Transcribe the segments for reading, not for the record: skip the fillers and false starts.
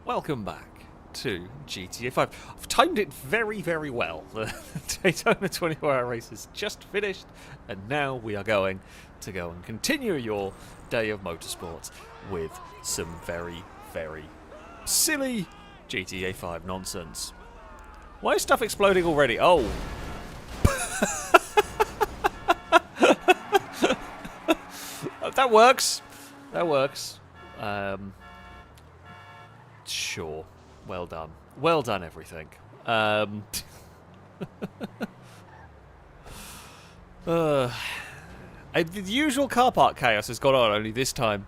welcome back to GTA 5. I've timed it very, very well. The Daytona 24-hour race has just finished, and now we are going to go and continue your day of motorsport with some very, very silly GTA 5 nonsense. Why is stuff exploding already? Oh. That works. That works. Sure. Well done. Well done, everything. The usual car park chaos has gone on, only this time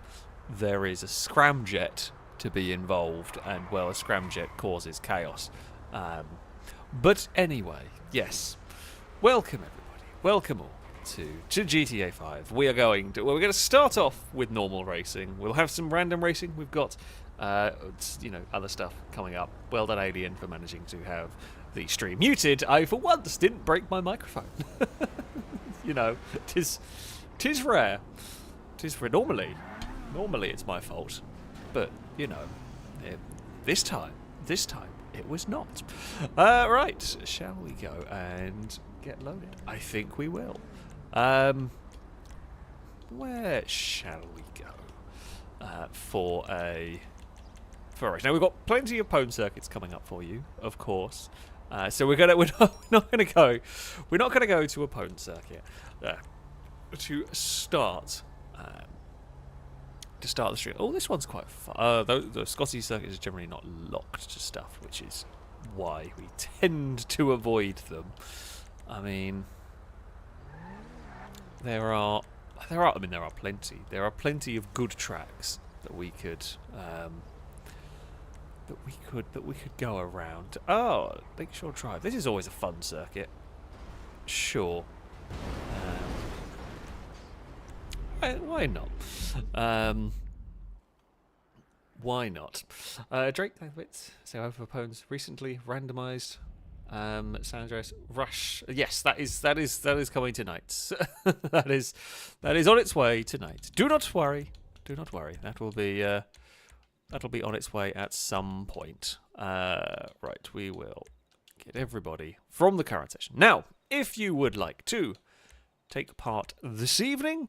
there is a scramjet to be involved, and, well, a scramjet causes chaos. But anyway, yes. Welcome, everybody. Welcome all to GTA 5. We're going to start off with normal racing. We'll have some random racing. We've got other stuff coming up. Well done, Alien, for managing to have the stream muted. I, for once, didn't break my microphone. Tis rare. Tis rare. Normally it's my fault. But, this time, it was not. Right, shall we go and get loaded? I think we will. Where shall we go for a race? Now, we've got plenty of pwn circuits coming up for you, of course. So we're not going to go to a pwn circuit to start the stream. Oh, this one's quite fun. The Scottish circuit is generally not locked to stuff, which is why we tend to avoid them. I mean, there are plenty. There are plenty of good tracks that we could go around. Oh, Lakeshore Drive. This is always a fun circuit. Sure. Why not? Why not? Drake, so over phones recently randomized. San Andreas Rush. Yes, that is coming tonight. that is on its way tonight. Do not worry. That will be on its way at some point. Right, we will get everybody from the current session. Now, if you would like to take part this evening,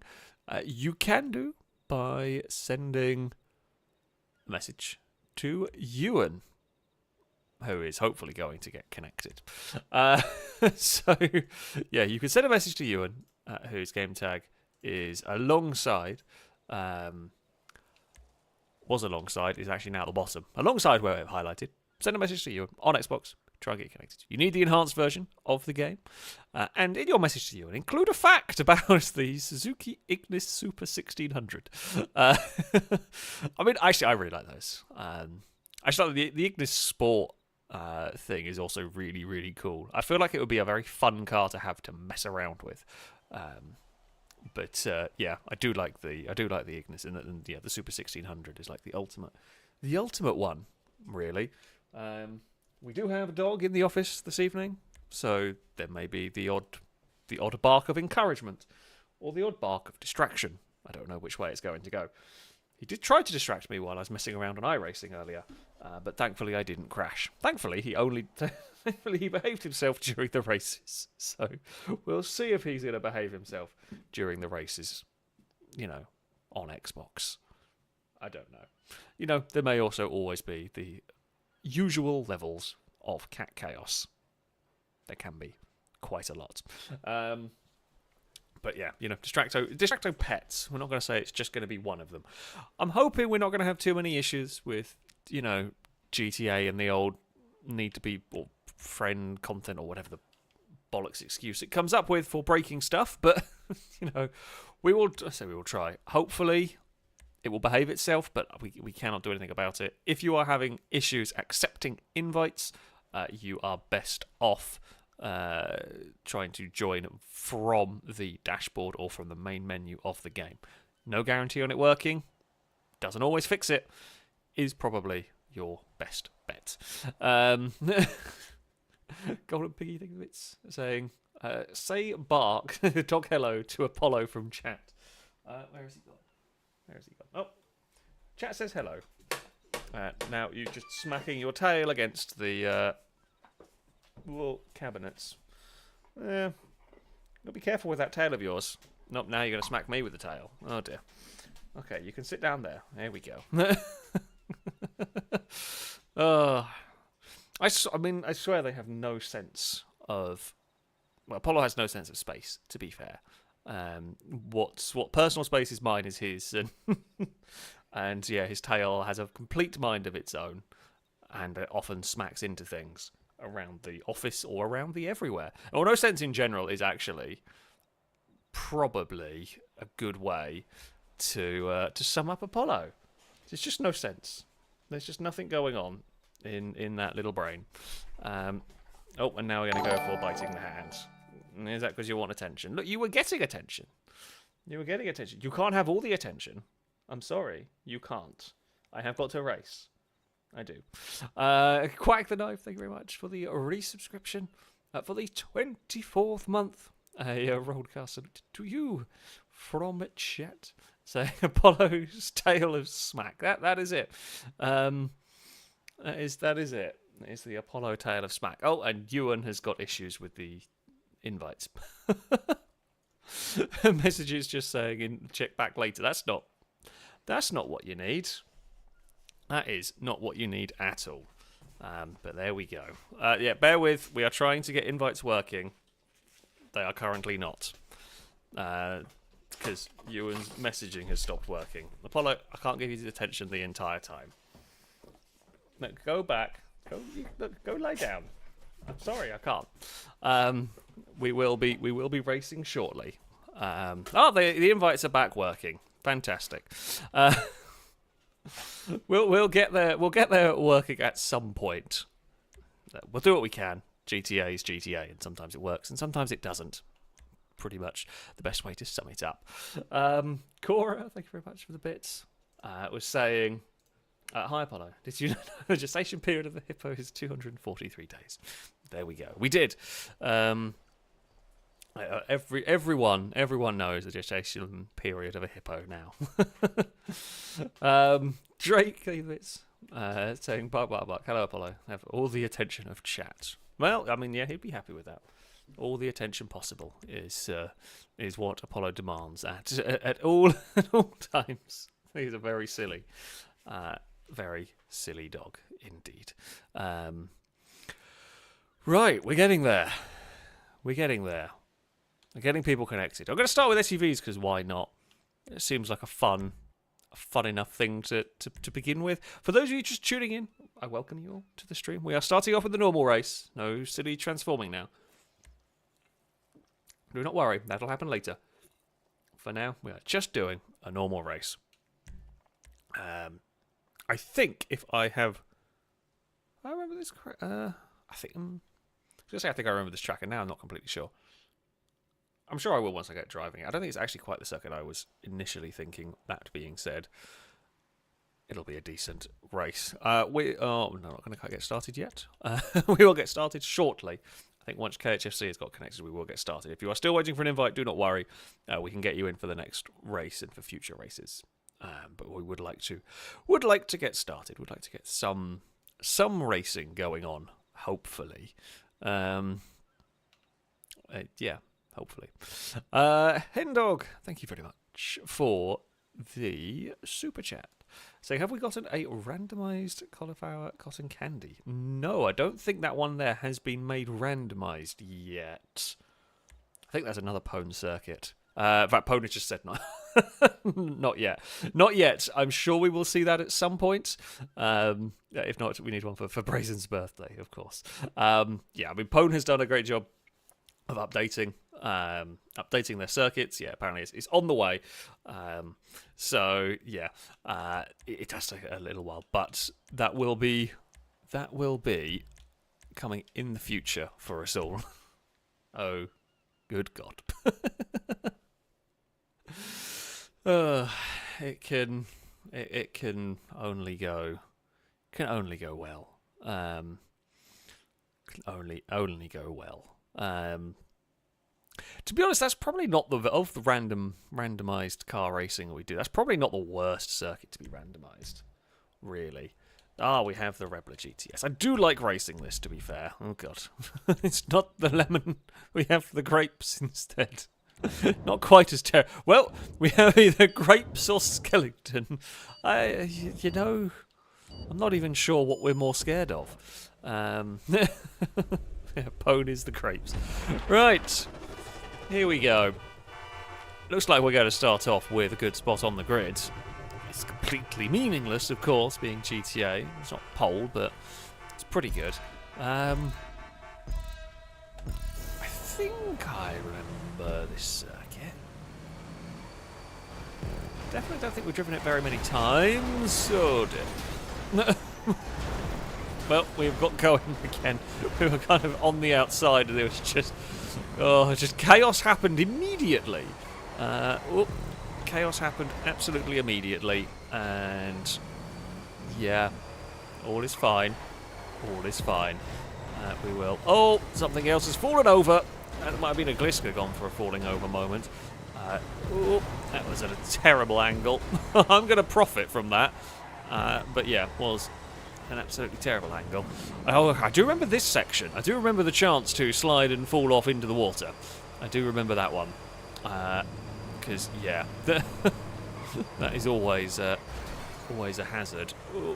you can do by sending a message to Ewan, who is hopefully going to get connected. So, yeah, you can send a message to Ewan, whose game tag is alongside, is actually now at the bottom, alongside where I've highlighted. Send a message to Ewan on Xbox, try and get connected. You need the enhanced version of the game, and in your message to Ewan, include a fact about the Suzuki Ignis Super 1600. I mean, actually, I really like those. Actually, the Ignis Sport thing is also really, really cool. I feel like it would be a very fun car to have to mess around with. But I do like the Ignis, and the Super 1600 is like the ultimate one, really. We do have a dog in the office this evening, so there may be the odd bark of encouragement or the odd bark of distraction. I don't know which way it's going to go. He did try to distract me while I was messing around on iRacing earlier, but thankfully I didn't crash. Thankfully he behaved himself during the races. So we'll see if he's going to behave himself during the races, on Xbox. I don't know. There may also always be the usual levels of cat chaos. There can be quite a lot. But yeah, Distracto pets. We're not going to say it's just going to be one of them. I'm hoping we're not going to have too many issues with, GTA and the old need to be or friend content or whatever the bollocks excuse it comes up with for breaking stuff. But, we will try. Hopefully it will behave itself, but we cannot do anything about it. If you are having issues accepting invites, you are best off trying to join from the dashboard or from the main menu of the game. No guarantee on it working. Doesn't always fix it. Is probably your best bet. Golden Piggy thinks of it's saying, say bark, dog hello to Apollo from chat. Where has he gone? Oh, chat says hello. Now you're just smacking your tail against the little cabinets. Gotta be careful with that tail of yours. Nope, now you're going to smack me with the tail. Oh dear. Okay, you can sit down there. There we go. I swear they have no sense of... Well, Apollo has no sense of space, to be fair. What personal space is mine is his. And yeah, his tail has a complete mind of its own. And it often smacks into things around the office or around the everywhere. Well, no sense in general is actually probably a good way to sum up Apollo. There's just no sense. There's just nothing going on in that little brain. And now we're going to go for biting the hand. Is that because you want attention? Look, you were getting attention. You can't have all the attention. I'm sorry, you can't. I have got to race. I do. Quack the Knife, thank you very much for the resubscription for the 24th month. A roadcast to you from chat, saying Apollo's Tale of Smack. That is it. That is it. It is the Apollo Tale of Smack. Oh, and Ewan has got issues with the invites. Messages just saying check back later. That's not what you need. That is not what you need at all. But there we go. Yeah, bear with. We are trying to get invites working. They are currently not. Because Ewan's messaging has stopped working. Apollo, I can't give you the attention the entire time. Look, go back. Go lay down. I'm sorry, I can't. We will be racing shortly. The invites are back working. Fantastic. We'll get there. We'll get there working at some point. We'll do what we can. GTA is GTA, and sometimes it works, and sometimes it doesn't. Pretty much the best way to sum it up. Cora, thank you very much for the bits. Was saying, hi Apollo, did you know the gestation period of the hippo is 243 days? There we go. We did. Everyone knows the gestation period of a hippo now. Drake, bits, saying blah blah blah. Hello Apollo, have all the attention of chat. Well, I mean, yeah, he'd be happy with that. All the attention possible is what Apollo demands at all times. He's a very silly dog indeed. Right, we're getting there. We're getting people connected. I'm going to start with SUVs because why not? It seems like a fun enough thing to begin with. For those of you just tuning in, I welcome you all to the stream. We are starting off with the normal race. No silly transforming now. Do not worry, that'll happen later. For now, we are just doing a normal race. I think if I remember this correct. I think I remember this track, and now I'm not completely sure. I'm sure I will once I get driving it. I don't think it's actually quite the circuit I was initially thinking. That being said, it'll be a decent race. We're not going to get started yet. We will get started shortly. I think once KHFC has got connected, we will get started. If you are still waiting for an invite, do not worry. We can get you in for the next race and for future races. But we would like to get started. We'd like to get some racing going on. Hopefully, hopefully. Hendog, thank you very much for the super chat. So, have we gotten a randomized cauliflower cotton candy? No, I don't think that one there has been made randomized yet. I think that's another Pone circuit. In fact, Pone has just said no. Not yet. Not yet. I'm sure we will see that at some point. If not, we need one for Brazen's birthday, of course. Pone has done a great job of updating their circuits. Yeah, apparently it's on the way. It does take a little while, but that will be coming in the future for us all. Oh, good God. It can only go well. Can only go well. To be honest, that's probably not of the randomized car racing that we do. That's probably not the worst circuit to be randomized, really. Ah, we have the Rebel GTS. I do like racing this, to be fair. Oh, God. It's not the lemon. We have the grapes instead. Not quite as terrible. Well, we have either grapes or skeleton. You know, I'm not even sure what we're more scared of. Yeah, ponies, the grapes. Right. Here we go. Looks like we're going to start off with a good spot on the grid. It's completely meaningless, of course, being GTA. It's not pole, but it's pretty good. I think I remember this circuit. Definitely don't think we've driven it very many times. Oh dear. Well, we've got going again. We were kind of on the outside and it was just chaos happened immediately. Chaos happened absolutely immediately, and yeah, all is fine. All is fine. We will. Oh, something else has fallen over. That might have been a Gliska gone for a falling over moment. That was at a terrible angle. I'm going to profit from that. But yeah, was an absolutely terrible angle. Oh, I do remember this section. I do remember the chance to slide and fall off into the water. I do remember that one. Because yeah, that is always a hazard. Ooh,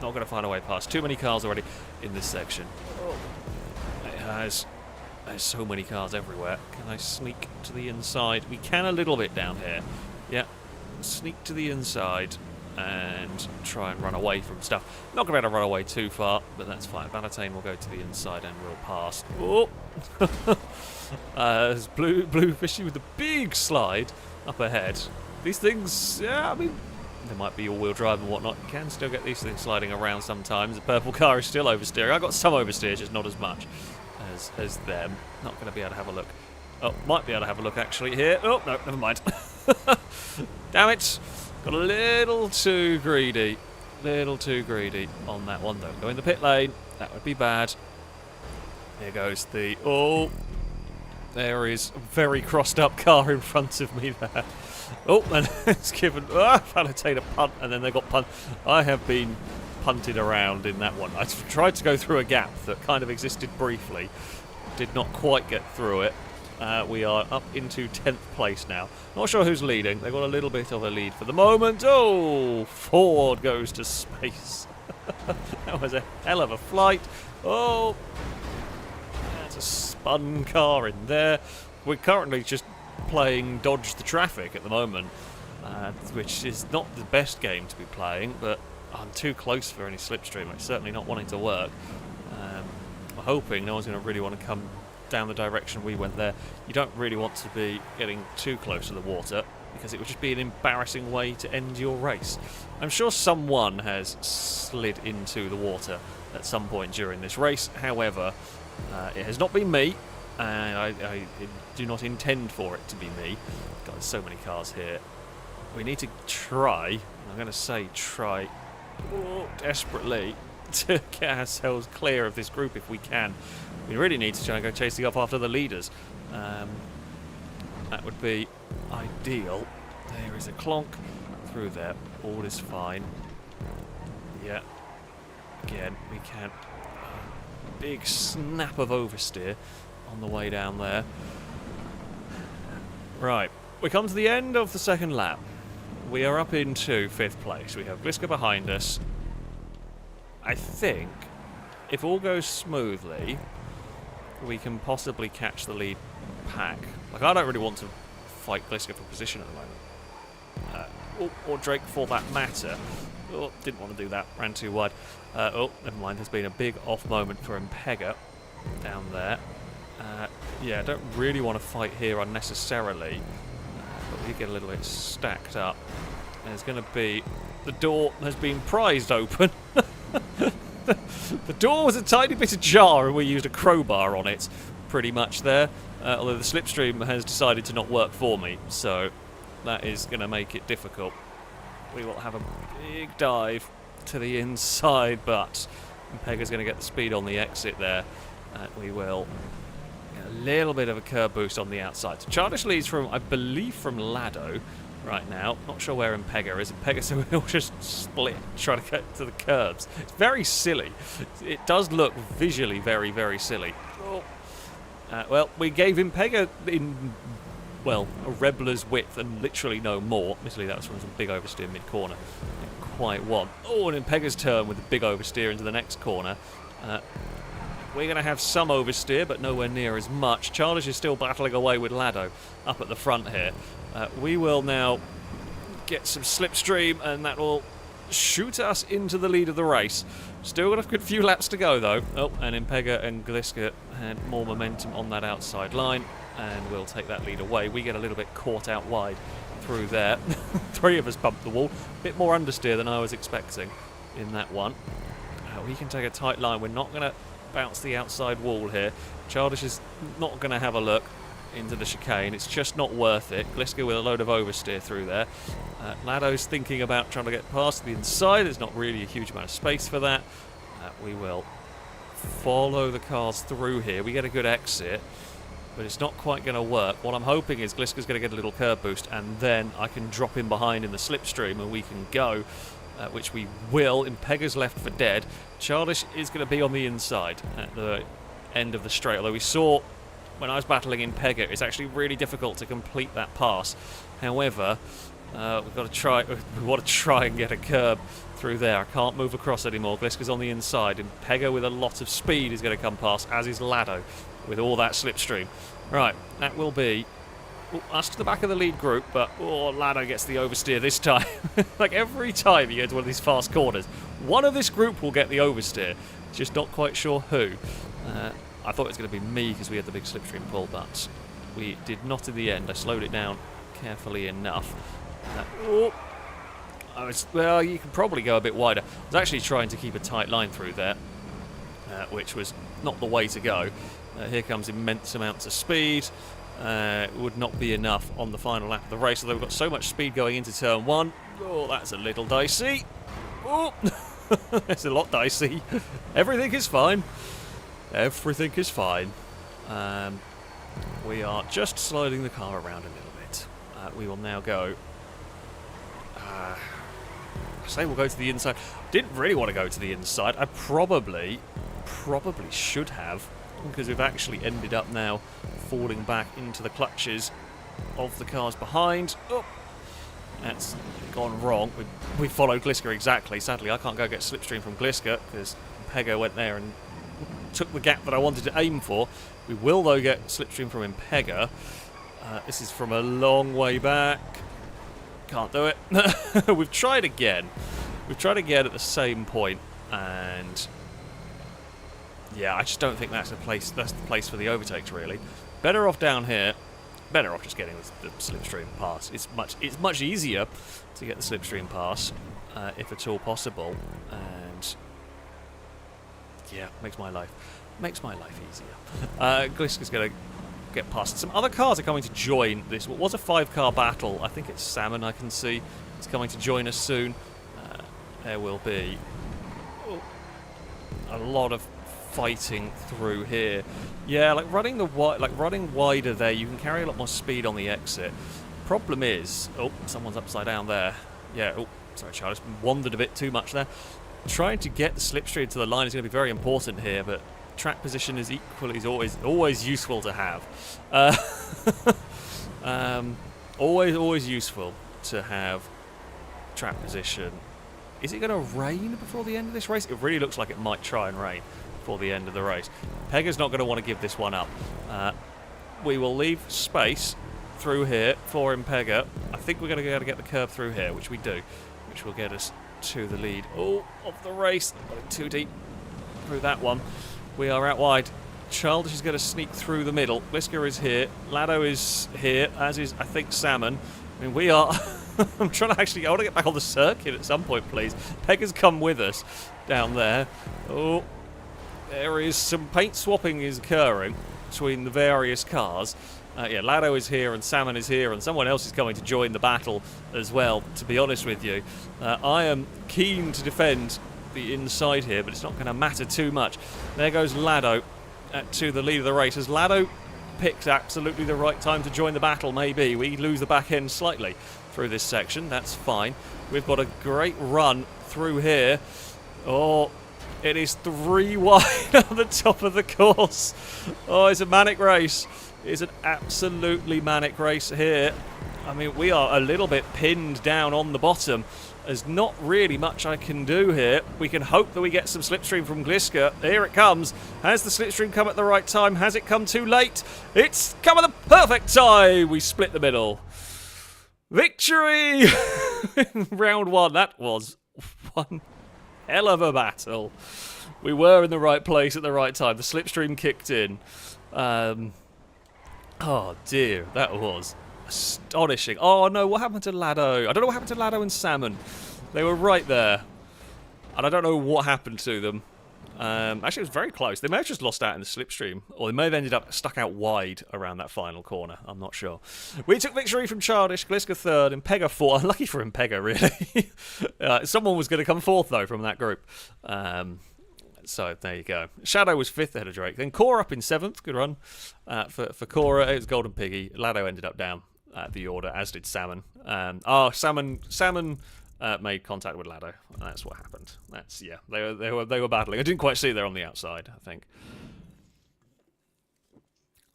not going to find a way past. Too many cars already in this section. There's so many cars everywhere. Can I sneak to the inside? We can a little bit down here. Yeah, sneak to the inside and try and run away from stuff. Not going to be able to run away too far, but that's fine. Valentine will go to the inside and we'll pass. Oh. There's blue fishy with a big slide up ahead. These things, yeah, I mean, there might be all-wheel drive and whatnot. You can still get these things sliding around sometimes. The purple car is still oversteering. I got some oversteer, just not as much as them. Not going to be able to have a look. Oh, might be able to have a look actually here. Oh, no, never mind. Damn it. Got a little too greedy. Little too greedy on that one. Don't go in the pit lane. That would be bad. Here goes the... Oh, there is a very crossed up car in front of me there. Oh, and it's given... Valentine a punt, and then they got punt. I have been punted around in that one. I tried to go through a gap that kind of existed briefly. Did not quite get through it. We are up into 10th place now. Not sure who's leading. They've got a little bit of a lead for the moment. Oh, Ford goes to space. That was a hell of a flight. Oh, that's a spun car in there. We're currently just playing dodge the traffic at the moment, which is not the best game to be playing, but I'm too close for any slipstream. It's certainly not wanting to work. I'm hoping no one's going to really want to come down the direction we went there. You don't really want to be getting too close to the water because it would just be an embarrassing way to end your race. I'm sure someone has slid into the water at some point during this race. However, it has not been me, and I do not intend for it to be me. God, there's so many cars here. We need to try, I'm going to say try, desperately to get ourselves clear of this group if we can. We really need to try and go chasing up after the leaders. That would be ideal. There is a clonk through there. All is fine. Yeah. Again, we can. Big snap of oversteer on the way down there. Right. We come to the end of the second lap. We are up into 5th place. We have Gliska behind us. I think if all goes smoothly, we can possibly catch the lead pack. Like, I don't really want to fight Gliska for position at the moment. Or Drake for that matter. Oh, didn't want to do that. Ran too wide. Oh, never mind. There's been a big off moment for Impega down there. Yeah, I don't really want to fight here unnecessarily. But we get a little bit stacked up. There's going to be... The door has been prized open. The door was a tiny bit ajar and we used a crowbar on it pretty much there, although the slipstream has decided to not work for me, so that is going to make it difficult. We will have a big dive to the inside, but Impega's going to get the speed on the exit there, and we will get a little bit of a curb boost on the outside. So Childish leads from, I believe, from Lado. right now. Not sure where Impega is. Impega, so we'll just split, try to get to the curbs. It's very silly. It does look visually very, very silly. Oh. Well, we gave Impega in, well, a Rebler's width and literally no more. Admittedly, that was from some big oversteer mid-corner. Didn't quite want. Oh, and Impega's turn with the big oversteer into the next corner. We're going to have some oversteer, but nowhere near as much. Childish is still battling away with Lado up at the front here. We will now get some slipstream, and that will shoot us into the lead of the race. Still got a good few laps to go, though. Oh, and Impega and Gliska had more momentum on that outside line, and we'll take that lead away. We get a little bit caught out wide through there. 3 of us bumped the wall. A bit more understeer than I was expecting in that one. We can take a tight line. We're not going to bounce the outside wall here. Childish is not going to have a look into the chicane. It's just not worth it. Gliska with a load of oversteer through there. Lado's thinking about trying to get past the inside. There's not really a huge amount of space for that. We will follow the cars through here. We get a good exit, but it's not quite going to work. What I'm hoping is Gliska's going to get a little curb boost, and then I can drop in behind in the slipstream and we can go, which we will. Impega's left for dead. Childish is going to be on the inside at the end of the straight, although we saw when I was battling Impega, it's actually really difficult to complete that pass. However, we've got to try. We want to try and get a curb through there. I can't move across anymore. Gliska's on the inside. Impega with a lot of speed is going to come past, as is Lado with all that slipstream. Right, that will be us to the back of the lead group, but Lado gets the oversteer this time. Like every time you get to one of these fast corners, one of this group will get the oversteer. Just not quite sure who. I thought it was going to be me because we had the big slipstream pull, but we did not in the end. I slowed it down carefully enough. Well, you can probably go a bit wider. I was actually trying to keep a tight line through there, which was not the way to go. Here comes immense amounts of speed. It would not be enough on the final lap of the race, although we've got so much speed going into turn 1. Oh, that's a little dicey. Oh, it's a lot dicey. Everything is fine. Everything is fine. We are just sliding the car around a little bit. We will now go. I say we'll go to the inside. Didn't really want to go to the inside. I probably should have, because we've actually ended up now falling back into the clutches of the cars behind. Oh, that's gone wrong. We followed Gliska exactly. Sadly, I can't go get slipstream from Gliska because Impega went there and took the gap that I wanted to aim for. We will, though, get slipstream from Impega. This is from a long way back. Can't do it. We've tried again. We've tried again at the same point, and yeah, I just don't think that's the place. That's the place for the overtakes, really. Better off down here. Better off just getting the slipstream pass. It's much easier to get the slipstream pass, if at all possible, and yeah, makes my life easier. Gliska's going to get past. Some other cars are coming to join this. What was a 5-car battle? I think it's Salmon. I can see it's coming to join us soon. There will be a lot of fighting through here. Yeah, like running wider there, you can carry a lot more speed on the exit. Problem is, oh, someone's upside down there. Yeah, oh, sorry, Charles, wandered a bit too much there. Trying to get the slipstream to the line is going to be very important here, but track position is always useful to have. Always useful to have track position. Is it going to rain before the end of this race? It really looks like it might try and rain before the end of the race. Pega's not going to want to give this one up. We will leave space through here for Impega. I think we're going to be able to get the curb through here, which we do, which will get us to the lead of the race. Got it too deep through that one. We are out wide. Childish is going to sneak through the middle. Gliska is here. Lado is here, as is, I think, Salmon. I mean, we are... I'm trying to I want to get back on the circuit at some point, please. Pega's come with us down there. Oh, there is some paint swapping is occurring between the various cars. Yeah, Lado is here and Salmon is here and someone else is coming to join the battle as well, to be honest with you. I am keen to defend the inside here, but it's not going to matter too much. There goes Lado to the lead of the race. As Lado picks absolutely the right time to join the battle, maybe. We lose the back end slightly through this section. That's fine. We've got a great run through here. Oh, it is 3 wide on the top of the course. Oh, it's a manic race. It is an absolutely manic race here. I mean, we are a little bit pinned down on the bottom. There's not really much I can do here. We can hope that we get some slipstream from Gliska. Here it comes. Has the slipstream come at the right time? Has it come too late? It's come at the perfect time. We split the middle. Victory! Round 1. That was one hell of a battle. We were in the right place at the right time. The slipstream kicked in. Oh dear, that was astonishing. Oh no, what happened to Lado? I don't know what happened to Lado and Salmon. They were right there. And I don't know what happened to them. Actually, it was very close. They may have just lost out in the slipstream. Or they may have ended up stuck out wide around that final corner. I'm not sure. We took victory from Childish, Gliska 3rd, Impega 4th. Unlucky for Impega, really. Someone was going to come 4th, though, from that group. So, there you go. Shadow was 5th ahead of Drake. Then Cora up in 7th. Good run for Cora. It was Golden Piggy. Lado ended up down the order, as did Salmon. Salmon made contact with Lado. That's what happened. That's, yeah, they were battling. I didn't quite see it there on the outside, I think.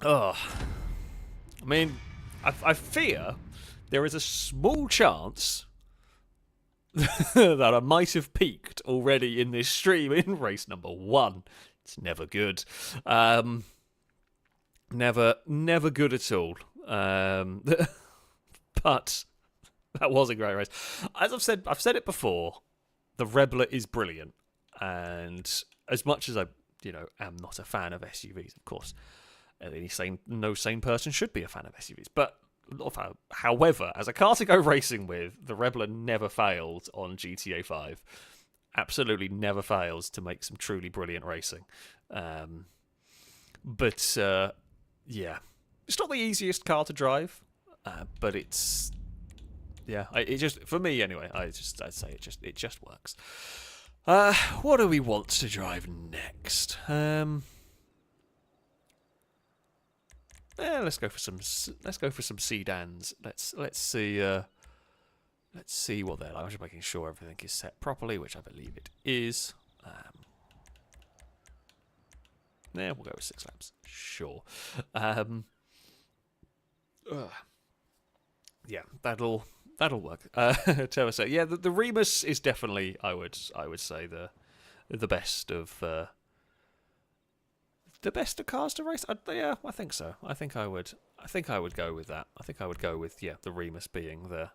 Oh, I mean, I fear there is a small chance that I might have peaked already in this stream in race number 1. It's never good. Never good at all. But that was a great race. As I've said it before, the Rebler is brilliant, and as much as I, am not a fan of SUVs, of course, no sane person should be a fan of SUVs. But however, as a car to go racing with, the Rebler never failed on GTA 5. Absolutely never fails to make some truly brilliant racing. But yeah, it's not the easiest car to drive, but it's. Yeah, it just, for me anyway, I'd say it just works. What do we want to drive next? Let's go for some sedans. Let's see what they're like. I'm just making sure everything is set properly, which I believe it is. We'll go with 6 laps. Sure. Yeah, that'll work. Tell us, yeah, the Remus is definitely, I would say, the best of cars to race. Yeah, I think so. I think I would go with that. I think I would go with the Remus being the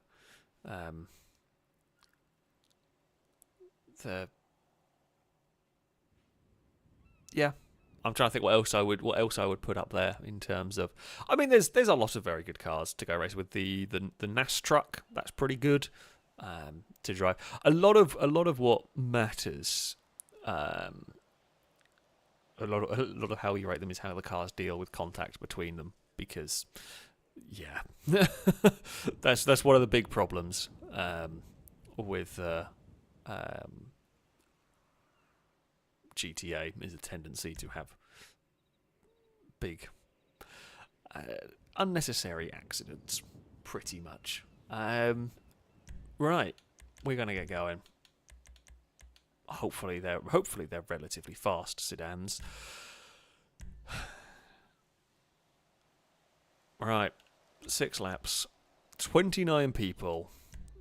yeah. I'm trying to think what else I would put up there in terms of. I mean, there's a lot of very good cars to go race with. The NAS truck, that's pretty good to drive. A lot of what matters, a lot of how you rate them is how the cars deal with contact between them, because that's one of the big problems with GTA is a tendency to have big unnecessary accidents, pretty much. Right, we're gonna get going. Hopefully they're relatively fast sedans. Right, 6 laps. 29 people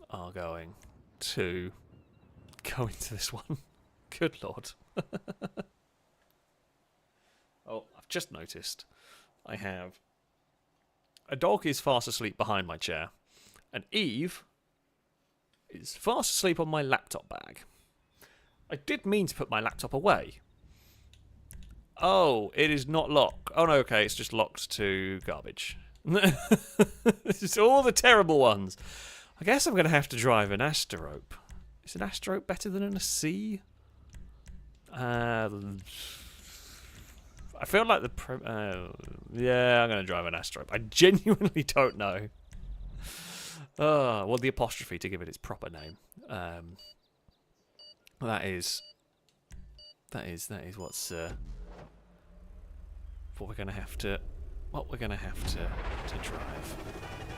are going to go into this one. Good Lord. Oh, I've just noticed I have a dog is fast asleep behind my chair, and Eve is fast asleep on my laptop bag. I did mean to put my laptop away. Oh, it is not locked. Oh no, okay, it's just locked to garbage. It's all the terrible ones. I guess I'm going to have to drive an Asterope. Is an Asterope better than a C? I feel like yeah, I'm going to drive an Asterope. I genuinely don't know. Well, the apostrophe to give it its proper name. That is what's what we're going to have to what we're going to have to drive.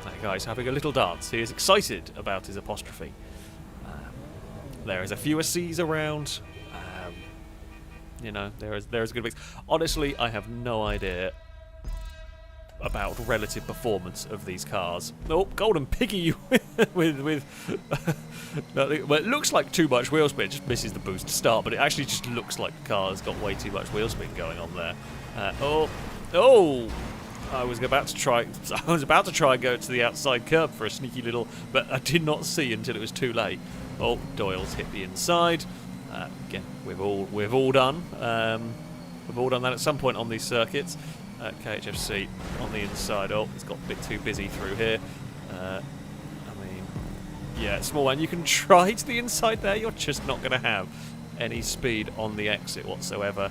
That guy's having a little dance. He is excited about his apostrophe. There is a few C's around. You know, there is a good mix. Honestly, I have no idea about relative performance of these cars. Oh, Golden Piggy with no, well, it looks like too much wheel spin. It just misses the boost to start, but it actually just looks like the car's got way too much wheel spin going on there. Oh! I was about to try and go to the outside curb for a sneaky little, but I did not see until it was too late. Oh, Doyle's hit the inside. Again, we've all done that at some point on these circuits. KHFC on the inside. Oh, it's got a bit too busy through here. I mean, yeah, small one. You can try to the inside there. You're just not going to have any speed on the exit whatsoever.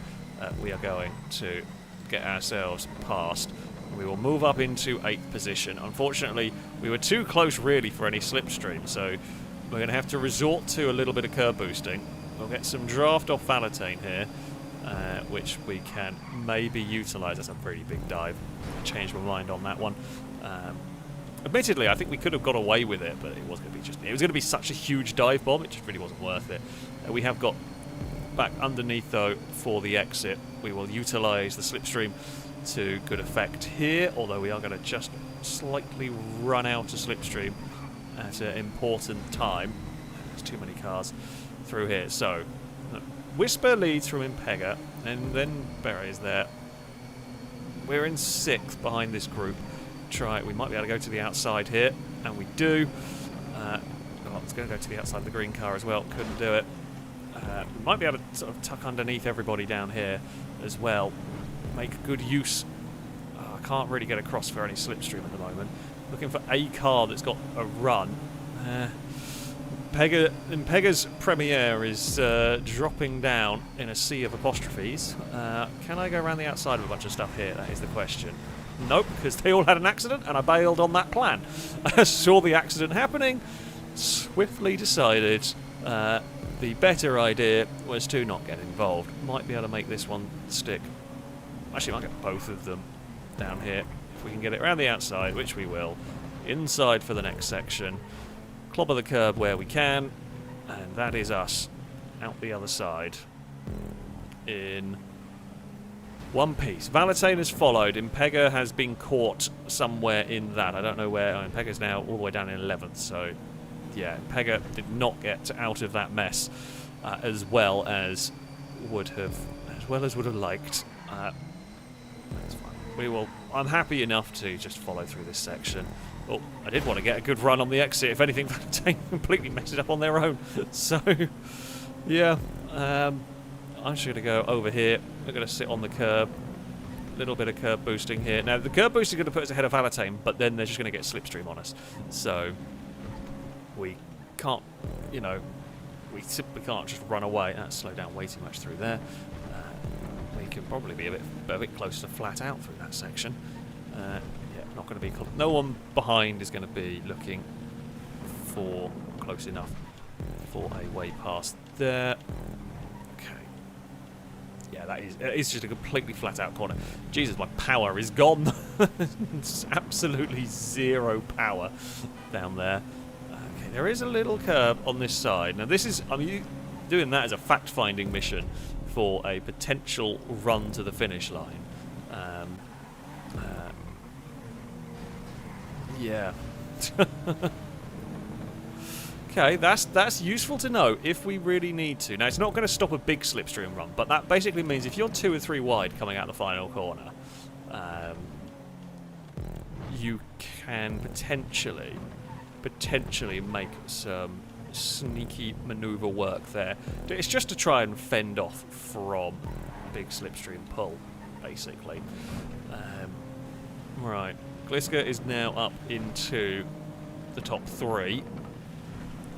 We are going to get ourselves past. We will move up into 8th position. Unfortunately, we were too close really for any slipstream, so we're going to have to resort to a little bit of curb boosting. We'll get some draft off Valentine here, which we can maybe utilise. That's a pretty big dive. I changed my mind on that one. Admittedly, I think we could have got away with it, but it was going to be such a huge dive bomb. It just really wasn't worth it. We have got back underneath though for the exit. We will utilise the slipstream to good effect here, although we are going to just slightly run out of slipstream at an important time. There's too many cars through here. So Whisper leads from Impega, and then Beret is there. We're in 6th behind this group. We might be able to go to the outside here, and we do. It's going to go to the outside of the green car as well. Couldn't do it. We might be able to sort of tuck underneath everybody down here as well. Make good use. I can't really get across for any slipstream at the moment. Looking for a car that's got a run. Impega's Premiere is dropping down in a sea of apostrophes. Can I go around the outside of a bunch of stuff here? That is the question. Nope, because they all had an accident and I bailed on that plan. I saw the accident happening, swiftly decided the better idea was to not get involved. Might be able to make this one stick. Actually, might get both of them down here. If we can get it around the outside, which we will. Inside for the next section. Clobber the curb where we can. And that is us out the other side in one piece. Valentine has followed. Impega has been caught somewhere in that. I don't know where. Impega's now all the way down in 11th. So, yeah, Impega did not get out of that mess as well as would have liked. That's fine. I'm happy enough to just follow through this section. Oh, I did want to get a good run on the exit. If anything, Valentine completely messed it up on their own. So, yeah, I'm just going to go over here. We're going to sit on the curb. A little bit of curb boosting here. Now, the curb boost is going to put us ahead of Valentine, but then they're just going to get slipstream on us. So, we can't, we simply can't just run away. That's slowed down way too much through there. We can probably be a bit closer to flat out through that section. Yeah, not going to be. No one behind is going to be looking for close enough for a way past there. Okay. Yeah, it's just a completely flat out corner. Jesus, my power is gone. It's absolutely zero power down there. Okay, there is a little curb on this side. Now I'm doing that as a fact-finding mission for a potential run to the finish line. Yeah. Okay, that's useful to know if we really need to. Now, it's not going to stop a big slipstream run, but that basically means if you're 2 or 3 wide coming out the final corner, you can potentially make some sneaky maneuver work there. It's just to try and fend off from big slipstream pull, basically. Right, Gliska is now up into the top 3.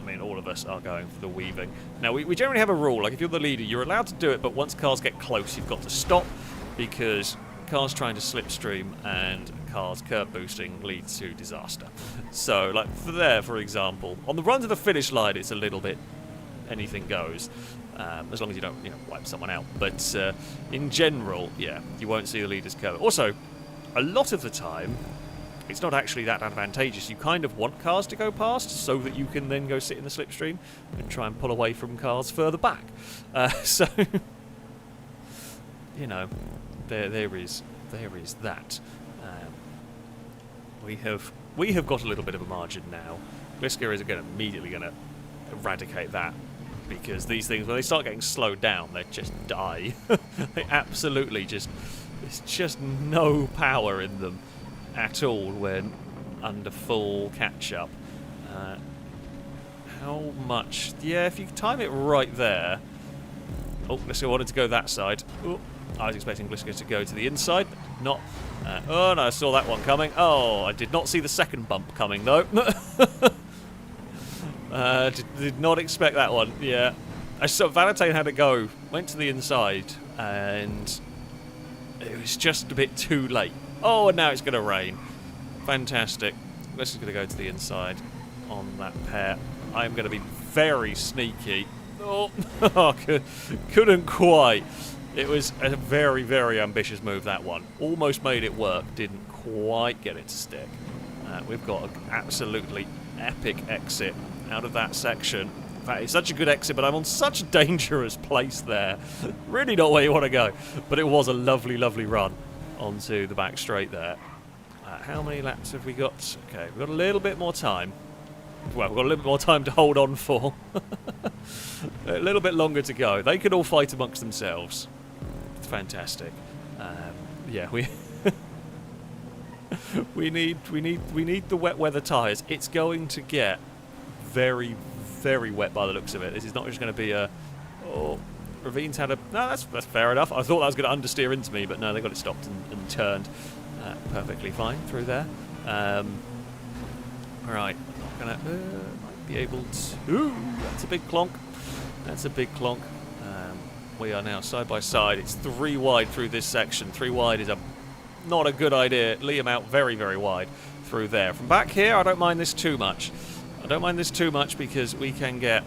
I mean, all of us are going for the weaving. Now, we generally have a rule, like if you're the leader, you're allowed to do it, but once cars get close, you've got to stop, because cars trying to slipstream and cars curb boosting leads to disaster. So, like for example, on the run to the finish line, it's a little bit anything goes, as long as you don't, wipe someone out. But in general, yeah, you won't see the leaders curb. Also, a lot of the time, it's not actually that advantageous. You kind of want cars to go past so that you can then go sit in the slipstream and try and pull away from cars further back. So, you know, there is that. We have got a little bit of a margin now. Gliska is immediately going to eradicate that, because these things, when they start getting slowed down, they just die. They absolutely just, there's just no power in them at all when under full catch-up. How much? Yeah, if you time it right there. Oh, Gliska wanted to go that side. Oh, I was expecting Gliska to go to the inside, but not. Oh no, I saw that one coming. Oh, I did not see the second bump coming though. Did not expect that one. Yeah, I saw Valentine had to go. Went to the inside, and it was just a bit too late. Oh, and now it's going to rain. Fantastic. This is going to go to the inside on that pair. I'm going to be very sneaky. Oh, couldn't quite. It was a very, very ambitious move, that one. Almost made it work. Didn't quite get it to stick. We've got an absolutely epic exit out of that section. In fact, it's such a good exit, but I'm on such a dangerous place there. Really not where you want to go. But it was a lovely, lovely run onto the back straight there. How many laps have we got? Okay, we've got a little bit more time. Well, we've got a little bit more time to hold on for. A little bit longer to go. They could all fight amongst themselves. It's fantastic. Yeah, we need the wet weather tyres. It's going to get very, very wet by the looks of it. This is not just going to be a... Oh, Ravine's had a... No, that's fair enough. I thought that was going to understeer into me, but no, they got it stopped and turned perfectly fine through there. Right, not going to... might be able to... That's a big clonk. That's a big clonk. We are now side by side. It's 3 wide through this section. 3 wide is not a good idea. Liam out very, very wide through there. From back here, I don't mind this too much. I don't mind this too much because we can get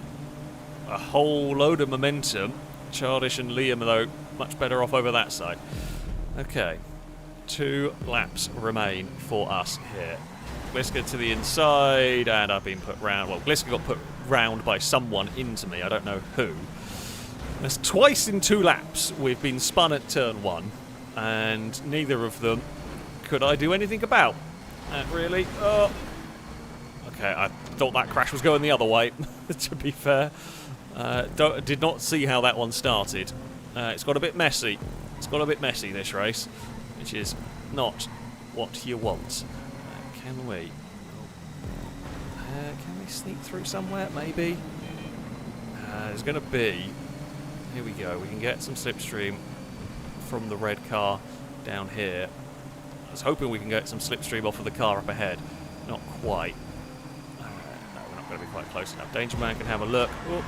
a whole load of momentum. Childish and Liam, though, much better off over that side. Okay, 2 laps remain for us here. Gliska to the inside, and I've been put round. Well, Gliska got put round by someone into me. I don't know who. That's twice in 2 laps we've been spun at turn 1, and neither of them could I do anything about. Really? Oh. Okay, I thought that crash was going the other way, to be fair. Did not see how that one started. It's got a bit messy. It's got a bit messy, this race, which is not what you want. Can we sneak through somewhere? Maybe. There's going to be... Here we go. We can get some slipstream from the red car down here. I was hoping we can get some slipstream off of the car up ahead. Not quite. No, we're not going to be quite close enough. Danger Man can have a look. Oh.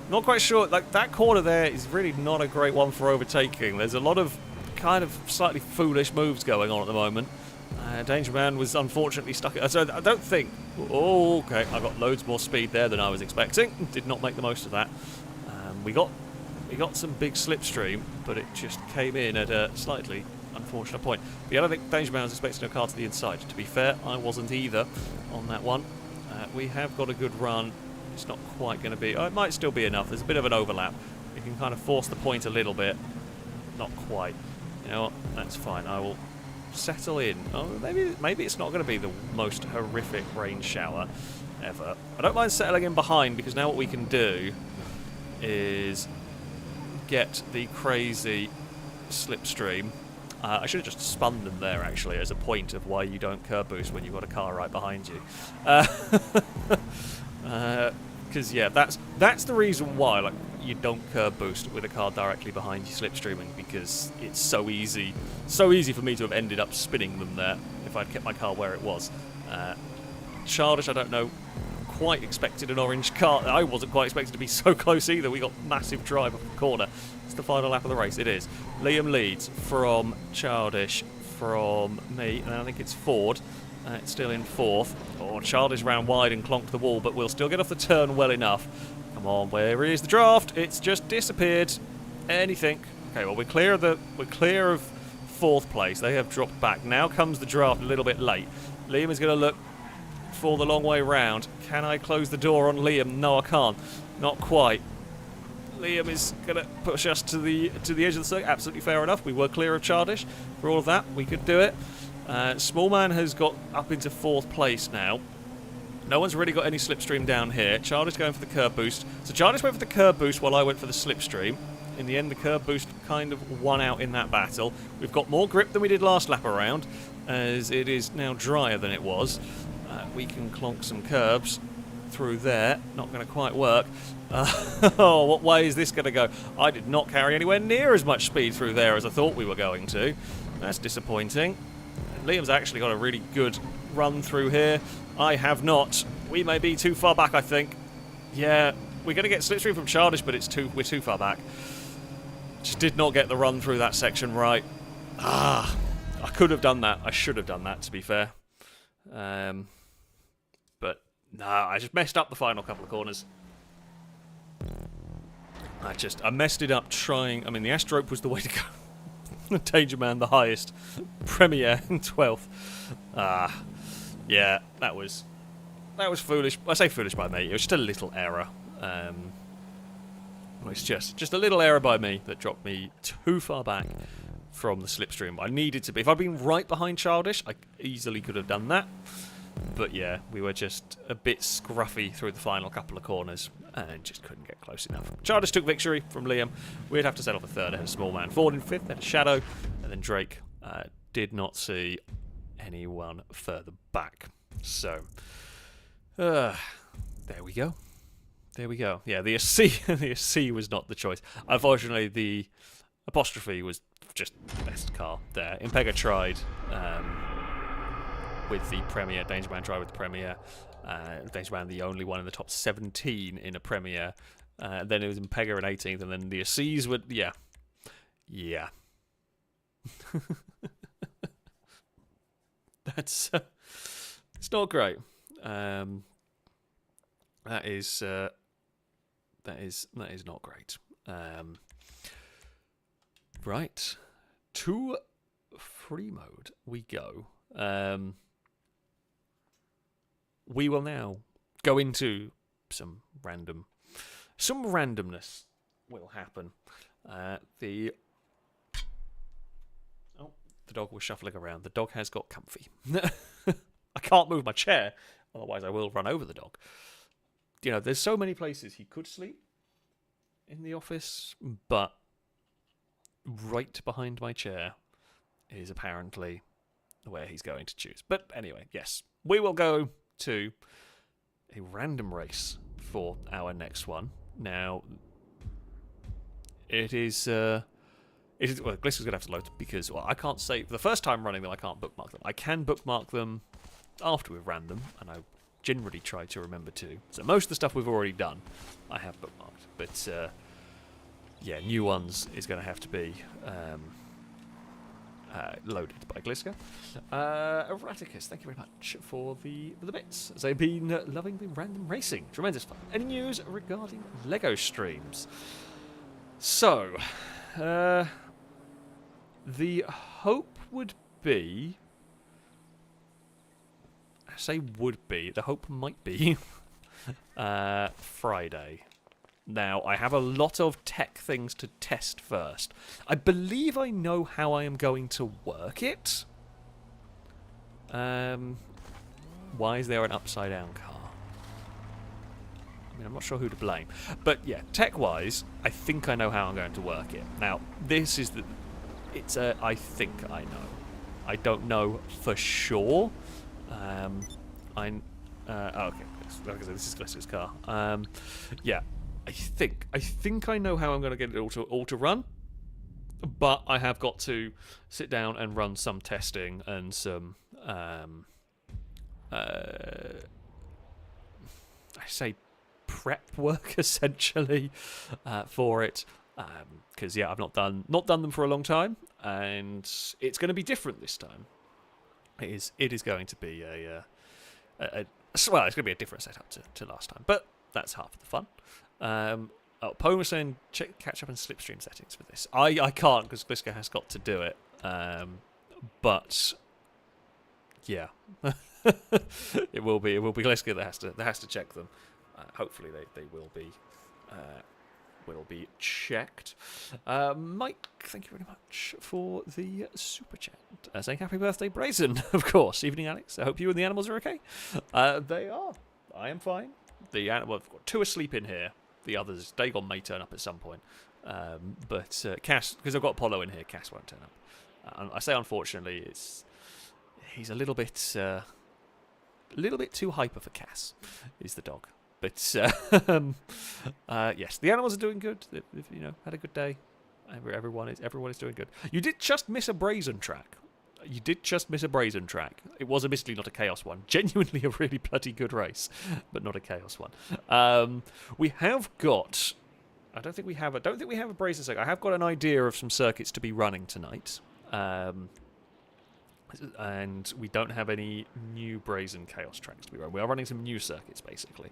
Not quite sure. Like, that corner there is really not a great one for overtaking. There's a lot of kind of slightly foolish moves going on at the moment. Danger Man was unfortunately stuck. So I don't think... Oh, okay. I got loads more speed there than I was expecting. Did not make the most of that. We got some big slipstream, but it just came in at a slightly unfortunate point. But I don't think Danger Man was expecting a car to the inside. To be fair, I wasn't either on that one. We have got a good run. It's not quite going to be... Oh, it might still be enough. There's a bit of an overlap. You can kind of force the point a little bit. Not quite. You know what? That's fine. I will... settle in. Oh, maybe it's not going to be the most horrific rain shower ever. I don't mind settling in behind, because now what we can do is get the crazy slipstream. I should have just spun them there, actually, as a point of why you don't curb boost when you've got a car right behind you. Because yeah, that's the reason why, like, you don't curb boost with a car directly behind you slipstreaming, because it's so easy for me to have ended up spinning them there if I'd kept my car where it was. Childish, I don't know, quite expected an orange car. I wasn't quite expected to be so close either. We got massive drive off the corner. It's the final lap of the race. It is. Liam leads from Childish, from me, and I think it's Ford. It's still in 4th. Oh, Childish ran wide and clonked the wall, but we'll still get off the turn well enough. Come on, where is the draft? It's just disappeared. Anything. Okay, well, we're clear of 4th place. They have dropped back. Now comes the draft a little bit late. Liam is going to look for the long way round. Can I close the door on Liam? No, I can't. Not quite. Liam is going to push us to the edge of the circuit. Absolutely fair enough. We were clear of Chardish. For all of that, we could do it. Smallman has got up into 4th place now. No one's really got any slipstream down here. Chardish going for the curb boost. So Chardish went for the curb boost while I went for the slipstream. In the end, the curb boost kind of won out in that battle. We've got more grip than we did last lap around, as it is now drier than it was. We can clonk some curbs through there. Not going to quite work. Oh, what way is this going to go? I did not carry anywhere near as much speed through there as I thought we were going to. That's disappointing. Liam's actually got a really good run through here. I have not. We may be too far back, I think. Yeah, we're going to get slipstream from Chardish, but we're too far back. Just did not get the run through that section right. I could have done that. I should have done that, to be fair. But, no, I just messed up the final couple of corners. I messed it up trying... I mean, the Astrope was the way to go. Danger Man, the highest. Premier in 12th. Yeah, that was foolish. I say foolish by me. It was just a little error. It's just a little error by me that dropped me too far back from the slipstream. I needed to be. If I'd been right behind Childish, I easily could have done that. But yeah, we were just a bit scruffy through the final couple of corners and just couldn't get close enough. Childish took victory from Liam. We'd have to settle for 3rd ahead of Smallman. Ford in 5th, then Shadow, and then Drake did not see anyone further back. So, there we go. There we go. Yeah, the SC was not the choice. Unfortunately, the apostrophe was just the best car there. Impega tried with the Premier. Dangerman tried with the Premier. Dangerman the only one in the top 17 in a Premier. Then it was Impega in 18th, and then the SCs would... Yeah. Yeah. That's... it's not great. That is not great. Right, to free mode we go. We will now go into some randomness will happen. The dog was shuffling around. The dog has got comfy. I can't move my chair, otherwise I will run over the dog. You know, there's so many places he could sleep in the office, but right behind my chair is apparently where he's going to choose. But anyway, yes, we will go to a random race for our next one. Now, it is well, Glisker's going to have to load because, well, I can't say, for the first time running them, I can't bookmark them. I can bookmark them after we've ran them, and I generally try to remember to. So most of the stuff we've already done, I have bookmarked. But, yeah, new ones is going to have to be loaded by Glisker. Erraticus, thank you very much for the bits. As I've been loving the random racing. Tremendous fun. Any news regarding LEGO streams? So, the hope would be... I say would be. The hope might be Friday. Now, I have a lot of tech things to test first. I believe I know how I am going to work it. Why is there an upside-down car? I mean, I'm not sure who to blame. But, yeah, tech-wise, I think I know how I'm going to work it. Now, this is the... It's a I think I know. I don't know for sure. Okay, this is Glisker's car. Yeah, I think I know how I'm going to get it all to run, but I have got to sit down and run some testing and some I say prep work essentially for it, because yeah, I've not done them for a long time, and it's going to be different this time. It is going to be well, it's going to be a different setup to last time, but that's half of the fun. Pone was saying catch up and slipstream settings for this. I can't because Glisker has got to do it. But yeah, it will be Gleska that has to check them. Hopefully they will be checked. Mike, thank you very much for the super chat. Saying happy birthday, Brazen, of course. Evening, Alex. I hope you and the animals are okay. They are. I am fine. The animal, I've got 2 asleep in here. The others, Dagon may turn up at some point. But Cass, because I've got Apollo in here, Cass won't turn up. I say unfortunately, he's a little bit too hyper for Cass, is the dog. But yes, the animals are doing good. They've had a good day. Everyone is doing good. You did just miss a Brazen track. It was admittedly not a Chaos one. Genuinely a really bloody good race, but not a Chaos one. We have got. I don't think we have a Brazen circuit. I have got an idea of some circuits to be running tonight. And we don't have any new Brazen Chaos tracks to be run. We are running some new circuits, basically,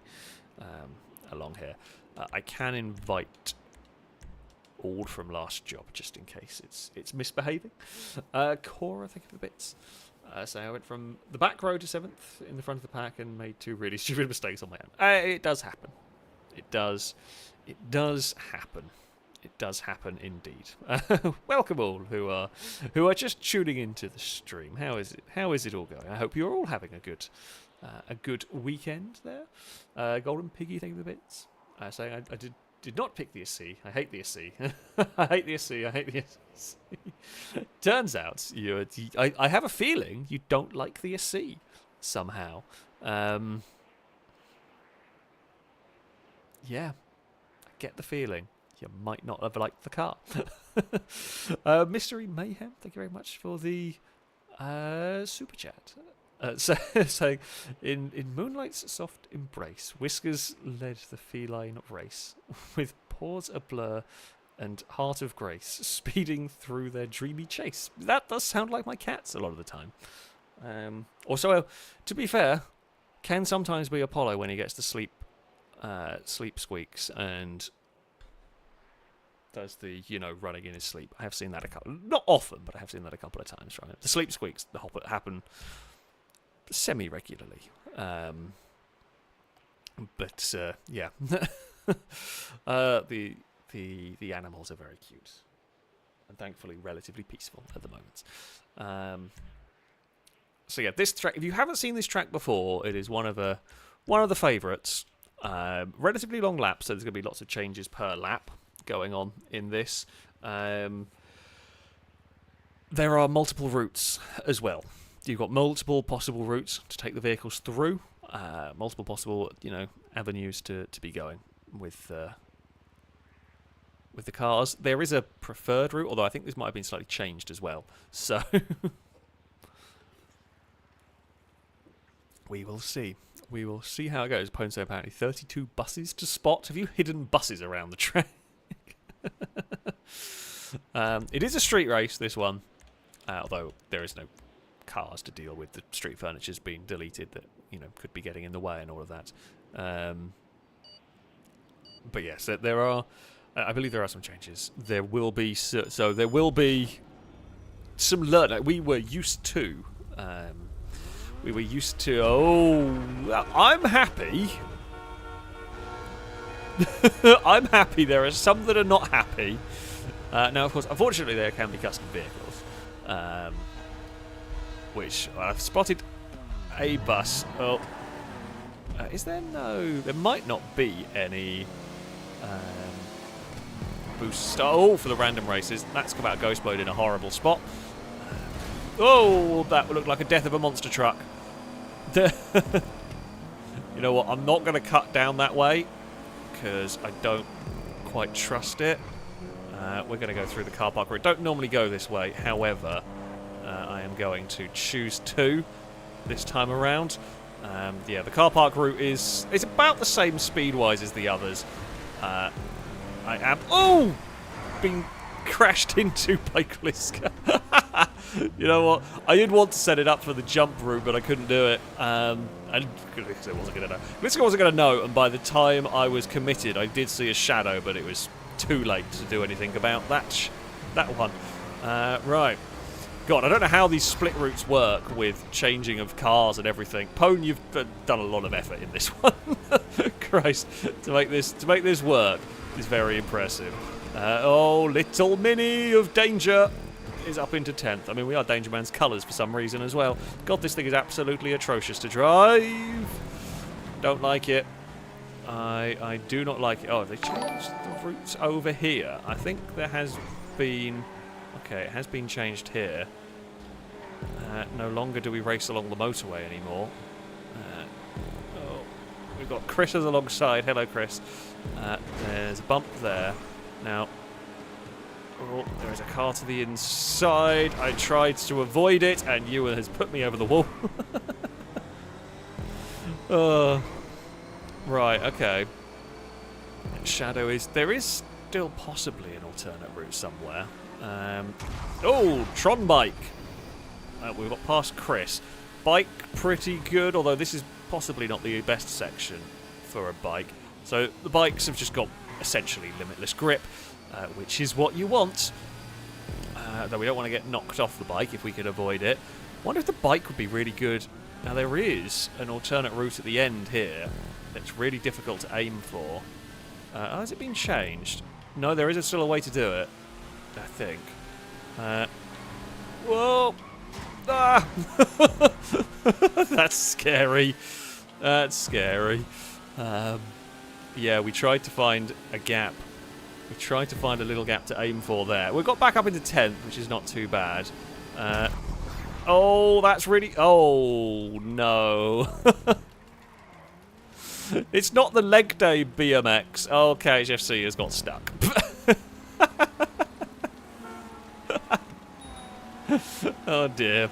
along here. I can invite Ald from last job, just in case it's misbehaving. Cora, thank you for the bits. So I went from the back row to 7th in the front of the pack and made 2 really stupid mistakes on my own. It does happen. It does happen. It does happen indeed. Welcome all who are just tuning into the stream. How is it all going? I hope you're all having a good weekend there. Golden Piggy, thank you for the bits. Saying I did not pick the SC. I hate the SC. I hate the SC. I hate the SC. Turns out I have a feeling you don't like the SC somehow. Yeah, I get the feeling. You might not have liked the car. Mystery Mayhem, thank you very much for the super chat. Saying, in Moonlight's soft embrace, Whiskers led the feline race, with paws a blur and heart of grace, speeding through their dreamy chase. That does sound like my cats a lot of the time. Also, to be fair, can sometimes be Apollo when he gets to sleep squeaks and does the running in his sleep. I have seen that not often, but I have seen that a couple of times from him. The sleep squeaks happen semi-regularly, but yeah. The animals are very cute and thankfully relatively peaceful at the moment. So yeah, this track, if you haven't seen this track before, it is one of the favourites. Relatively long laps, so there's going to be lots of changes per lap going on in this. There are multiple routes as well. You've got multiple possible routes to take the vehicles through, multiple possible avenues to be going with the cars. There is a preferred route, although I think this might have been slightly changed as well. So we will see. We will see how it goes. Ponce apparently 32 buses to spot. Have you hidden buses around the track? It is a street race, this one, although there is no cars to deal with. The street furniture's been deleted that could be getting in the way and all of that. But yes, there are. I believe there are some changes. There will be so there will be some learning. We were used to. Oh, I'm happy. I'm happy. There are some that are not happy. Now, of course, unfortunately, there can be custom vehicles, which I've spotted a bus. Oh, is there no? There might not be any boost. Oh, for the random races, that's about ghost mode in a horrible spot. Oh, that would look like a death of a monster truck. You know what? I'm not going to cut down that way because I don't quite trust it. We're going to go through the car park route. Don't normally go this way. However, I am going to choose to this time around. Yeah, the car park route is about the same speed-wise as the others. I am being crashed into by Gliska. You know what? I did want to set it up for the jump route, but I couldn't do it. And Gliska wasn't going to know. Gliska wasn't going to know, and by the time I was committed, I did see a shadow, but it was too late to do anything about that one. Right. God, I don't know how these split routes work with changing of cars and everything. Pone, you've done a lot of effort in this one. Christ, to make this work is very impressive. Oh, little mini of danger is up into 10th. I mean, we are Danger Man's colours for some reason as well. God, this thing is absolutely atrocious to drive. Don't like it. I do not like it. Oh, have they changed the routes over here? I think there has been... Okay, it has been changed here. No longer do we race along the motorway anymore. Oh, we've got Chris alongside. Hello, Chris. There's a bump there. Now, oh, there is a car to the inside. I tried to avoid it, and Ewan has put me over the wall. Right, okay. Shadow is... There is still possibly an alternate route somewhere. Oh, Tron bike. We've got past Chris. Bike, pretty good, although this is possibly not the best section for a bike. So the bikes have just got essentially limitless grip, which is what you want. Though we don't want to get knocked off the bike if we could avoid it. Wonder if the bike would be really good. Now there is an alternate route at the end here that's really difficult to aim for. Has it been changed? No, there is still a way to do it, I think. Whoa! Ah! That's scary. That's scary. Yeah, we tried to find a gap. We tried to find a little gap to aim for there. We got back up into 10th, which is not too bad. Oh, that's really... Oh, no. It's not the leg day BMX. Okay, HFC has got stuck. Oh, dear.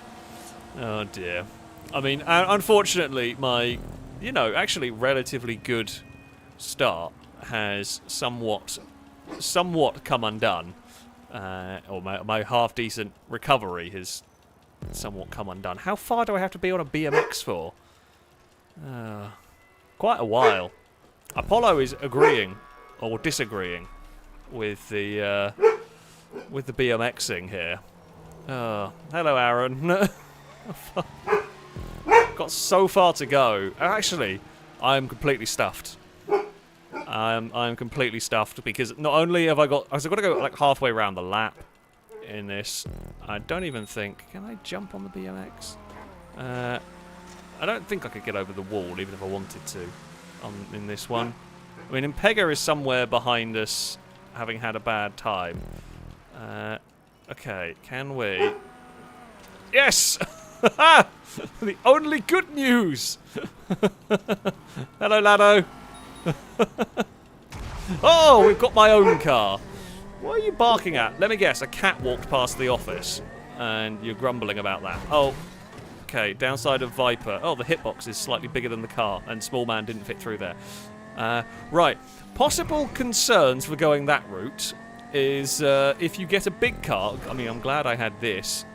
Oh, dear. I mean, unfortunately, my, actually relatively good start has somewhat come undone. Or my half-decent recovery has somewhat come undone. How far do I have to be on a BMX for? Quite a while. Apollo is agreeing, or disagreeing, with the BMXing here. Oh, hello, Aaron. Got so far to go. Actually, I'm completely stuffed. I'm completely stuffed because not only have I've got to go like halfway around the lap in this. I don't even think. Can I jump on the BMX? I don't think I could get over the wall even if I wanted to in this one. I mean, Impega is somewhere behind us, having had a bad time. Okay, can we? Yes! The only good news! Hello, Lado. Oh, we've got my own car. What are you barking at? Let me guess, a cat walked past the office and you're grumbling about that. Oh, okay, downside of Viper. Oh, the hitbox is slightly bigger than the car and small man didn't fit through there. Right, possible concerns for going that route is if you get a big car. I mean, I'm glad I had this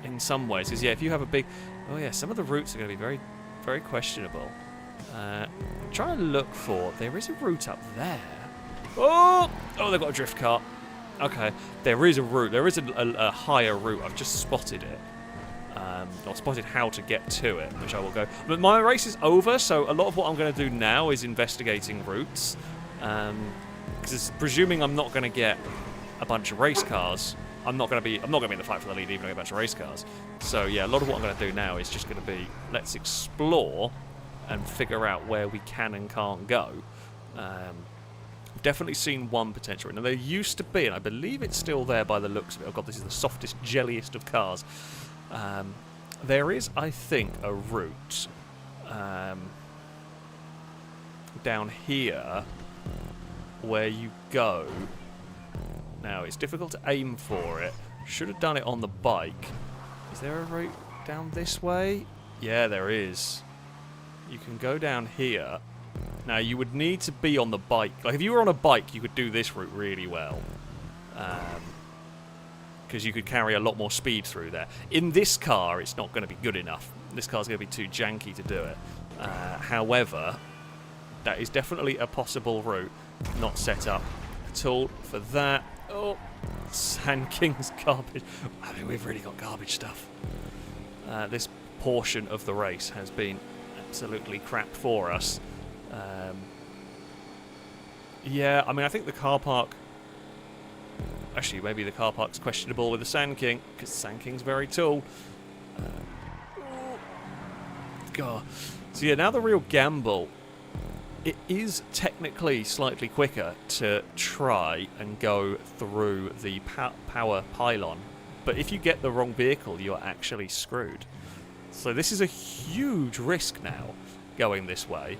in some ways. Is, yeah, if you have a big... Oh, yeah, some of the routes are going to be very, very questionable. Try and look for... There is a route up there. Oh! Oh, they've got a drift car. Okay, there is a route. There is a higher route. I've just spotted it. Or spotted how to get to it, which I will go. But my race is over, so a lot of what I'm going to do now is investigating routes. Because presuming I'm not going to get a bunch of race cars, I'm not going to be in the fight for the lead even with a bunch of race cars. So yeah, a lot of what I'm going to do now is just going to be let's explore and figure out where we can and can't go. I've definitely seen one potential. Now there used to be, and I believe it's still there by the looks of it. Oh god, this is the softest, jelliest of cars. There is, I think, a route down here where you go. Now, it's difficult to aim for it. Should have done it on the bike. Is there a route down this way? Yeah, there is. You can go down here. Now, you would need to be on the bike. Like, if you were on a bike, you could do this route really well. Because you could carry a lot more speed through there. In this car, it's not going to be good enough. This car's going to be too janky to do it. However, that is definitely a possible route. Not set up at all for that. Oh, Sand King's garbage. I mean, we've really got garbage stuff. This portion of the race has been absolutely crap for us. Yeah, I mean, I think the car park... Actually, maybe the car park's questionable with the Sand King, because the Sand King's very tall. God. So yeah, now the real gamble... It is technically slightly quicker to try and go through the power pylon, but if you get the wrong vehicle, you're actually screwed. So this is a huge risk now, going this way.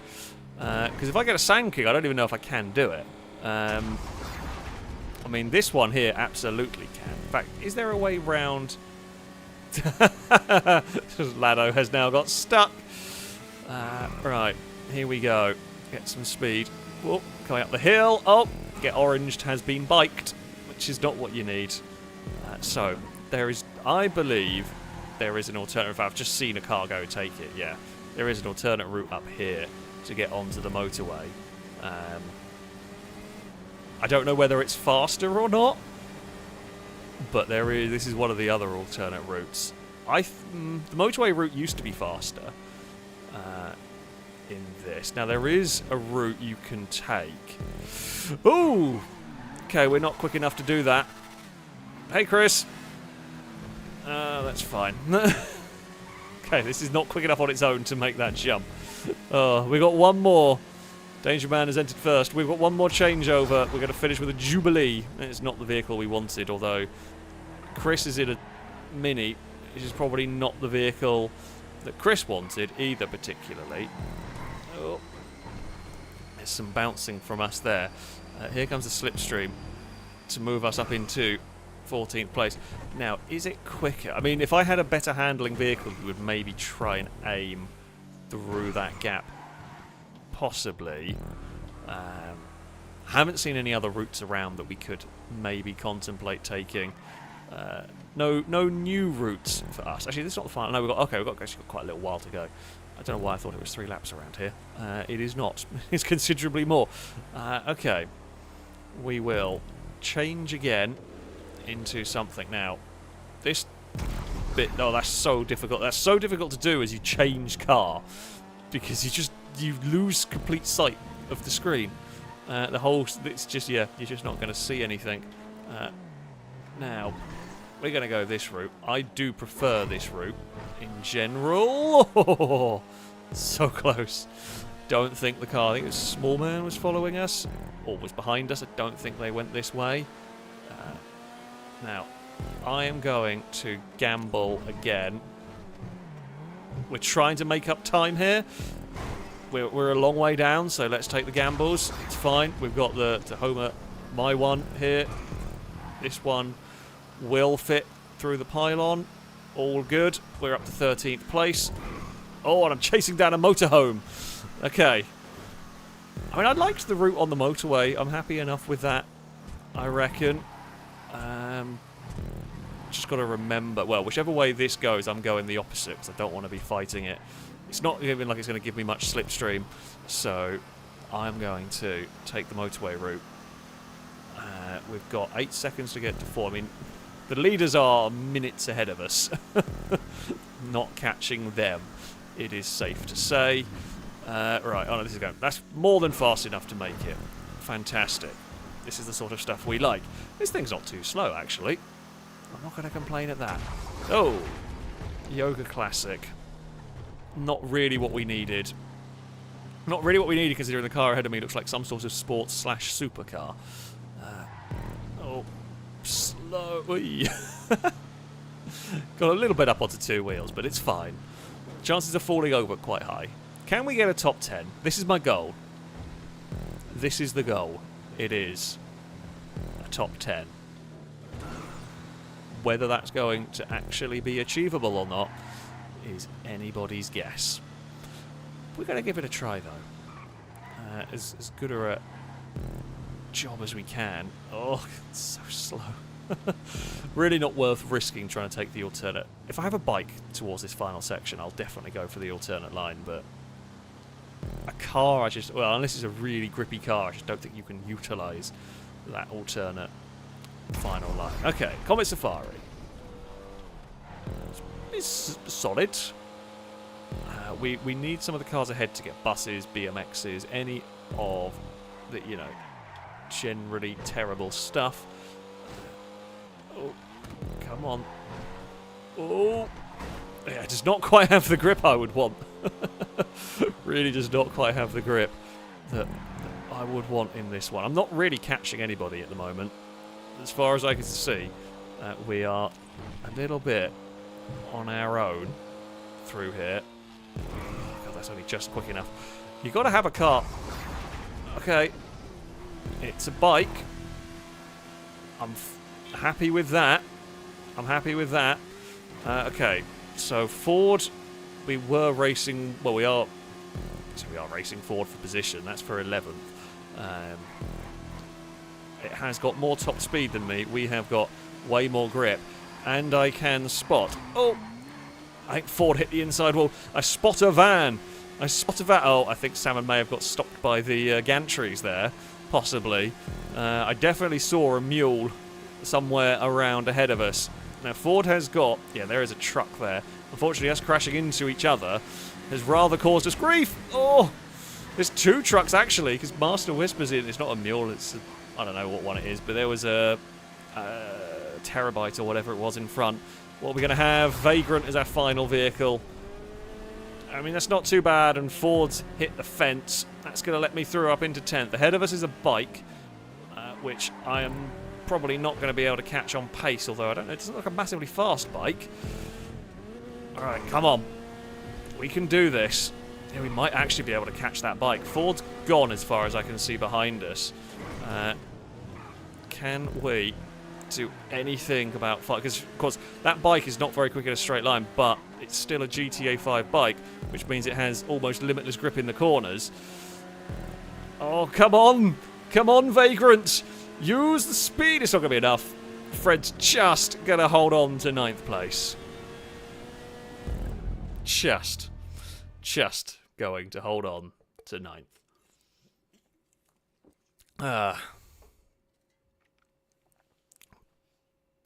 Because if I get a Sand King, I don't even know if I can do it. I mean, this one here absolutely can. In fact, is there a way round... Lado has now got stuck. Right, here we go. Get some speed. Whoop, coming up the hill. Oh, get oranged has been biked, which is not what you need. So, there is, I believe, there is an alternative. I've just seen a car go take it, yeah. There is an alternate route up here to get onto the motorway. I don't know whether it's faster or not, but there is. This is one of the other alternate routes. The motorway route used to be faster. In this. Now there is a route you can take. Ooh! Okay, we're not quick enough to do that. Hey, Chris! That's fine. Okay, this is not quick enough on its own to make that jump. Oh, we got one more. Danger Man has entered first. We've got one more changeover. We're going to finish with a Jubilee. It's not the vehicle we wanted, although Chris is in a Mini, which is probably not the vehicle that Chris wanted either particularly. Oh, there's some bouncing from us there. Here comes the slipstream to move us up into 14th place. Now, is it quicker? I mean, if I had a better handling vehicle, we would maybe try and aim through that gap. Possibly. Haven't seen any other routes around that we could maybe contemplate taking. No new routes for us. Actually, this is not the final. No, we've actually got quite a little while to go. I don't know why I thought it was 3 laps around here. It is not. It's considerably more. Okay. We will change again into something. Now, this bit... Oh, that's so difficult. That's so difficult to do as you change car. Because you lose complete sight of the screen. The whole... It's just, yeah, you're just not going to see anything. Now... We're going to go this route. I do prefer this route in general. Oh, so close. Don't think the car, I think it was Small Man was following us, or was behind us. I don't think they went this way. Now, I am going to gamble again. We're trying to make up time here. We're a long way down, so let's take the gambles. It's fine. We've got the Homer, my one here. This one will fit through the pylon. All good. We're up to 13th place. Oh, and I'm chasing down a motorhome. Okay. I mean, I liked the route on the motorway. I'm happy enough with that, I reckon. Just got to remember... Well, whichever way this goes, I'm going the opposite, because I don't want to be fighting it. It's not even like it's going to give me much slipstream. So, I'm going to take the motorway route. We've got 8 seconds to get to 4. I mean... The leaders are minutes ahead of us. Not catching them, it is safe to say. Right, oh no, this is going. That's more than fast enough to make it. Fantastic. This is the sort of stuff we like. This thing's not too slow, actually. I'm not going to complain at that. Oh, Yoga Classic. Not really what we needed. Not really what we needed, considering the car ahead of me looks like some sort of sports / supercar. Oh. Slow. Got a little bit up onto 2 wheels, but it's fine. Chances of falling over quite high. Can we get a top 10? This is my goal. This is the goal. It is a top 10. Whether that's going to actually be achievable or not is anybody's guess. We're going to give it a try, though. As good a job as we can. Oh, it's so slow. Really not worth risking trying to take the alternate. If I have a bike towards this final section, I'll definitely go for the alternate line, but a car, well, unless it's a really grippy car, I just don't think you can utilise that alternate final line. Okay, Comet Safari. It's solid. We need some of the cars ahead to get buses, BMXs, any of the, you know, generally terrible stuff. Oh, come on. Oh, yeah, does not quite have the grip I would want. Really does not quite have the grip that I would want in this one. I'm not really catching anybody at the moment. As far as I can see, we are a little bit on our own through here. God, that's only just quick enough. You've got to have a car. Okay. It's a bike. I'm happy with that. I'm happy with that. Okay. So Ford, we were racing. Well, we are. So we are racing Ford for position. That's for 11th. It has got more top speed than me. We have got way more grip. And I can spot. Oh! I think Ford hit the inside wall. I spot a van. Oh, I think Salmon may have got stopped by the gantries there. Possibly. I definitely saw a mule somewhere around ahead of us. Now, Ford has got... Yeah, there is a truck there. Unfortunately, us crashing into each other has rather caused us grief. Oh! There's two trucks, actually, because Master Whispers in. It's not a mule, it's... I don't know what one it is, but there was a Terabyte or whatever it was in front. What are we going to have? Vagrant is our final vehicle. I mean, that's not too bad, and Ford's hit the fence. That's going to let me through up into 10th. Ahead of us is a bike, which I am probably not going to be able to catch on pace, although I don't know, it doesn't look like a massively fast bike. Alright, come on. We can do this. Yeah, we might actually be able to catch that bike. Ford's gone as far as I can see behind us. Can we do anything about... Because, of course, that bike is not very quick in a straight line, but it's still a GTA 5 bike, which means it has almost limitless grip in the corners. Oh, come on! Come on, Vagrant! Use the speed! It's not going to be enough. Fred's just going to hold on to 9th place. Just going to hold on to 9th.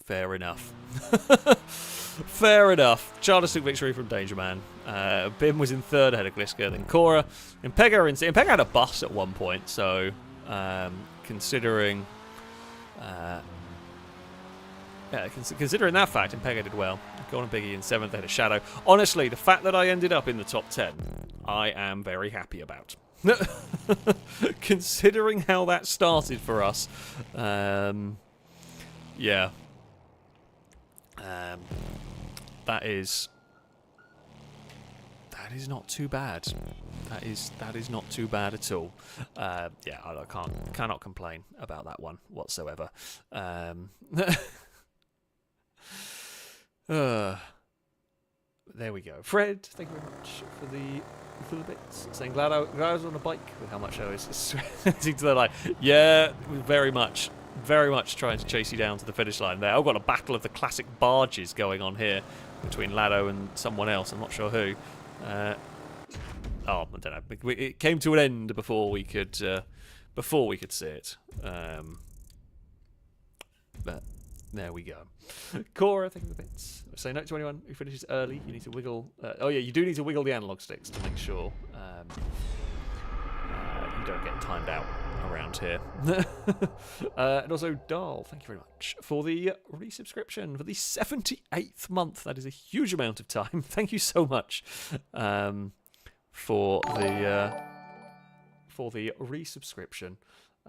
Fair enough. Fair enough. Charles took victory from Danger Man. Bim was in 3rd ahead of Gliska, then Cora. Impega had a bus at one point, so considering considering that fact, Impega did well. Gone and Biggie in 7th ahead of Shadow. Honestly, the fact that I ended up in the top 10, I am very happy about. Considering how that started for us, yeah. That is not too bad. That is not too bad at all. Yeah, I cannot complain about that one whatsoever. There we go. Fred, thank you very much for the bits. Saying glad I was on a bike with how much I was sweating to the line. Yeah, very much trying to chase you down to the finish line there. I've got a battle of the classic barges going on here between Lado and someone else. I'm not sure who. I don't know. It came to an end before we could see it. But there we go. Cora, thank you for the bits. Say note to anyone who finishes early. You need to wiggle. Oh yeah, you do need to wiggle the analog sticks to make sure you don't get timed out around here. And also, Dahl, thank you very much for the resubscription for the 78th month. That is a huge amount of time. Thank you so much for the resubscription.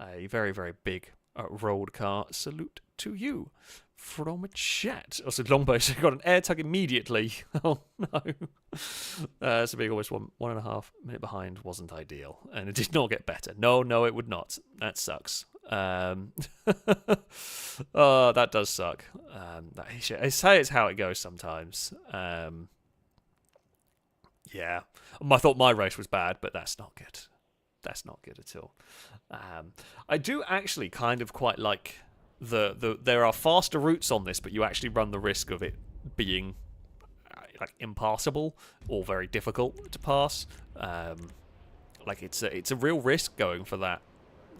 A very, very big rolled car salute to you from chat. Also, Longbow got an air tug immediately. Oh no. So being almost 1.5 minute behind wasn't ideal, and it did not get better. No, it would not. That sucks. Oh, that does suck. I say it's how it goes sometimes. Yeah, I thought my race was bad, but that's not good. That's not good at all. I do actually kind of quite like there are faster routes on this, but you actually run the risk of it being like impassable or very difficult to pass. Like it's a real risk going for that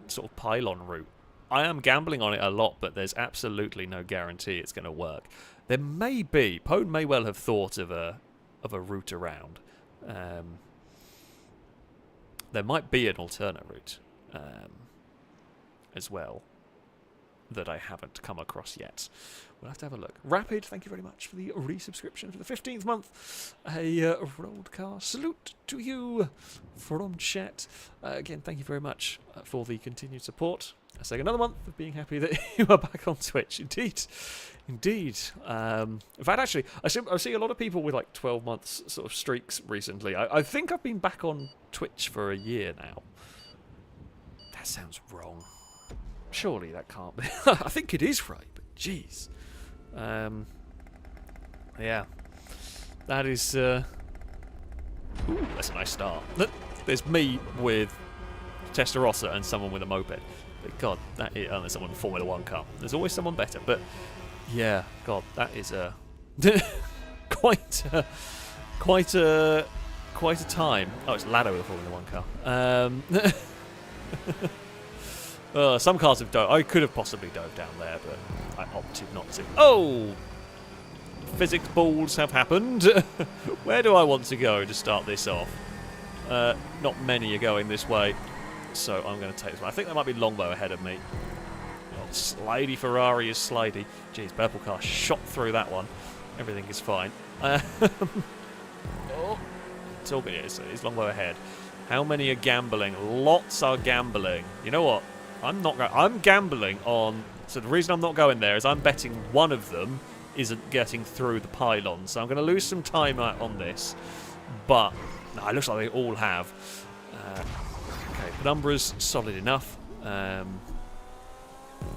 sort of pylon route I am gambling on it a lot, but there's absolutely no guarantee it's going to work. There may be. Pone may well have thought of a route around. There might be an alternate route as well that I haven't come across yet. We'll have to have a look. Rapid, thank you very much for the resubscription for the 15th month. A road car salute to you from chat. Again, thank you very much for the continued support. I say another month of being happy that you are back on Twitch. Indeed. Indeed. In fact, actually, I see a lot of people with like 12 months sort of streaks recently. I think I've been back on Twitch for a year now. That sounds wrong. Surely that can't be. I think it is right, but jeez. Yeah. That is... Ooh, that's a nice start. There's me with Testarossa and someone with a moped. But God, that is... Oh, there's someone with a Formula 1 car. There's always someone better, but... Yeah, God, that is a... quite a time. Oh, it's Lado with a Formula 1 car. Some cars have dove. I could have possibly dove down there, but I opted not to. Oh! Physics balls have happened. Where do I want to go to start this off? Not many are going this way, so I'm going to take this one. I think there might be Longbow ahead of me. Oh, slidey Ferrari is slidey. Jeez, purple car shot through that one. Everything is fine. Oh, it's all good. It's Longbow ahead. How many are gambling? Lots are gambling. You know what? I'm gambling on... So the reason I'm not going there is I'm betting one of them isn't getting through the pylon. So I'm going to lose some time on this. But no, it looks like they all have. Okay, Penumbra's solid enough. But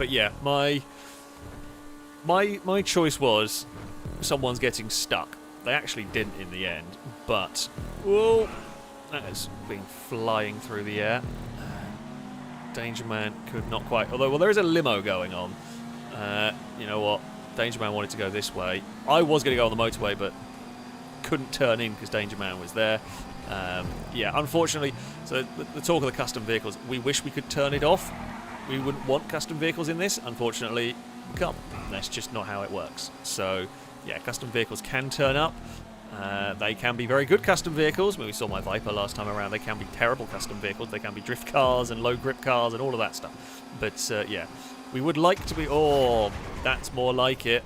yeah, my choice was someone's getting stuck. They actually didn't in the end. But, whoa, that has been flying through the air. Danger Man could not quite... Although, well, there is a limo going on. You know what? Danger Man wanted to go this way. I was going to go on the motorway, but couldn't turn in because Danger Man was there. Yeah, unfortunately, so the talk of the custom vehicles, we wish we could turn it off. We wouldn't want custom vehicles in this. Unfortunately, we can't. That's just not how it works. So, yeah, custom vehicles can turn up. They can be very good custom vehicles. When we saw my Viper last time around, they can be terrible custom vehicles. They can be drift cars and low grip cars and all of that stuff. But yeah, we would like to be... Oh, that's more like it.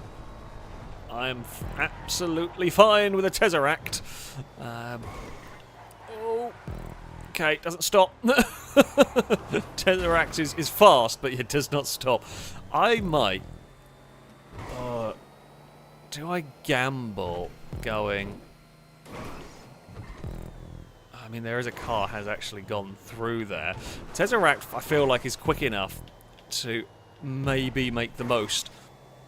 I'm absolutely fine with a Tesseract. Oh, okay, doesn't stop. Tesseract is fast, but it does not stop. I might... do I gamble going... I mean, there is a car has actually gone through there. Tesseract, I feel like, is quick enough to maybe make the most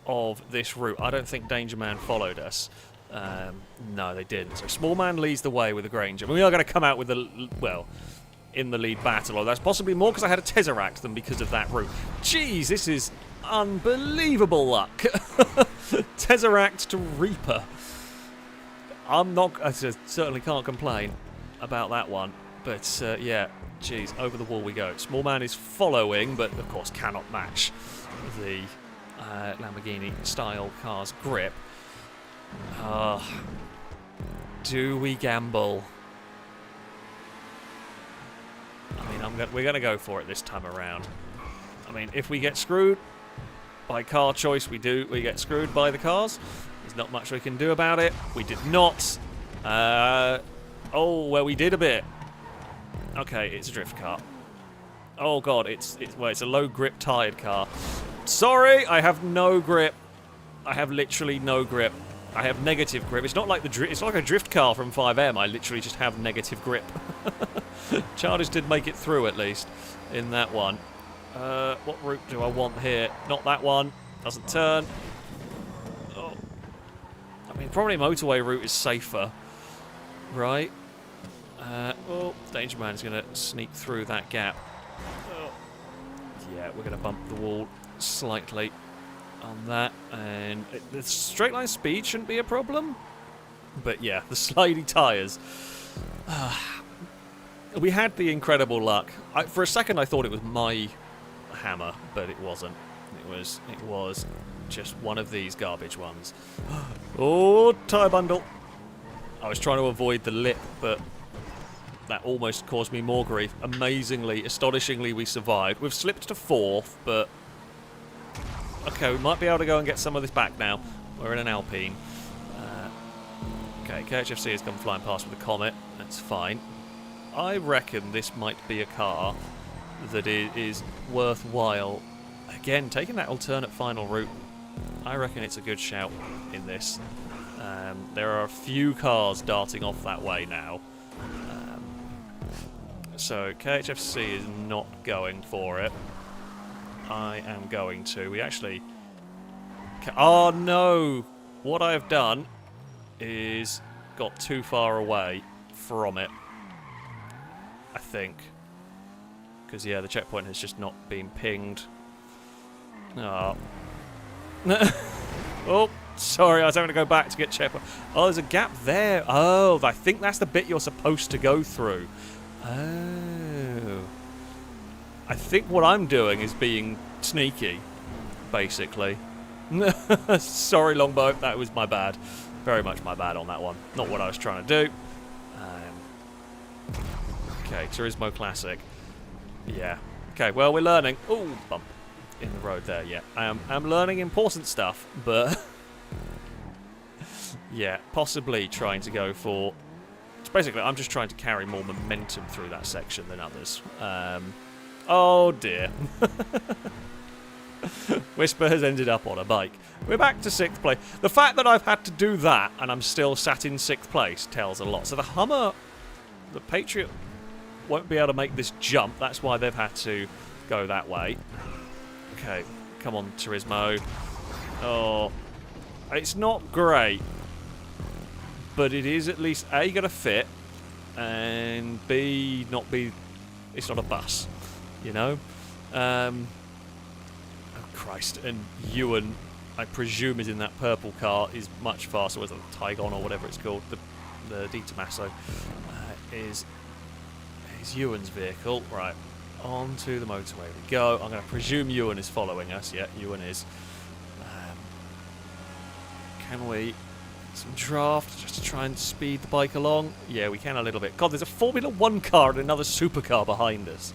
of this route. I don't think Danger Man followed us. No, they didn't. So Small Man leads the way with a Granger. I mean, we are going to come out with the... Well, in the lead battle. Although that's possibly more because I had a Tesseract than because of that route. Jeez, this is unbelievable luck. Tesseract to Reaper. I certainly can't complain about that one. But, yeah, jeez, over the wall we go. Small Man is following, but, of course, cannot match the Lamborghini-style car's grip. Do we gamble? I mean, we're going to go for it this time around. I mean, if we get screwed by car choice, we get screwed by the cars. There's not much we can do about it. We did not. Oh, well, we did a bit. Okay, it's a drift car. Oh god, it's a low grip tired car. Sorry, I have no grip. I have literally no grip. I have negative grip. It's not like it's like a drift car from 5M. I literally just have negative grip. Chargers did make it through at least in that one. What route do I want here? Not that one. Doesn't turn. Oh. I mean, probably motorway route is safer, right? Oh, Danger Man is going to sneak through that gap. Oh. Yeah, we're going to bump the wall slightly on that, and the straight line speed shouldn't be a problem. But yeah, the slidey tyres. We had the incredible luck. For a second, I thought it was my hammer, but it wasn't. It was just one of these garbage ones. Oh, tyre bundle. I was trying to avoid the lip, but that almost caused me more grief. Amazingly, astonishingly, we survived. We've slipped to 4th, but okay, we might be able to go and get some of this back now. We're in an Alpine. Okay, KHFC has come flying past with a Comet. That's fine. I reckon this might be a car that is worthwhile. Again, taking that alternate final route, I reckon it's a good shout in this. There are a few cars darting off that way now. So KHFC is not going for it. I am going to. We actually... Oh no! What I have done is got too far away from it, I think. Because, yeah, the checkpoint has just not been pinged. Oh. Oh, sorry, I was having to go back to get checkpoint. Oh, there's a gap there. Oh, I think that's the bit you're supposed to go through. Oh. I think what I'm doing is being sneaky, basically. Sorry, Longbow, that was my bad. Very much my bad on that one. Not what I was trying to do. Okay, Turismo Classic. Yeah. Okay, well, we're learning. Ooh, bump in the road there, yeah. I'm learning important stuff, but... yeah, possibly trying to go for... Basically, I'm just trying to carry more momentum through that section than others. Oh, dear. Whisper has ended up on a bike. We're back to 6th place. The fact that I've had to do that and I'm still sat in 6th place tells a lot. So the Hummer, the Patriot, won't be able to make this jump. That's why they've had to go that way. Okay, come on, Turismo. Oh, it's not great, but it is at least A, going to fit, and B, not be... It's not a bus, you know? Oh, Christ. And Ewan, I presume, is in that purple car, is much faster. Was it Tygon or whatever it's called? The Di Tommaso is Ewan's vehicle. Right, onto the motorway we go. I'm going to presume Ewan is following us. Yeah, Ewan is. Can we... Some draft just to try and speed the bike along? Yeah, we can a little bit. God, there's a Formula 1 car and another supercar behind us.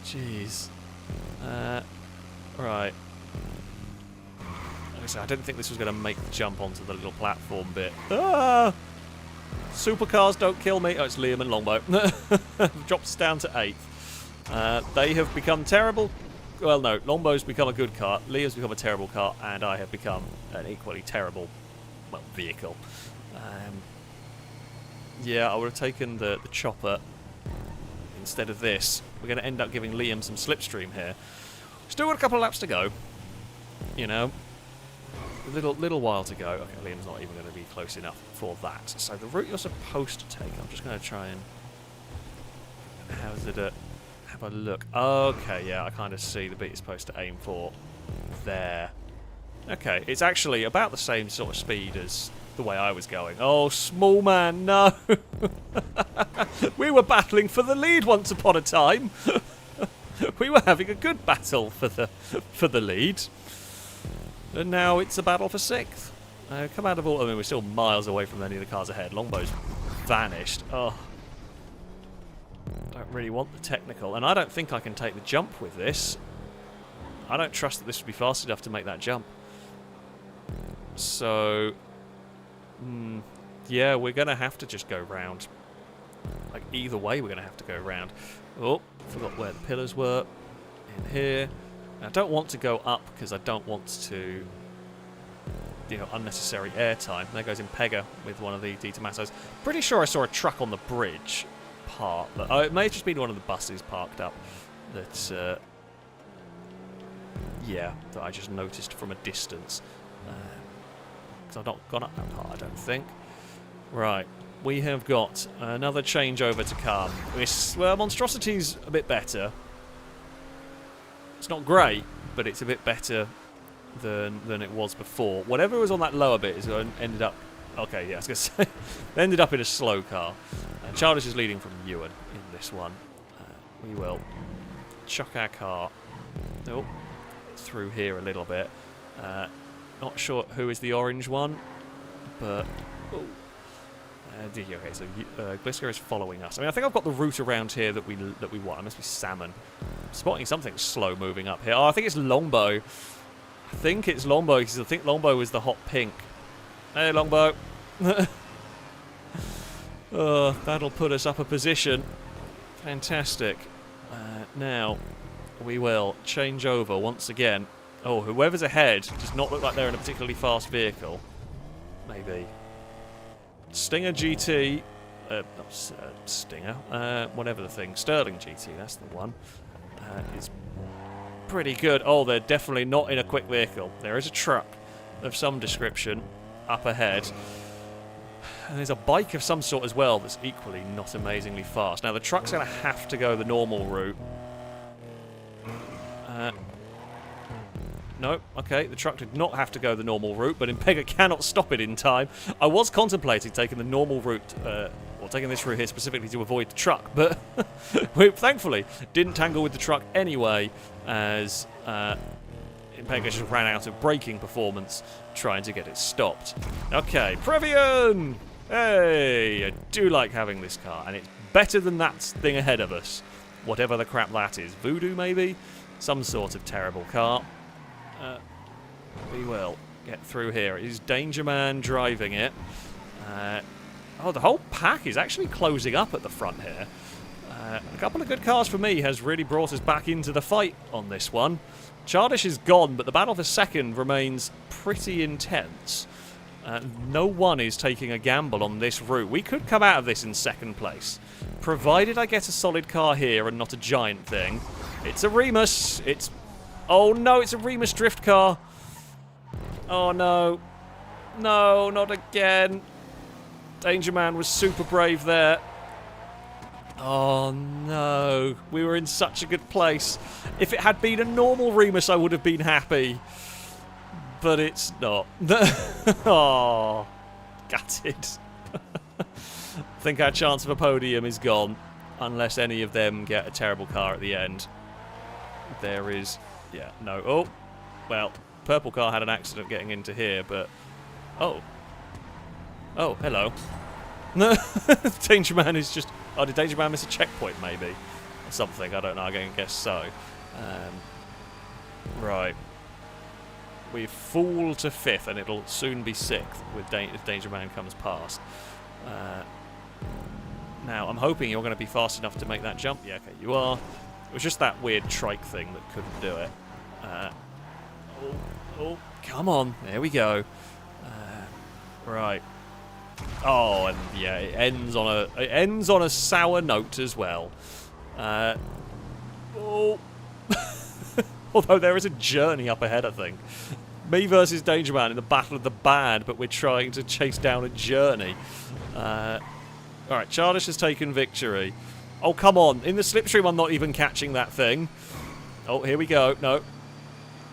Jeez. Right. Like I said, I didn't think this was going to make the jump onto the little platform bit. Ah! Supercars don't kill me. Oh, it's Liam and Longbow. Dropped us down to 8th. They have become terrible. Well, no, Longbow's become a good car, Liam's become a terrible car, and I have become an equally terrible, well, vehicle. Yeah, I would have taken the chopper instead of this. We're going to end up giving Liam some slipstream here. Still got a couple of laps to go. You know, a little while to go. Okay, Liam's not even going to be close enough for that. So the route you're supposed to take, I'm just going to try and have a look. Okay, yeah, I kind of see the bit you're supposed to aim for there. Okay, it's actually about the same sort of speed as the way I was going. Oh, small man, no! We were battling for the lead once upon a time. We were having a good battle for the lead. And now it's a battle for 6th. Come out of all... I mean, we're still miles away from any of the cars ahead. Longbow's vanished. Oh. Don't really want the technical. And I don't think I can take the jump with this. I don't trust that this would be fast enough to make that jump. So... yeah, we're going to have to just go round. Like, either way, we're going to have to go round. Oh, forgot where the pillars were. In here. I don't want to go up because I don't want to, you know, unnecessary airtime. There goes Impega with one of the Di Tommasos. Pretty sure I saw a truck on the bridge parked. Oh, it may have just been one of the buses parked up. That, yeah, that I just noticed from a distance. Because I've not gone up that part, I don't think. Right, we have got another changeover to come. Well, Monstrosity's a bit better. It's not great, but it's a bit better than it was before. Whatever was on that lower bit is ended up... Okay, yeah, I was going to say... ended up in a slow car. Childish is leading from Ewan in this one. We will chuck our car Oh, through here a little bit. Not sure who is the orange one, but... Oh. Okay, so Glisker is following us. I mean, I think I've got the route around here that we want. It must be salmon. I'm spotting something slow moving up here. Oh, I think it's Longbow. I think it's Longbow, because I think Longbow is the hot pink. Hey, Longbow. That'll put us up a position. Fantastic. Now, we will change over once again. Oh, whoever's ahead does not look like they're in a particularly fast vehicle. Maybe. Stinger GT, not Stinger, whatever the thing, Sterling GT, that's the one, is pretty good. Oh, they're definitely not in a quick vehicle. There is a truck of some description up ahead. And there's a bike of some sort as well that's equally not amazingly fast. Now, the truck's going to have to go the normal route. No, okay, the truck did not have to go the normal route, but Impega cannot stop it in time. I was contemplating taking the normal route, or taking this route here specifically to avoid the truck, but we thankfully didn't tangle with the truck anyway, as Impega just ran out of braking performance trying to get it stopped. Okay, Previan! Hey, I do like having this car, and it's better than that thing ahead of us. Whatever the crap that is. Voodoo, maybe? Some sort of terrible car. We will get through here. It is Danger Man driving it. Oh, the whole pack is actually closing up at the front here. A couple of good cars for me has really brought us back into the fight on this one. Chardish is gone, but the battle for second remains pretty intense. No one is taking a gamble on this route. We could come out of this in second place, provided I get a solid car here and not a giant thing. It's a Remus. It's... Oh no, it's a Remus drift car. Oh no. No, not again. Danger Man was super brave there. Oh no. We were in such a good place. If it had been a normal Remus, I would have been happy. But it's not. Oh, gutted. I think our chance of a podium is gone. Unless any of them get a terrible car at the end. There is... Yeah, no. Oh, well, purple car had an accident getting into here, but... Oh. Oh, hello. Danger Man is just... Oh, did Danger Man miss a checkpoint, maybe? Or something, I don't know, I'm going to guess so. Right. We fall to 5th, and it'll soon be 6th if Danger Man comes past. Now, I'm hoping you're going to be fast enough to make that jump. Yeah, okay, you are. It was just that weird trike thing that couldn't do it. Oh, come on. There we go. Right. Oh, and yeah, it ends on a sour note as well. Oh. Although there is a journey up ahead, I think. Me versus Danger Man in the battle of the bad, but we're trying to chase down a journey. Alright, Chardish has taken victory. Oh, come on. In the slipstream, I'm not even catching that thing. Oh, here we go. No.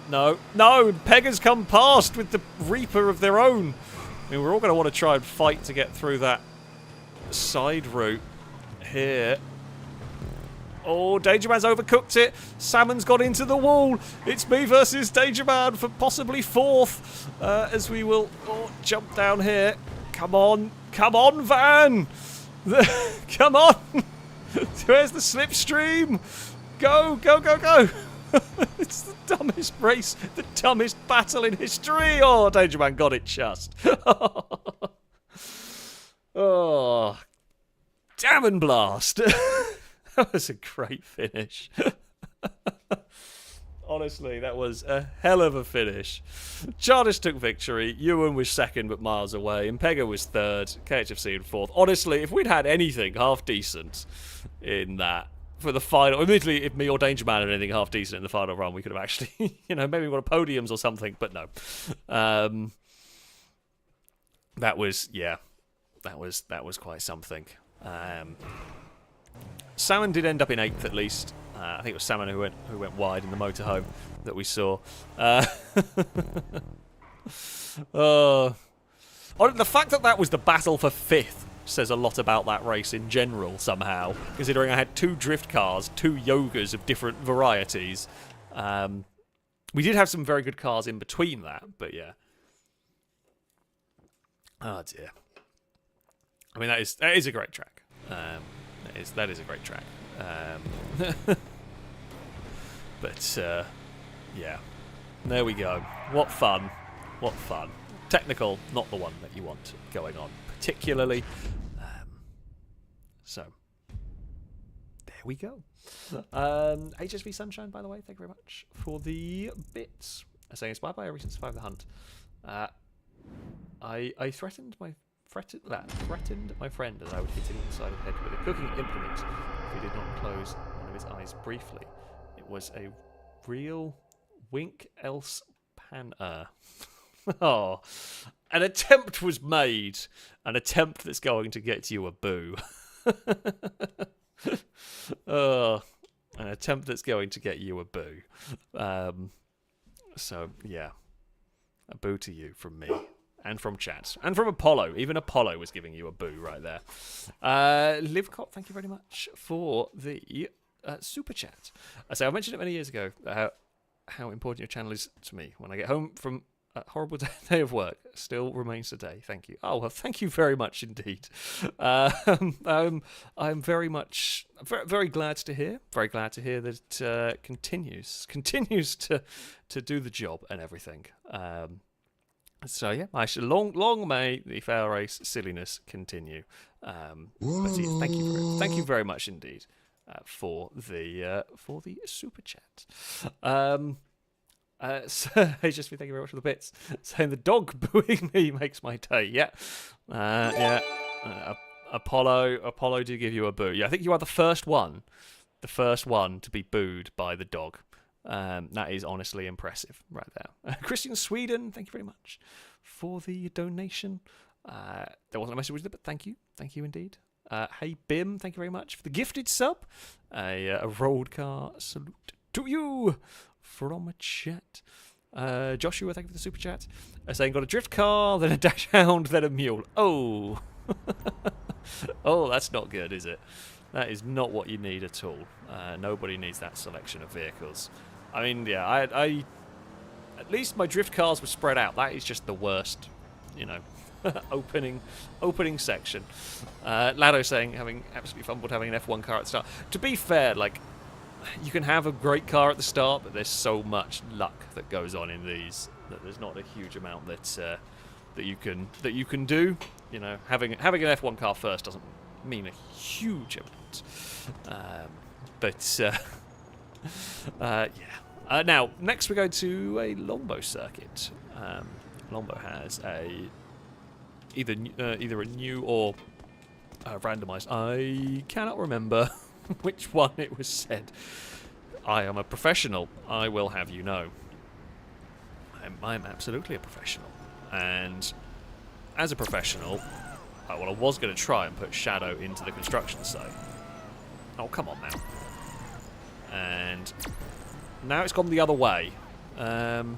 No. No! Pega's come past with the Reaper of their own. I mean, we're all going to want to try and fight to get through that side route here. Oh, Danger Man's overcooked it. Salmon's got into the wall. It's me versus Danger Man for possibly 4th. As we will jump down here. Come on. Come on, Van. Come on. Where's the slipstream? Go, go, go, go. It's the dumbest race, the dumbest battle in history. Oh, Danger Man got it just. Oh, damn and blast. That was a great finish. Honestly, that was a hell of a finish. Chardish took victory. Ewan was 2nd but miles away. Impega was 3rd. KHFC in 4th. Honestly, if we'd had anything half decent in that for the final... Admittedly, if me or Danger Man had anything half decent in the final run, we could have actually, you know, maybe won podiums or something, but no. That was, yeah, that was quite something. Salmon did end up in 8th at least. I think it was Salmon who went wide in the motorhome that we saw. The fact that was the battle for 5th says a lot about that race in general somehow, considering I had 2 drift cars, 2 yogas of different varieties, We did have some very good cars in between that, but yeah. Oh dear. I mean, that is a great track. That is a great track. But yeah, there we go. What fun! What fun! Technical, not the one that you want going on, particularly. So there we go. HSV Sunshine, by the way, thank you very much for the bits. Saying inspired by a recent Survive the Hunt. I threatened my friend as I would hit him in the side of the head with a cooking implement if he did not close one of his eyes briefly. It was a real wink else pan. Oh, an attempt was made. An attempt that's going to get you a boo. Oh, an attempt that's going to get you a boo. So yeah, a boo to you from me. And from chat. And from Apollo. Even Apollo was giving you a boo right there. Livcop, thank you very much for the super chat. So I mentioned it many years ago, how important your channel is to me. When I get home from a horrible day of work, still remains today. Thank you. Oh, well, thank you very much indeed. I'm very much, very glad to hear. Very glad to hear that it continues to do the job and everything. So yeah, I should long may the FailRace silliness continue. But thank you very much indeed for the super chat. So HSV, thank you very much for the bits. Saying the dog booing me makes my day. Yeah, yeah. Apollo did give you a boo. Yeah, I think you are the first one to be booed by the dog. That is honestly impressive right there. Christian Sweden, thank you very much for the donation. There wasn't a message with it, but thank you indeed. Hey Bim, thank you very much for the gifted sub. A road car salute to you from a chat. Joshua, thank you for the super chat. Saying got a drift car, then a dash hound, then a mule. Oh, oh, that's not good, is it? That is not what you need at all. Nobody needs that selection of vehicles. I mean, yeah, I at least my drift cars were spread out. That is just the worst, you know, opening section. Lado saying having absolutely fumbled having an F1 car at the start. To be fair, like, you can have a great car at the start, but there's so much luck that goes on in these that there's not a huge amount that you can do. You know, having an F1 car first doesn't mean a huge amount. Yeah. Now, next we go to a Longbow circuit. Longbow has either a new or randomized. I cannot remember which one it was said. I am a professional. I will have you know. I'm absolutely a professional, and as a professional, I was going to try and put Shadow into the construction site. Oh, come on now. And now it's gone the other way. How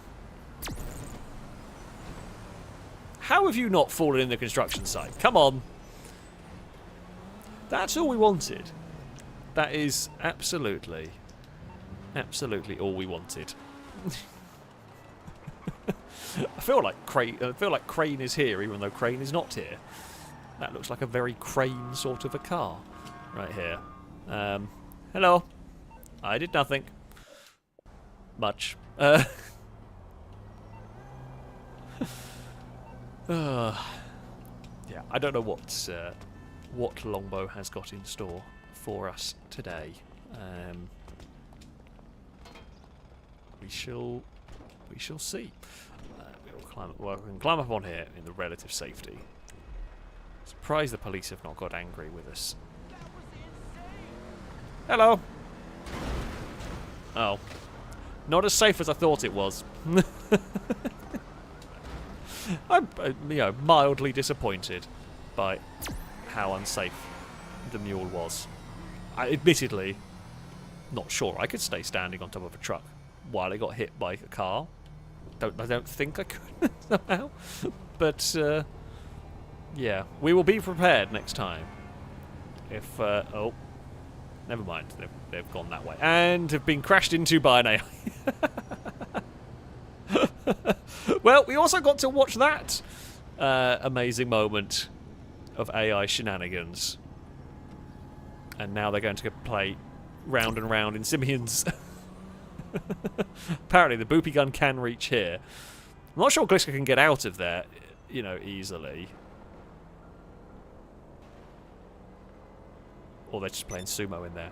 have you not fallen in the construction site? Come on. That's all we wanted. That is absolutely all we wanted. I feel like Crane is here, even though Crane is not here. That looks like a very Crane sort of a car, right here. Hello. I did nothing. Much. Yeah, I don't know what Longbow has got in store for us today. We shall see. We can climb up on here in the relative safety. Surprised the police have not got angry with us. Hello. Oh, not as safe as I thought it was. I'm, mildly disappointed by how unsafe the mule was. Admittedly, not sure I could stay standing on top of a truck while I got hit by a car. I don't think I could somehow. But yeah, we will be prepared next time. If oh, never mind. they've gone that way and have been crashed into by an AI. Well, we also got to watch that amazing moment of AI shenanigans. And now they're going to play round and round in Simian's. Apparently the boopy gun can reach here. I'm not sure Gliska can get out of there, you know, easily. Or they're just playing Sumo in there.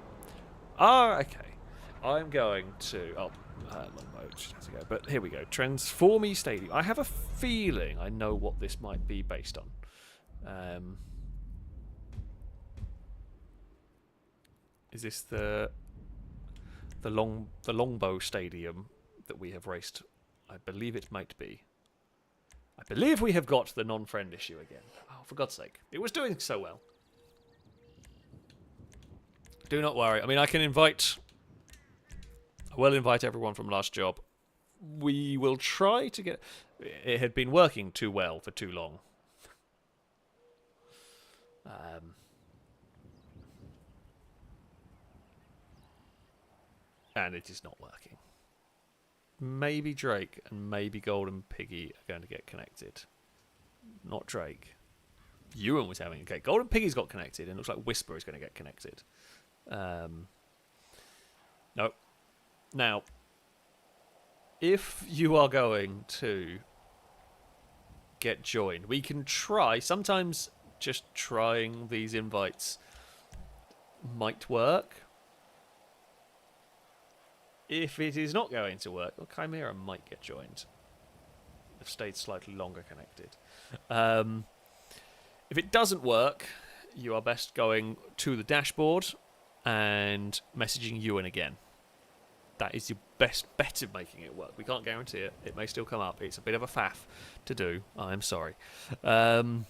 Oh, okay. I'm going to... Oh, long just has to go. But here we go. Transformy Stadium. I have a feeling I know what this might be based on. Is this the Longbow Stadium that we have raced? I believe it might be. I believe we have got the non-friend issue again. Oh, for God's sake. It was doing so well. Do not worry. I mean, I will invite everyone from last job. We will try to get... It had been working too well for too long. And it is not working. Maybe Drake and maybe Golden Piggy are going to get connected. Not Drake. Ewan was having... Okay, Golden Piggy's got connected, and it looks like Whisper is going to get connected. Nope. Now, if you are going to get joined, we can try. Sometimes just trying these invites might work. If it is not going to work, well, Chimera might get joined. They've stayed slightly longer connected. If it doesn't work, you are best going to the dashboard and messaging Ewan again. That is your best bet of making it work. We can't guarantee it. It may still come up. It's a bit of a faff to do. I'm sorry. Yeah.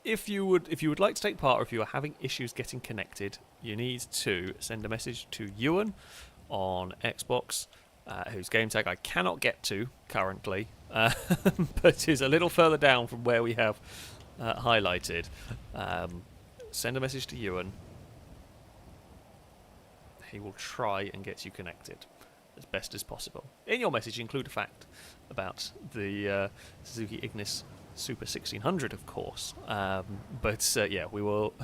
If you would like to take part, or if you are having issues getting connected, you need to send a message to Ewan on Xbox, whose game tag I cannot get to currently, but is a little further down from where we have highlighted. Send a message to Ewan. He will try and get you connected as best as possible. In your message, include a fact about the Suzuki Ignis Super 1600, of course. Yeah, we will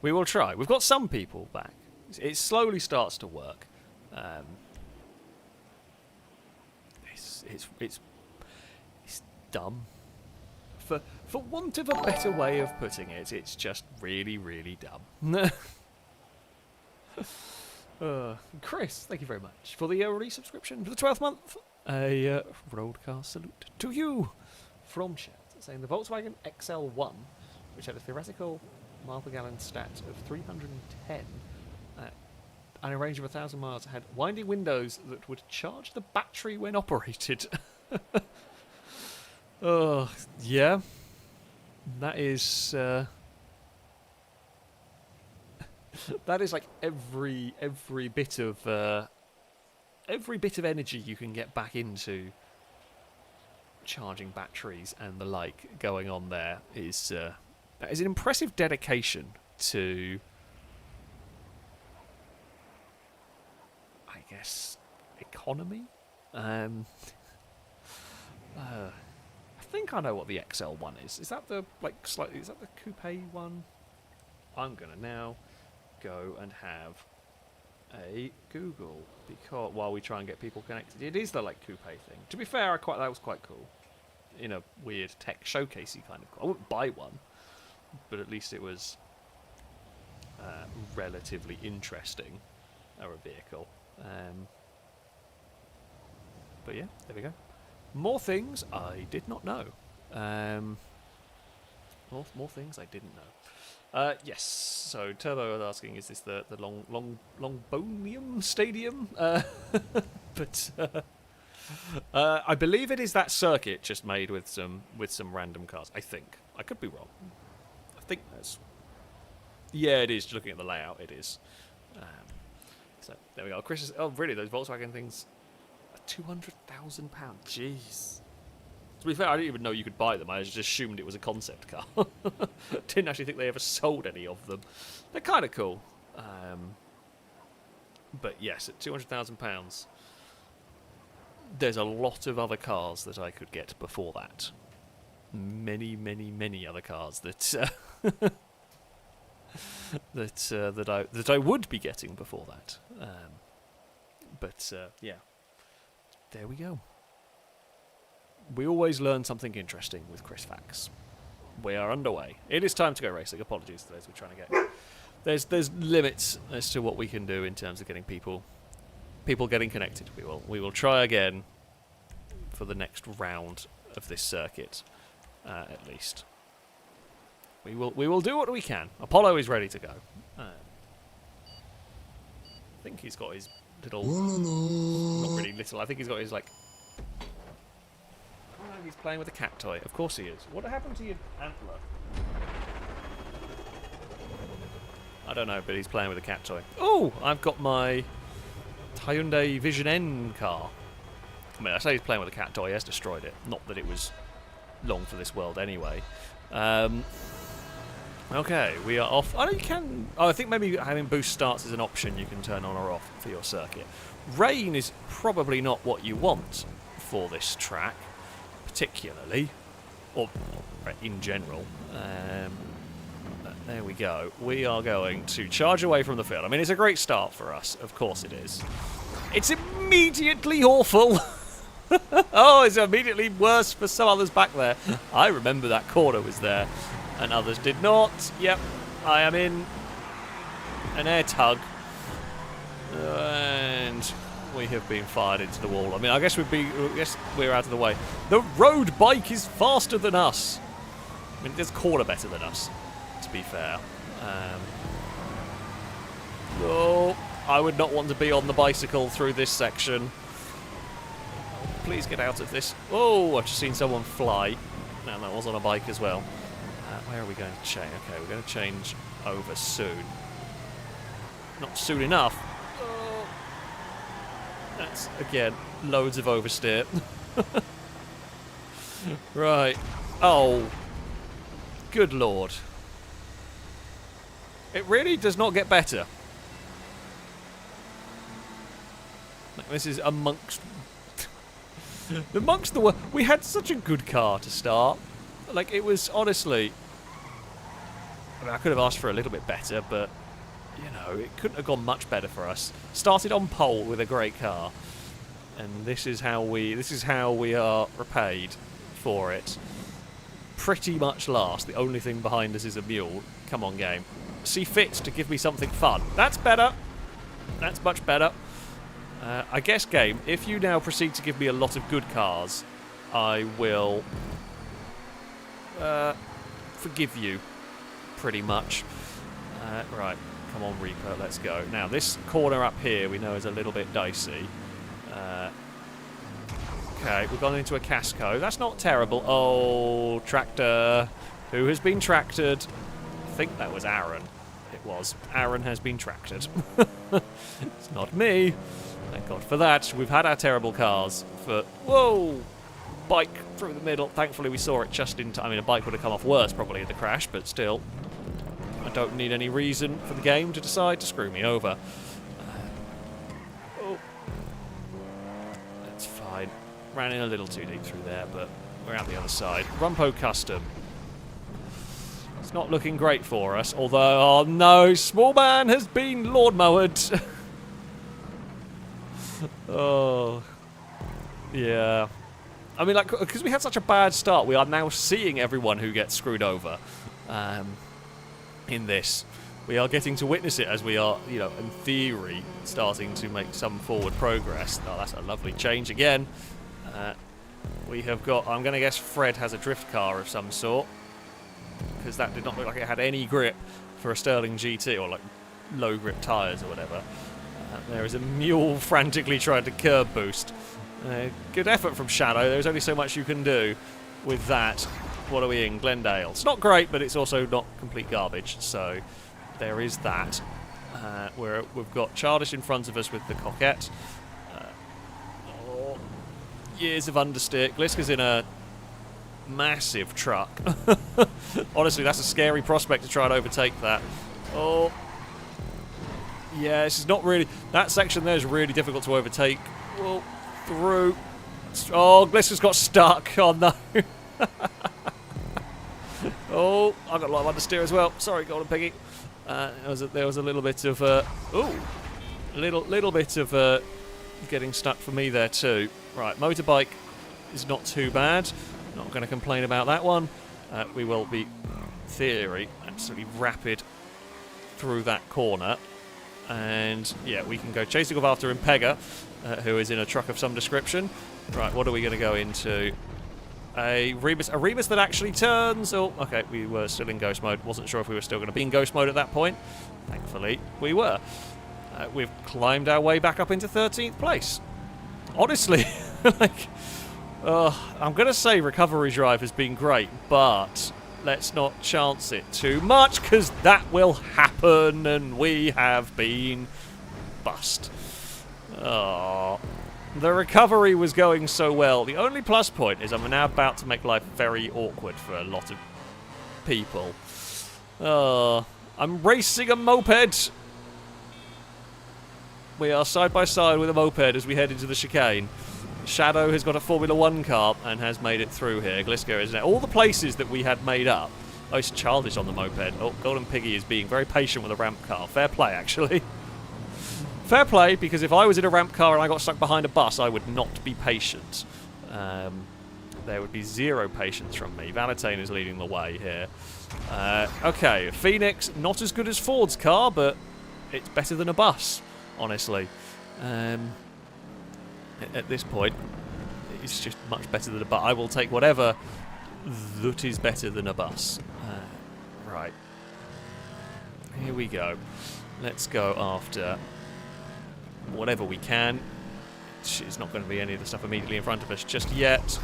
we will try. We've got some people back. It slowly starts to work. It's dumb. For want of a better way of putting it, it's just really, really dumb. Chris, thank you very much for the resubscription for the 12th month. A roadcast salute to you from chat, saying the Volkswagen XL1, which had a theoretical mile per gallon stat of 310 and a range of 1,000 miles, had winding windows that would charge the battery when operated. Oh, yeah. That is... that is like every bit of energy you can get back into charging batteries and the like going on there is that is an impressive dedication to, I guess, economy. I think I know what the XL1 is. Is that the is that the coupe one? I'm gonna now go and have a Google because while we try and get people connected, it is the coupe thing. To be fair, that was quite cool. In a weird tech showcasey kind of. I wouldn't buy one, but at least it was relatively interesting. Or a vehicle. But yeah, there we go. More things I did not know. More things I didn't know. Yes. So Turbo was asking, is this the Longbonium Stadium? But I believe it is that circuit just made with some random cars. I think. I could be wrong. I think that's. Yeah, it is. Just looking at the layout, it is. So there we go. Chris is. Oh, really? Those Volkswagen things are £200,000. Jeez. To be fair, I didn't even know you could buy them. I just assumed it was a concept car. Didn't actually think they ever sold any of them. They're kind of cool. But yes, at £200,000, there's a lot of other cars that I could get before that. Many, many, many other cars that that I would be getting before that. But yeah, there we go. We always learn something interesting with Chris Fax. We are underway. It is time to go racing. Apologies to those we're trying to get. There's limits as to what we can do in terms of getting people getting connected. We will try again for the next round of this circuit, at least. We will do what we can. Apollo is ready to go. I think he's got his little, not really little. I think he's got his like. Oh, he's playing with a cat toy. Of course he is. What happened to your antler? I don't know, but he's playing with a cat toy. Oh, I've got my Hyundai Vision N car. I mean, I say he's playing with a cat toy. He has destroyed it. Not that it was long for this world anyway. Okay, we are off. Oh, you can. Oh, I think maybe having boost starts is an option you can turn on or off for your circuit. Rain is probably not what you want for this track, particularly, or in general. There we go. We are going to charge away from the field. I mean, it's a great start for us. Of course it is. It's immediately awful. Oh, it's immediately worse for some others back there. I remember that corner was there, and others did not. Yep, I am in an air tug. And we have been fired into the wall. I mean, I guess we're out of the way. The road bike is faster than us. I mean, there's corner better than us, to be fair. Oh, I would not want to be on the bicycle through this section. Oh, please get out of this. Oh, I've just seen someone fly. And that was on a bike as well. Where are we going to change? Okay, we're going to change over soon. Not soon enough. Oh. That's, again, loads of oversteer. Right. Oh. Good lord. It really does not get better. Like, this is amongst the world. We had such a good car to start. Like, it was honestly. I mean, I could have asked for a little bit better, but you know, it couldn't have gone much better for us. Started on pole with a great car, and this is how we are repaid for it. Pretty much last. The only thing behind us is a mule. Come on, game. See fit to give me something fun. That's better. That's much better. I guess, game, if you now proceed to give me a lot of good cars, I will forgive you, pretty much. Right, come on, Reaper, let's go. Now, this corner up here we know is a little bit dicey. Okay, we've gone into a Casco. That's not terrible. Oh, tractor. Who has been tractored? I think that was Aaron. It was. Aaron has been tractored. It's not me. Thank God for that. We've had our terrible cars for... Whoa! Bike through the middle. Thankfully, we saw it just in time. I mean, a bike would have come off worse, probably, in the crash, but still. I don't need any reason for the game to decide to screw me over. Oh. That's fine. Ran in a little too deep through there, but we're out the other side. Rumpo Custom. It's not looking great for us, although, oh no, small man has been lawnmowered. Oh, yeah. I mean, like, because we had such a bad start, we are now seeing everyone who gets screwed over in this. We are getting to witness it as we are, you know, in theory, starting to make some forward progress. Oh, that's a lovely change again. We have got, I'm going to guess Fred has a drift car of some sort, because that did not look like it had any grip for a Sterling GT, or like low grip tyres or whatever. There is a mule frantically trying to curb boost. Good effort from Shadow. There's only so much you can do with that. What are we in? Glendale. It's not great, but it's also not complete garbage. So there is that. We've got Childish in front of us with the Coquette. Years of understeer. Gliska's in a massive truck. Honestly, that's a scary prospect to try and overtake that. Oh. Yeah, this is not really... That section there is really difficult to overtake. Well, through. Oh, Glisker's got stuck. Oh, no. Oh, I got a lot of understeer as well. Sorry, Golden Piggy. There was a little bit of... little bit of getting stuck for me there too. Right, motorbike is not too bad. Not going to complain about that one. We will be, theory, absolutely rapid through that corner. And yeah, we can go chasing off after Impega, who is in a truck of some description. Right, what are we going to go into? A Rebus that actually turns. Oh, okay, we were still in ghost mode. Wasn't sure if we were still going to be in ghost mode at that point. Thankfully, we were. We've climbed our way back up into 13th place. Honestly, like, I'm going to say recovery drive has been great, but let's not chance it too much, because that will happen, and we have been bust. Oh, the recovery was going so well. The only plus point is I'm now about to make life very awkward for a lot of people. I'm racing a moped. We are side by side with a moped as we head into the chicane. Shadow has got a Formula 1 car and has made it through here. Glisker is now. All the places that we had made up. Oh, it's childish on the moped. Oh, Golden Piggy is being very patient with a ramp car. Fair play, actually. Fair play, because if I was in a ramp car and I got stuck behind a bus, I would not be patient. There would be zero patience from me. Valentine is leading the way here. Okay, Phoenix, not as good as Ford's car, but it's better than a bus, honestly. At this point, it's just much better than a bus. I will take whatever that is better than a bus. Right. Here we go. Let's go after whatever we can. It's not going to be any of the stuff immediately in front of us just yet.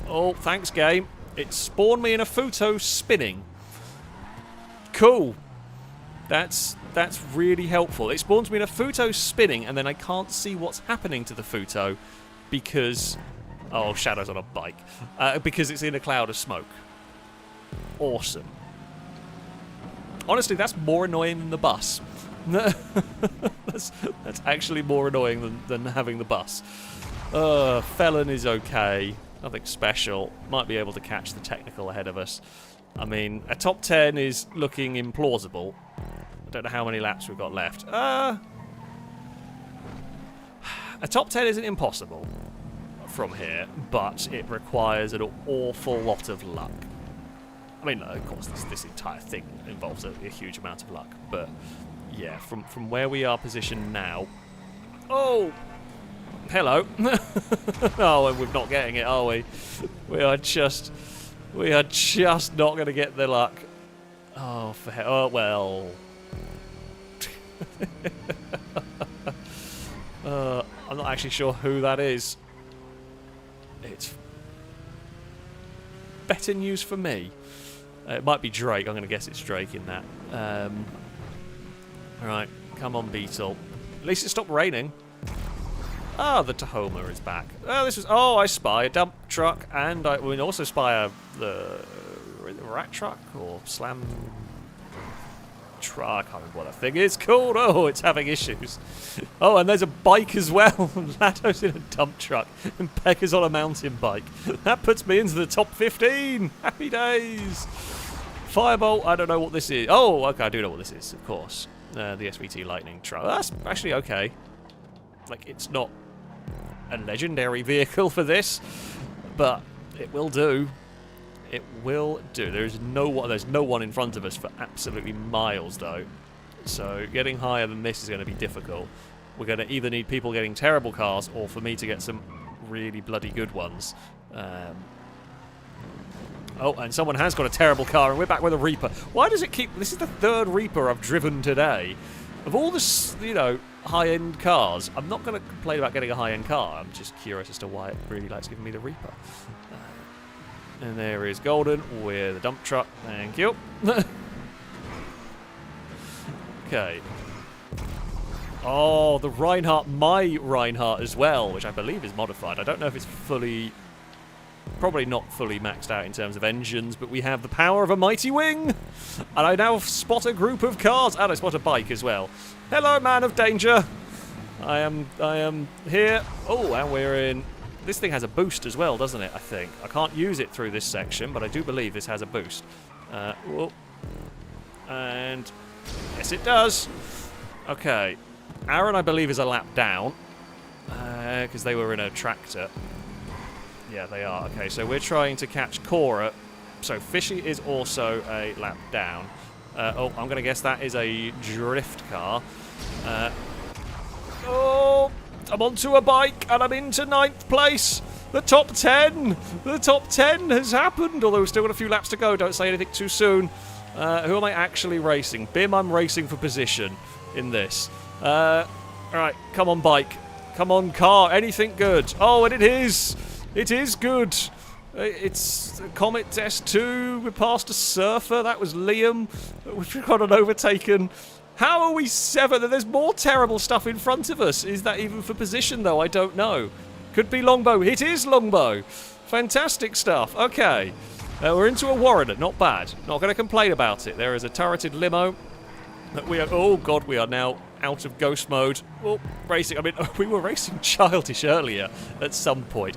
Oh, thanks, game. It spawned me in a Futo spinning. Cool. That's really helpful. It spawns me in a Futo spinning, and then I can't see what's happening to the Futo because... Oh, Shadow's on a bike. Because it's in a cloud of smoke. Awesome. Honestly, that's more annoying than the bus. That's actually more annoying than having the bus. Felon is okay. Nothing special. Might be able to catch the technical ahead of us. I mean, a top 10 is looking implausible. I don't know how many laps we've got left. A top 10 isn't impossible from here, but it requires an awful lot of luck. I mean, of course, this entire thing involves a huge amount of luck, but yeah, from where we are positioned now... Oh! Hello. Oh, and we're not getting it, are we? We are just not going to get the luck. Oh, oh well. I'm not actually sure who that is. It's better news for me. It might be Drake. I'm going to guess it's Drake in that. Alright, come on, Beetle. At least it stopped raining. Ah, the Tahoma is back. Oh, I spy a dump truck, and I also spy the rat truck or slam truck. I can't remember what that thing is called. Oh, it's having issues. Oh, and there's a bike as well. Lato's in a dump truck, and Pekka's on a mountain bike. That puts me into the top 15. Happy days. Firebolt. I don't know what this is. Oh, okay, I do know what this is. Of course, the SVT Lightning truck. That's actually okay. Like, it's not a legendary vehicle for this, but it will do. It will do. There's no one in front of us for absolutely miles, though. So getting higher than this is going to be difficult. We're going to either need people getting terrible cars, or for me to get some really bloody good ones. Oh, and someone has got a terrible car, and we're back with a Reaper. Why does it keep... This is the third Reaper I've driven today. Of all the, you know, high-end cars, I'm not going to complain about getting a high-end car. I'm just curious as to why it really likes giving me the Reaper. And there is Golden with a dump truck. Thank you. Okay. Oh, the Reinhardt, my Reinhardt as well, which I believe is modified. I don't know if it's fully Probably not fully maxed out in terms of engines, but we have the power of a mighty wing. And I now spot a group of cars, and I spot a bike as well. Hello, man of danger. I am here. Oh, and we're in. This thing has a boost as well, doesn't it? I think I can't use it through this section, but I do believe this has a boost. And yes, it does. Okay, Aaron, I believe, is a lap down because they were in a tractor. Yeah, they are. Okay, so we're trying to catch Cora. So Fishy is also a lap down. Oh, I'm going to guess that is a drift car. Oh, I'm onto a bike and I'm into 9th place. The top 10. The top 10 has happened, although we've still got a few laps to go. Don't say anything too soon. Who am I actually racing? Bim, I'm racing for position in this. All right, come on, bike. Come on, car. Anything good? Oh, and it is. It is good. It's Comet S2. We passed a surfer. That was Liam. We've got an overtaken. How are we 7th? There's more terrible stuff in front of us. Is that even for position, though? I don't know. Could be Longbow. It is Longbow. Fantastic stuff. Okay. We're into a Warrener. Not bad. Not going to complain about it. There is a turreted limo. That we are. Oh, God, we are now out of ghost mode. Oh, racing. I mean, we were racing childish earlier at some point.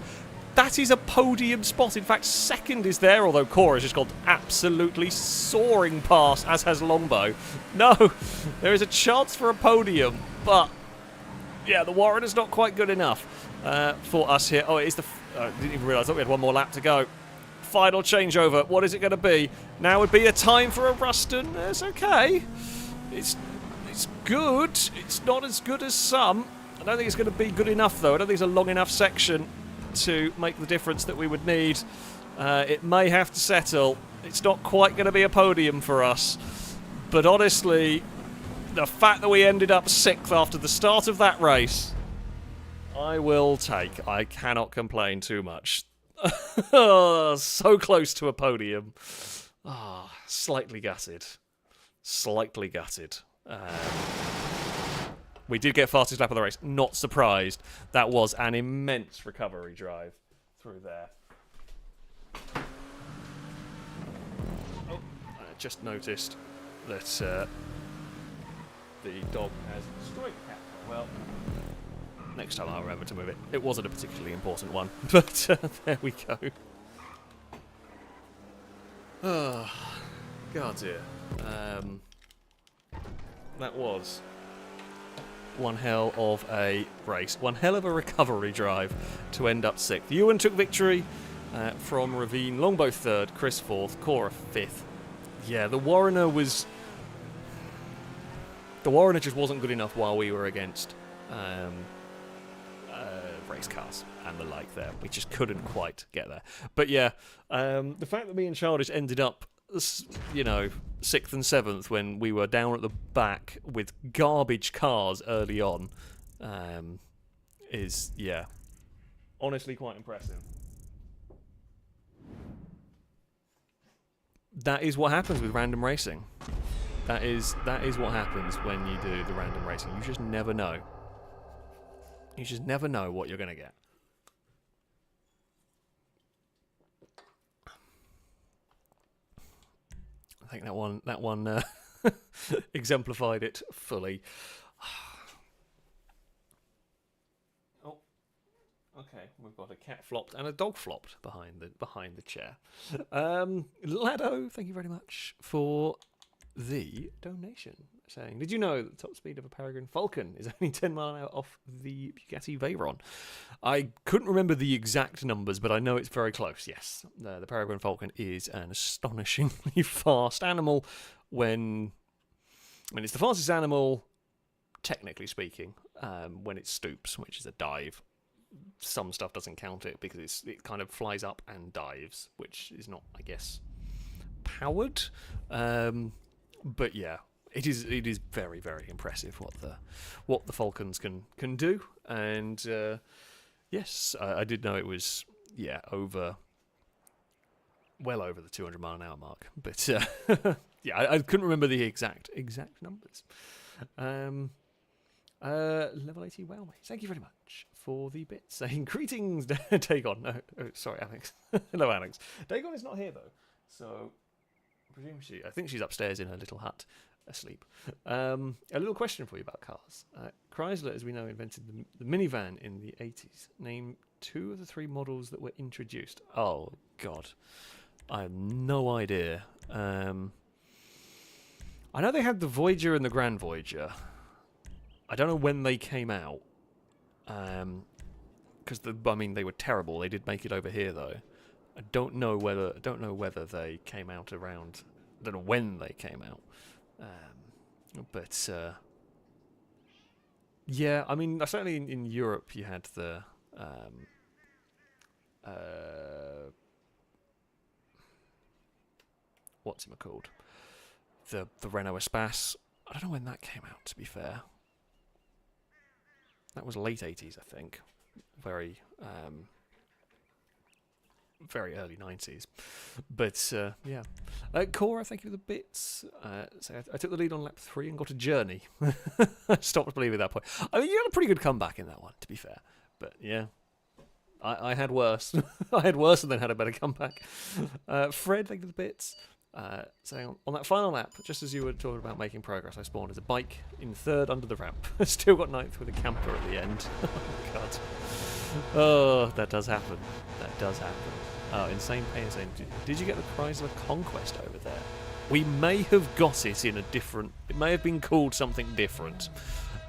That is a podium spot. In fact, 2nd is there, although Cora's just gone absolutely soaring past, as has Longbow. No, there is a chance for a podium, but yeah, the Warrener's not quite good enough for us here. Oh, it is the... I didn't even realise that we had one more lap to go. Final changeover. What is it going to be? Now would be a time for a Ruston. It's okay. It's good. It's not as good as some. I don't think it's going to be good enough, though. I don't think it's a long enough section to make the difference that we would need. It may have to settle. It's not quite going to be a podium for us. But honestly, the fact that we ended up 6th after the start of that race, I will take. I cannot complain too much. So close to a podium. Slightly gutted. Slightly gutted. We did get fastest lap of the race. Not surprised. That was an immense recovery drive through there. Oh, I just noticed that the dog has destroyed the cat. Well, next time I'll remember to move it. It wasn't a particularly important one, but there we go. Oh, God, dear. That was one hell of a race. One hell of a recovery drive to end up 6th. Ewan took victory from Ravine. Longbow 3rd, Chris 4th, Cora 5th. Yeah, the Warrener was... The Warrener just wasn't good enough while we were against race cars and the like there. We just couldn't quite get there. But yeah, the fact that me and Childish ended up, you know, 6th and 7th when we were down at the back with garbage cars early on is, yeah, honestly quite impressive. That is what happens with random racing. That is what happens when you do the random racing. You just never know. You just never know what you're going to get. I think that one exemplified it fully. Oh, okay. We've got a cat flopped and a dog flopped behind the chair. Lado, thank you very much for the donation. Saying, did you know that the top speed of a Peregrine Falcon is only 10 mile an hour off the Bugatti Veyron? I couldn't remember the exact numbers, but I know it's very close, yes. The Peregrine Falcon is an astonishingly fast animal when... I mean, it's the fastest animal, technically speaking, when it stoops, which is a dive. Some stuff doesn't count it because it kind of flies up and dives, which is not, I guess, powered. But yeah. It is very, very impressive what the Falcons can do, and yes, I did know it was well over the 200 mile an hour mark, but yeah, I couldn't remember the exact numbers. Level 80 wow, mate. Thank you very much for the bit. Saying greetings, Dagon. No, oh, sorry, Alex. Hello, Alex. Dagon is not here, though. So, I think she's upstairs in her little hut, asleep. A little question for you about cars. Chrysler, as we know, invented the minivan in the 80s. Name 2 of the 3 models that were introduced. Oh, God. I have no idea. I know they had the Voyager and the Grand Voyager. I don't know when they came out. Because they were terrible. They did make it over here, though. I don't know whether they came out around. I don't know when they came out. But yeah, I mean, certainly in Europe you had the what's it called? The Renault Espace. I don't know when that came out, to be fair. That was late 80s, I think. Very early 90s. But, yeah. Cora, thank you for the bits. So I took the lead on lap 3 and got a journey. I stopped believing at that point. I mean, you had a pretty good comeback in that one, to be fair. But, yeah. I had worse. I had worse and then had a better comeback. Fred, thank you for the bits. Saying on that final lap, just as you were talking about making progress, I spawned as a bike in 3rd under the ramp. Still got 9th with a camper at the end. Oh, God. Oh, that does happen. That does happen. Oh, Insane Pain saying, did you get the Chrysler Conquest over there? We may have got it in a different... It may have been called something different.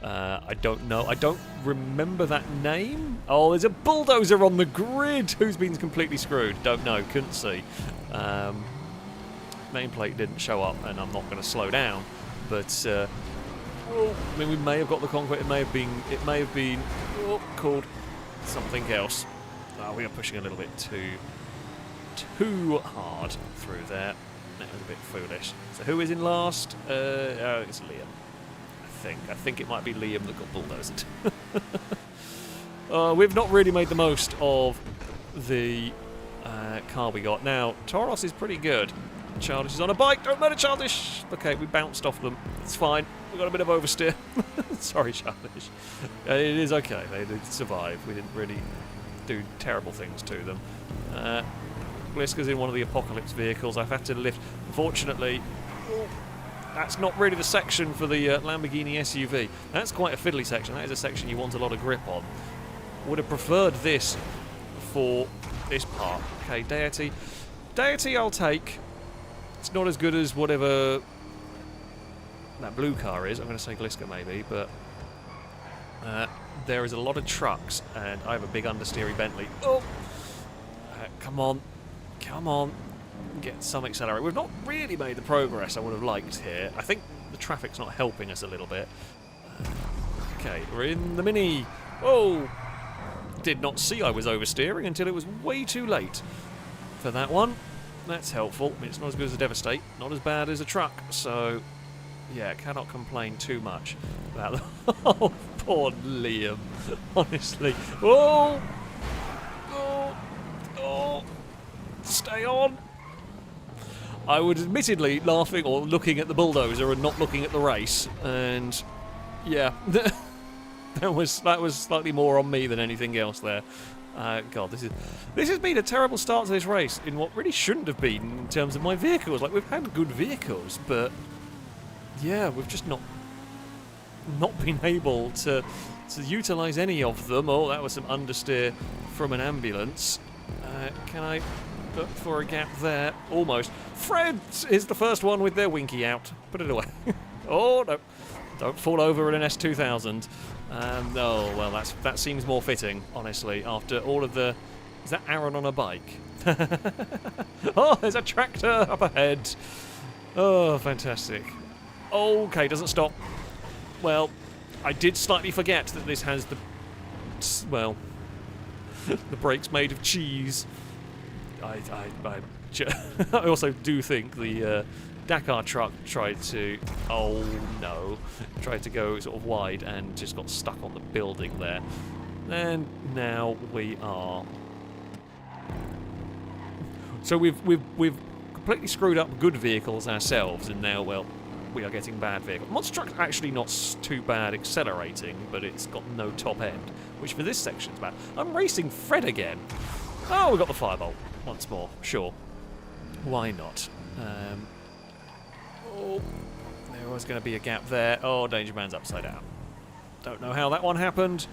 I don't know. I don't remember that name. Oh, there's a bulldozer on the grid. Who's been completely screwed? Don't know. Couldn't see. Nameplate didn't show up, and I'm not going to slow down. But I mean, we may have got the Conquest. It may have been called something else. We are pushing a little bit too hard through there. That was a bit foolish. So who is in last? It's Liam. I think it might be Liam that got bulldozed. We've not really made the most of the car we got. Now, Toros is pretty good. Childish is on a bike. Don't murder Childish. Okay, we bounced off them. It's fine. We got a bit of oversteer. Sorry, Childish. It is okay. They did survive. We didn't really do terrible things to them. Bliska's in one of the Apocalypse vehicles. I've had to lift. Unfortunately, that's not really the section for the Lamborghini SUV. That's quite a fiddly section. That is a section you want a lot of grip on. Would have preferred this for this part. Okay, Deity. Deity I'll take. It's not as good as whatever that blue car is. I'm going to say Gliska maybe, but there is a lot of trucks, and I have a big understeery Bentley. Oh! Come on. Come on. Get some acceleration. We've not really made the progress I would have liked here. I think the traffic's not helping us a little bit. Okay, we're in the Mini. Oh! Did not see I was oversteering until it was way too late for that one. That's helpful. I mean, it's not as good as a Devastate, not as bad as a truck, so yeah, cannot complain too much about that. Oh, poor Liam, honestly. Oh! Oh! Oh! Stay on! I was admittedly laughing or looking at the bulldozer and not looking at the race, and yeah, that was slightly more on me than anything else there. God, this has been a terrible start to this race in what really shouldn't have been in terms of my vehicles. Like, we've had good vehicles, but yeah, we've just not been able to utilise any of them. Oh, that was some understeer from an ambulance. Can I look for a gap there? Almost. Fred is the first one with their winky out. Put it away. Oh, no. Don't fall over in an S2000. Oh, well, that seems more fitting, honestly, after all of the... Is that Aaron on a bike? Oh, there's a tractor up ahead. Oh, fantastic. Okay, doesn't stop. Well, I did slightly forget that this has the... Well, the brakes made of cheese. I also do think the... Dakar truck tried to, oh no, tried to go sort of wide and just got stuck on the building there. And now we are. So we've completely screwed up good vehicles ourselves, and now, well, we are getting bad vehicles. Monster Truck's actually not too bad accelerating, but it's got no top end, which for this section is bad. I'm racing Fred again. Oh, we got the Firebolt once more. Sure. Why not? Oh, there was going to be a gap there. Oh, Danger Man's upside down. Don't know how that one happened.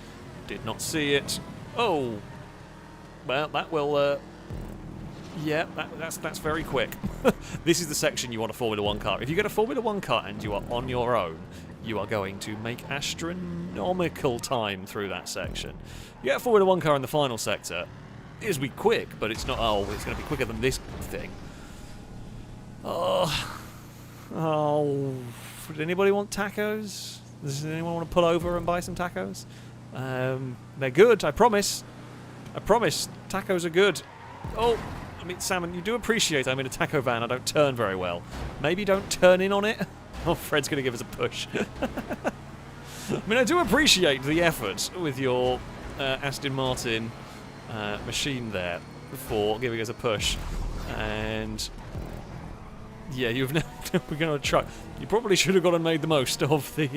Did not see it. Oh. Well, that will... yeah, that's very quick. This is the section you want a Formula 1 car. If you get a Formula 1 car and you are on your own, you are going to make astronomical time through that section. You get a Formula 1 car in the final sector, it'll be quick, but it's not, oh, it's going to be quicker than this thing. Oh. Does anybody want tacos? Does anyone want to pull over and buy some tacos? They're good, I promise. I promise, tacos are good. Oh, I mean, Salmon, you do appreciate I'm in a taco van, I don't turn very well. Maybe don't turn in on it? Oh, Fred's going to give us a push. I mean, I do appreciate the effort with your Aston Martin machine there for giving us a push. And yeah, we're going to try. You probably should have gone and made the most of the...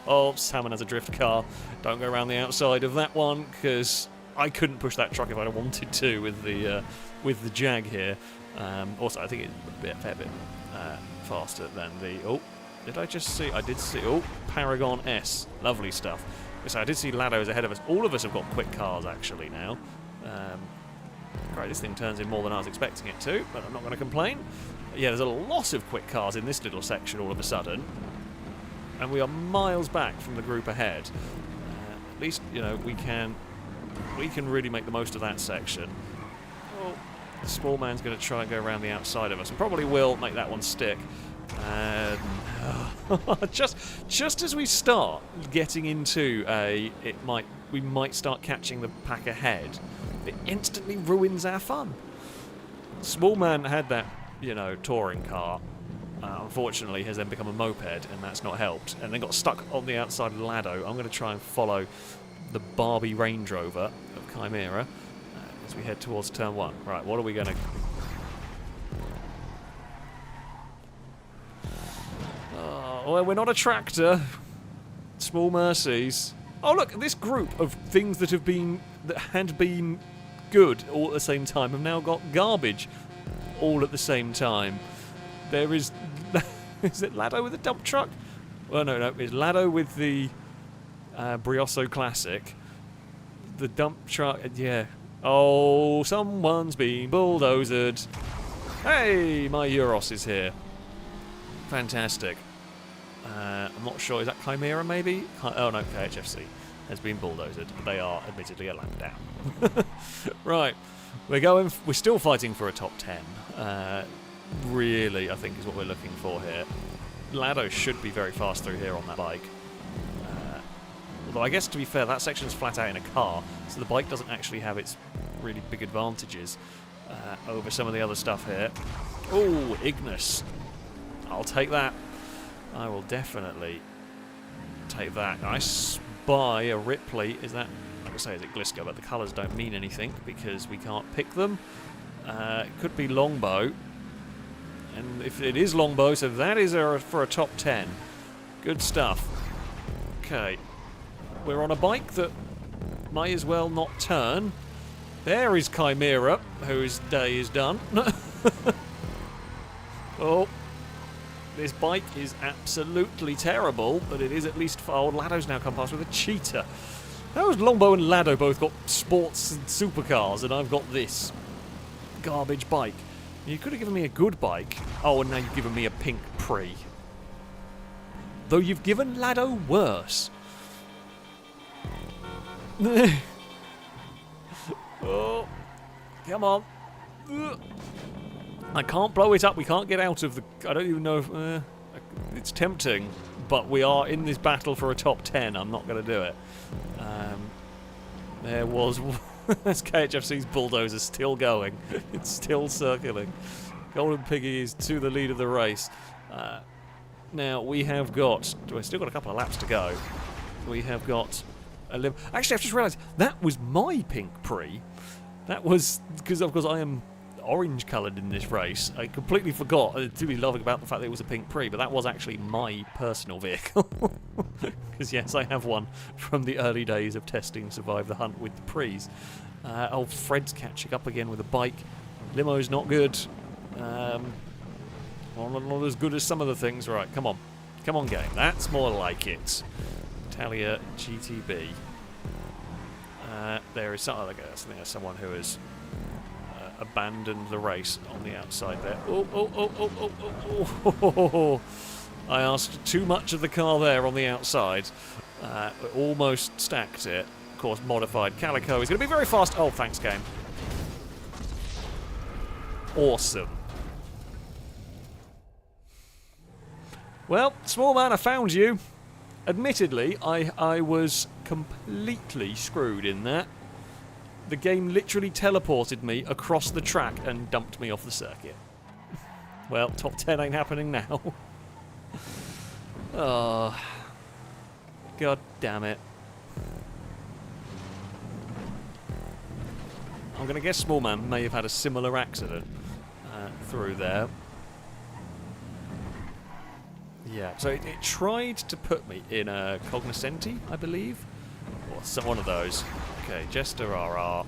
oh, Salmon has a drift car. Don't go around the outside of that one, because I couldn't push that truck if I'd wanted to with the Jag here. Also, I think it's a fair bit faster than the... Oh, did I just see? I did see... Oh, Paragon S. Lovely stuff. So I did see Lado's ahead of us. All of us have got quick cars, actually, now. Right, this thing turns in more than I was expecting it to, but I'm not going to complain. Yeah, there's a lot of quick cars in this little section all of a sudden. And we are miles back from the group ahead. At least, you know, we can really make the most of that section. Oh, the small man's going to try and go around the outside of us, and probably will make that one stick. Just as we start getting into we might start catching the pack ahead, it instantly ruins our fun. Small man had that, you know, touring car. Unfortunately, has then become a moped, and that's not helped. And then got stuck on the outside of Lado. I'm going to try and follow the Barbie Range Rover of Chimera as we head towards turn 1. Right, what are we going to... Oh, well, we're not a tractor. Small mercies. Oh, look, this group of things that had been good all at the same time have now got garbage all at the same time. There is... is it Lado with the dump truck? Well, no, it's Lado with the Brioso Classic. The dump truck, yeah. Oh, someone's been bulldozed. Hey, my Euros is here. Fantastic. I'm not sure, is that Chimera maybe? Oh no, KHFC has been bulldozed. They are admittedly a lap down. Right, we're still fighting for a top 10. Really, I think is what we're looking for here. Lado should be very fast through here on that bike. Although I guess, to be fair, that section's flat out in a car, so the bike doesn't actually have its really big advantages over some of the other stuff here. Oh, Ignis. I'll take that. I will definitely take that. I spy a Ripley. Is that, like I say, is it Glisco? But the colours don't mean anything because we can't pick them. It could be Longbow. And if it is Longbow, so that is for a top 10. Good stuff. Okay. We're on a bike that might as well not turn. There is Chimera, whose day is done. Oh. This bike is absolutely terrible, but it is at least... Oh, Lado's now come past with a Cheetah. How's Longbow and Lado both got sports and supercars, and I've got this garbage bike? You could have given me a good bike. Oh, and now you've given me a pink Pre. Though you've given Lado worse. Oh, come on. I can't blow it up. We can't get out of the... I don't even know if... it's tempting, but we are in this battle for a top 10. I'm not going to do it. There was... That's KHFC's bulldozer still going. It's still circling. Golden Piggy is to the lead of the race. Now, we have got... We've still got a couple of laps to go. We have got... Actually, I've just realised that was my pink Pre. That was... Because, of course, I am orange coloured in this race. I completely forgot to be laughing about the fact that it was a pink pre, but that was actually my personal vehicle. Because yes, I have one from the early days of testing Survive the Hunt with the pre's. Oh, Fred's catching up again with a bike. Limo's not good. Not as good as some of the things. Right, come on. Come on, game. That's more like it. Italia GTB. There is something like I think there's someone who has abandoned the race on the outside there. Oh. I asked too much of the car there on the outside. Almost stacked it. Of course, modified Calico is going to be very fast. Oh, thanks, game. Awesome. Well, small man, I found you. Admittedly, I was completely screwed in that. The game literally teleported me across the track and dumped me off the circuit. Well, top 10 ain't happening now. Oh, god damn it. I'm going to guess small man may have had a similar accident through there. Yeah, so it tried to put me in a Cognoscenti, I believe. Or some one of those. Okay, Jester RR. I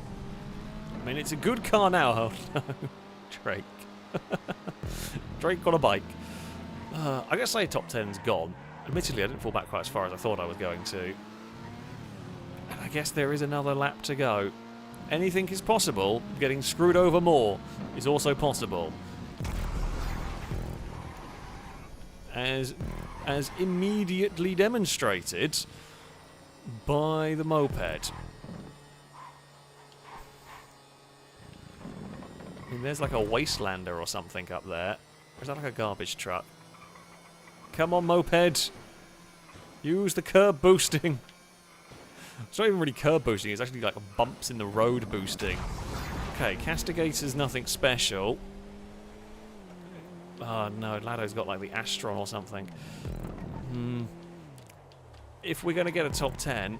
mean, it's a good car now. Oh no. Drake. Drake on a bike. I guess say top 10's gone. Admittedly, I didn't fall back quite as far as I thought I was going to. And I guess there is another lap to go. Anything is possible. Getting screwed over more is also possible. As immediately demonstrated by the moped. I mean, there's like a wastelander or something up there. Or is that like a garbage truck? Come on, moped. Use the curb boosting. It's not even really curb boosting, it's actually like bumps in the road boosting. Okay, Castigator's nothing special. Oh no, Lado's got like the Astron or something. If we're going to get a top 10,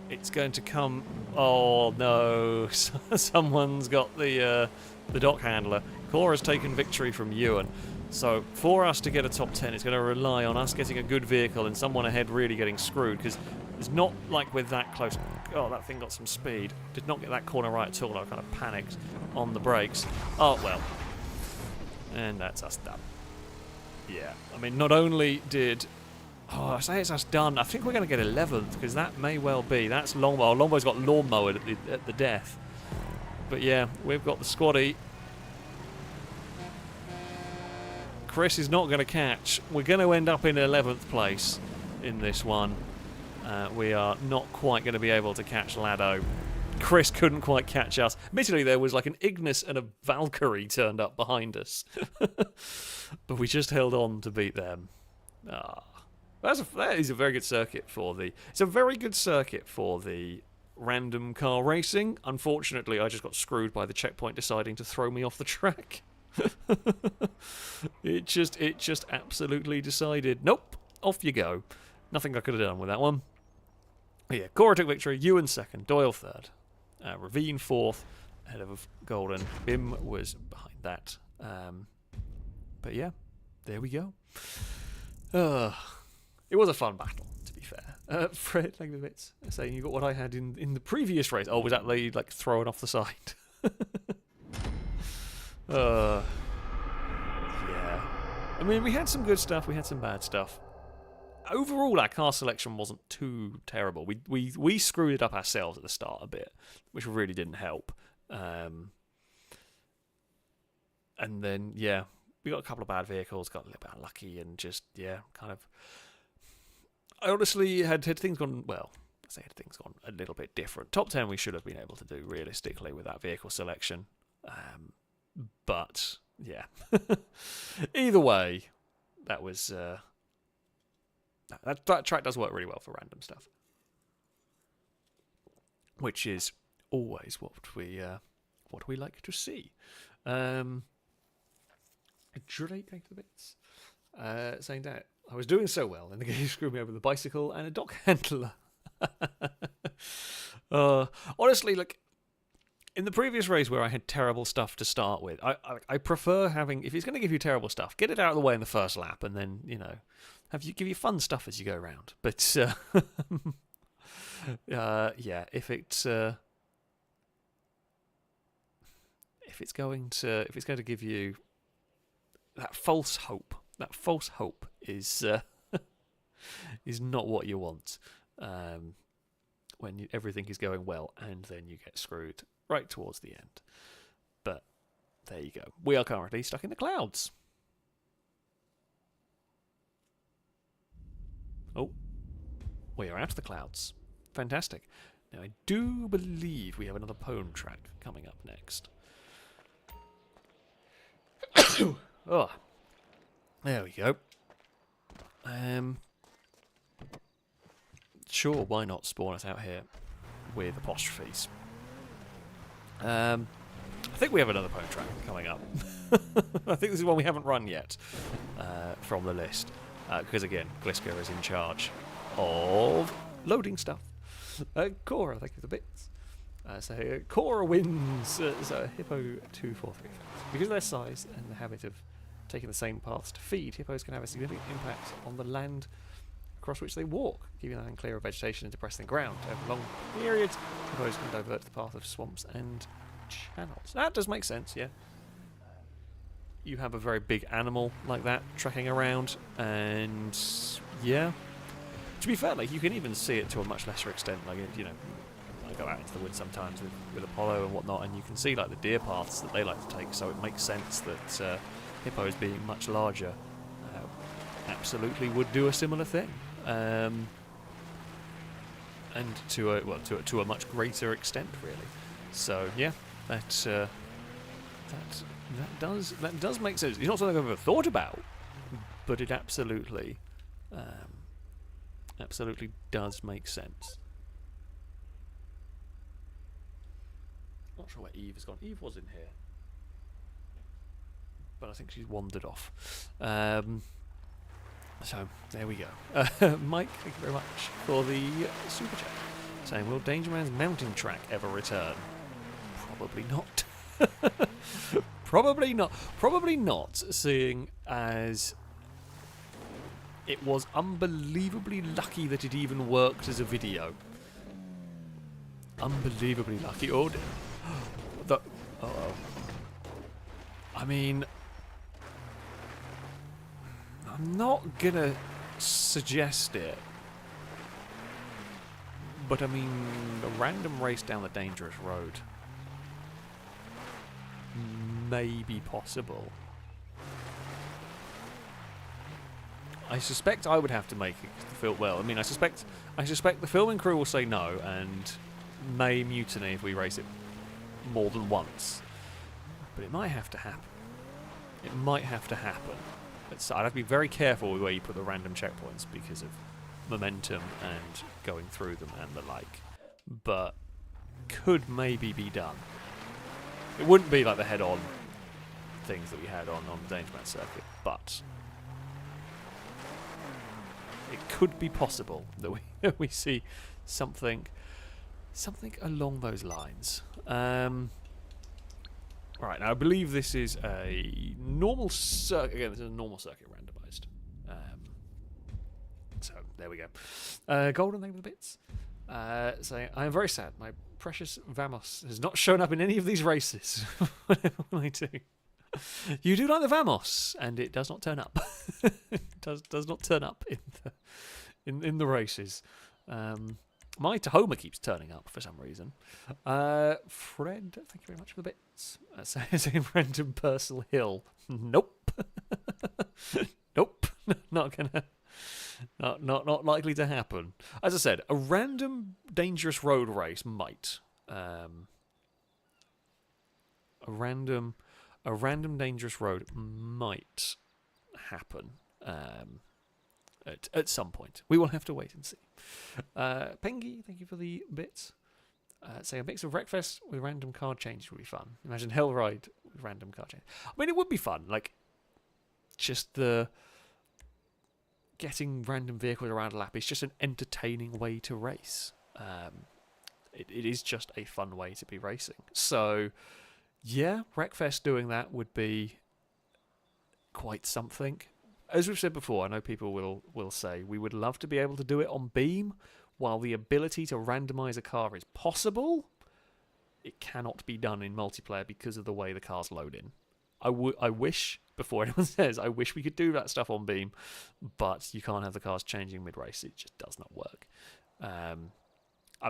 it's going to come... Oh no, someone's got the dock handler. Cora's taken victory from Ewan. So for us to get a top 10, it's going to rely on us getting a good vehicle and someone ahead really getting screwed, because it's not like we're that close. Oh, that thing got some speed. Did not get that corner right at all. I kind of panicked on the brakes. Oh, well. And that's us done. Yeah. I mean, not only did... Oh, I say it's us done. I think we're going to get 11th, because that may well be. That's Longbow. Longbow's got lawnmower at the death. But yeah, we've got the squaddy. Chris is not going to catch. We're going to end up in 11th place in this one. We are not quite going to be able to catch Lado. Chris couldn't quite catch us. Admittedly, there was like an Ignis and a Valkyrie turned up behind us. But we just held on to beat them. That is a very good circuit for the... It's a very good circuit for the random car racing. Unfortunately, I just got screwed by the checkpoint deciding to throw me off the track. It just absolutely decided, nope, off you go. Nothing I could have done with that one. But yeah, Cora took victory, Ewan second, Doyle third, Ravine fourth, ahead of Golden. Bim was behind that. But yeah, there we go. It was a fun battle, to be fair. Fred, thank you for bits, saying you got what I had in the previous race. Oh, was that like thrown off the side? Yeah. I mean, we had some good stuff, we had some bad stuff. Overall, our car selection wasn't too terrible. We screwed it up ourselves at the start a bit, which really didn't help. And then, yeah, we got a couple of bad vehicles, got a little bit unlucky, and just, yeah, kind of... I honestly had things gone, well, I say had things gone a little bit different. Top 10 we should have been able to do, realistically, with that vehicle selection. But, yeah. Either way, that was... That track does work really well for random stuff. Which is always what we like to see. Drake, thank you for the bits. Saying that I was doing so well, and the game screwed me over with a bicycle and a dock handler. Honestly, like, In the previous race where I had terrible stuff to start with, I prefer having, if it's going to give you terrible stuff, get it out of the way in the first lap, and then give you fun stuff as you go around. But yeah, if it's going to give you that false hope is is not what you want when everything is going well, and then you get screwed right towards the end. But there you go. We are currently stuck in the clouds. Oh, we are out of the clouds. Fantastic. Now I do believe we have another poem track coming up next. Oh, there we go. Sure, why not spawn us out here with apostrophes? I think we have another poem track coming up. I think this is one we haven't run yet from the list. Because again, Gliska is in charge of loading stuff. Cora, thank you for the bits. So Cora wins. So Hippo 243. Because of their size and the habit of taking the same paths to feed, hippos can have a significant impact on the land across which they walk, keeping them clear of vegetation and depressing the ground. Over long periods, hippos can divert the path of swamps and channels. That does make sense, yeah. You have a very big animal like that tracking around, and yeah. To be fair, like, you can even see it to a much lesser extent. Like, I go out into the woods sometimes with Apollo and whatnot, and you can see like the deer paths that they like to take. So it makes sense that hippos, being much larger, absolutely would do a similar thing, and to a much greater extent, really. So yeah, that does make sense. It's not something I've ever thought about, but it absolutely does make sense. Not sure where Eve has gone. Eve was in here, but I think she's wandered off. So there we go. Mike, thank you very much for the super chat. Saying, will Danger Man's mountain track ever return? Probably not. Probably not. Probably not, seeing as it was unbelievably lucky that it even worked as a video. Unbelievably lucky. Oh, uh-oh. I mean, I'm not gonna suggest it, but I mean, a random race down the dangerous road may be possible. I suspect I would have to make it to feel well. I mean, I suspect the filming crew will say no and may mutiny if we race it more than once. But it might have to happen. It might have to happen. So I'd have to be very careful with where you put the random checkpoints because of momentum and going through them and the like. But could maybe be done. It wouldn't be like the head-on things that we had on the Danger Man circuit, but it could be possible that we see something along those lines. Right, now I believe this is a normal circuit. Again, this is a normal circuit randomized. So there we go. Golden, thank you for the bits. Saying, I am very sad. My precious Vamos has not shown up in any of these races. Whatever I do. You do like the Vamos, and it does not turn up. It does not turn up in the races. My Tahoma keeps turning up for some reason. Fred, thank you very much for the bits. Says in random Purcell Hill. Nope. Nope. Not gonna. Not likely to happen. As I said, a random dangerous road race might. A random dangerous road might happen at some point. We will have to wait and see. Pengy, thank you for the bits. Say a mix of Wreckfest with random card change would be fun. Imagine Hellride with random card change. I mean, it would be fun. Like, just the getting random vehicles around a lap is just an entertaining way to race. it is just a fun way to be racing. So, yeah, Wreckfest doing that would be quite something. As we've said before, I know people will say we would love to be able to do it on Beam. While the ability to randomize a car is possible, it cannot be done in multiplayer because of the way the cars load in. I wish, before anyone says, I wish we could do that stuff on Beam, but you can't have the cars changing mid-race. It just does not work. I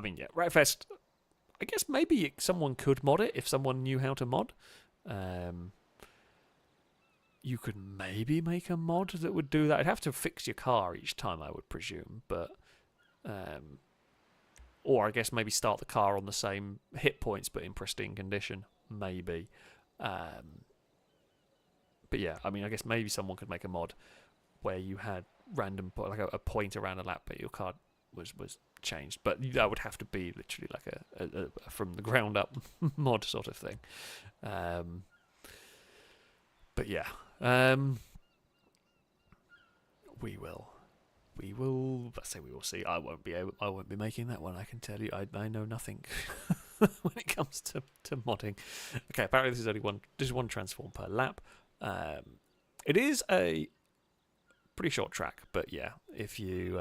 mean, yeah, Wreckfest, I guess maybe someone could mod it if someone knew how to mod. You could maybe make a mod that would do that. I'd have to fix your car each time, I would presume, but... or I guess maybe start the car on the same hit points but in pristine condition, maybe. But yeah, I mean, I guess maybe someone could make a mod where you had random, like a point around a lap, but your car was changed. But that would have to be literally like a from the ground up mod sort of thing. But yeah, we will. Let's say we will see. I won't be making that one. I can tell you. I know nothing when it comes to modding. Okay, apparently this is only one transform per lap. It is a pretty short track, but yeah, if you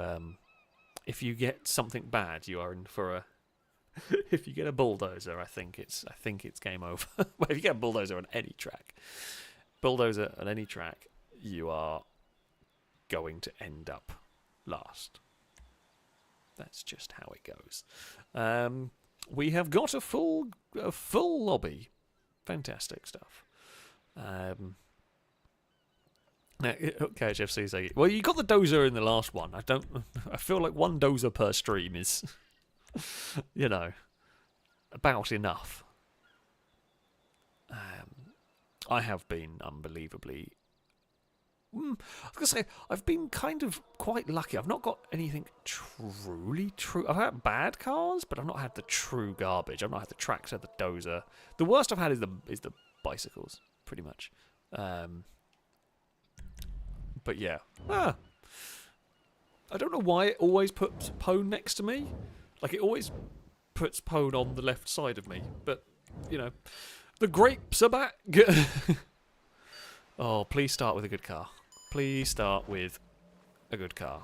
get something bad, you are in for a. If you get a bulldozer, I think it's game over. Well, if you get a bulldozer on any track, you are going to end up last. That's just how it goes. We have got a full lobby. Fantastic stuff. Now, okay, HFC saying, well, you got the dozer in the last one. I feel like one dozer per stream is, about enough. I have been unbelievably... I was going to say, I've been kind of quite lucky. I've not got anything truly true. I've had bad cars, but I've not had the true garbage. I've not had the tractor, the dozer. The worst I've had is the bicycles, pretty much. But yeah. I don't know why it always puts Pone next to me. Like, it always puts Pone on the left side of me. But, the grapes are back. Oh, please start with a good car. Please start with a good car.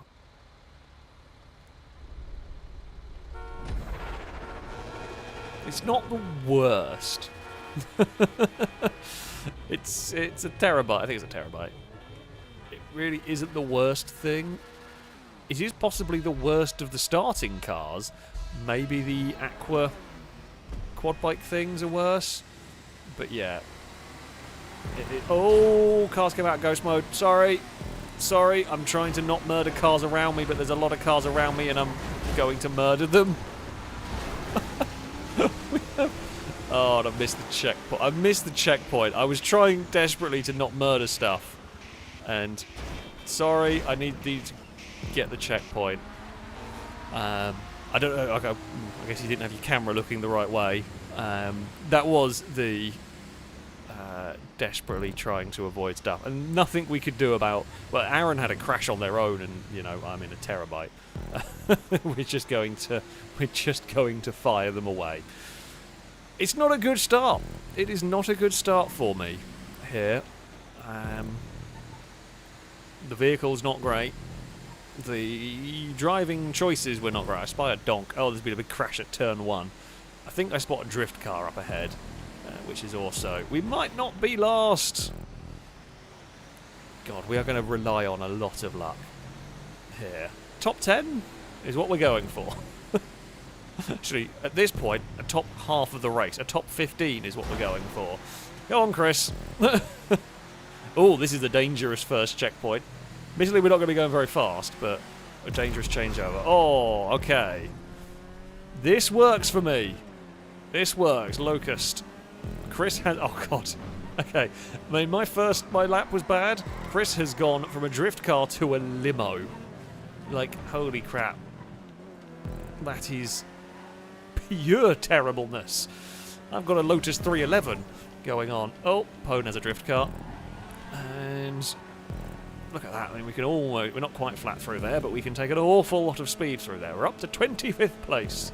It's not the worst. It's a terabyte. I think it's a terabyte. It really isn't the worst thing. It is possibly the worst of the starting cars. Maybe the Aqua quad bike things are worse. But yeah. Oh, cars came out of ghost mode. Sorry, I'm trying to not murder cars around me, but there's a lot of cars around me and I'm going to murder them. Oh, and I missed the checkpoint. I was trying desperately to not murder stuff. And sorry, I need to get the checkpoint. I don't know, okay, I guess you didn't have your camera looking the right way. That was the... desperately trying to avoid stuff, and nothing we could do about. Well, Aaron had a crash on their own, and I'm in a terabyte. We're just going to fire them away. It's not a good start. It is not a good start for me here. The vehicle's not great. The driving choices were not great. I spy a donk. Oh, there's been a big crash at turn 1. I think I spot a drift car up ahead. Which is also... We might not be last! God, we are going to rely on a lot of luck here. Top 10 is what we're going for. Actually, at this point, a top half of the race. A top 15 is what we're going for. Go on, Chris. Oh, this is a dangerous first checkpoint. Admittedly, we're not going to be going very fast, but a dangerous changeover. Oh, okay. This works for me. This works. Locust. Chris has... Oh, God. Okay. I mean, my lap was bad. Chris has gone from a drift car to a limo. Like, holy crap. That is pure terribleness. I've got a Lotus 311 going on. Oh, Pone has a drift car. And look at that. I mean, we can almost... We're not quite flat through there, but we can take an awful lot of speed through there. We're up to 25th place.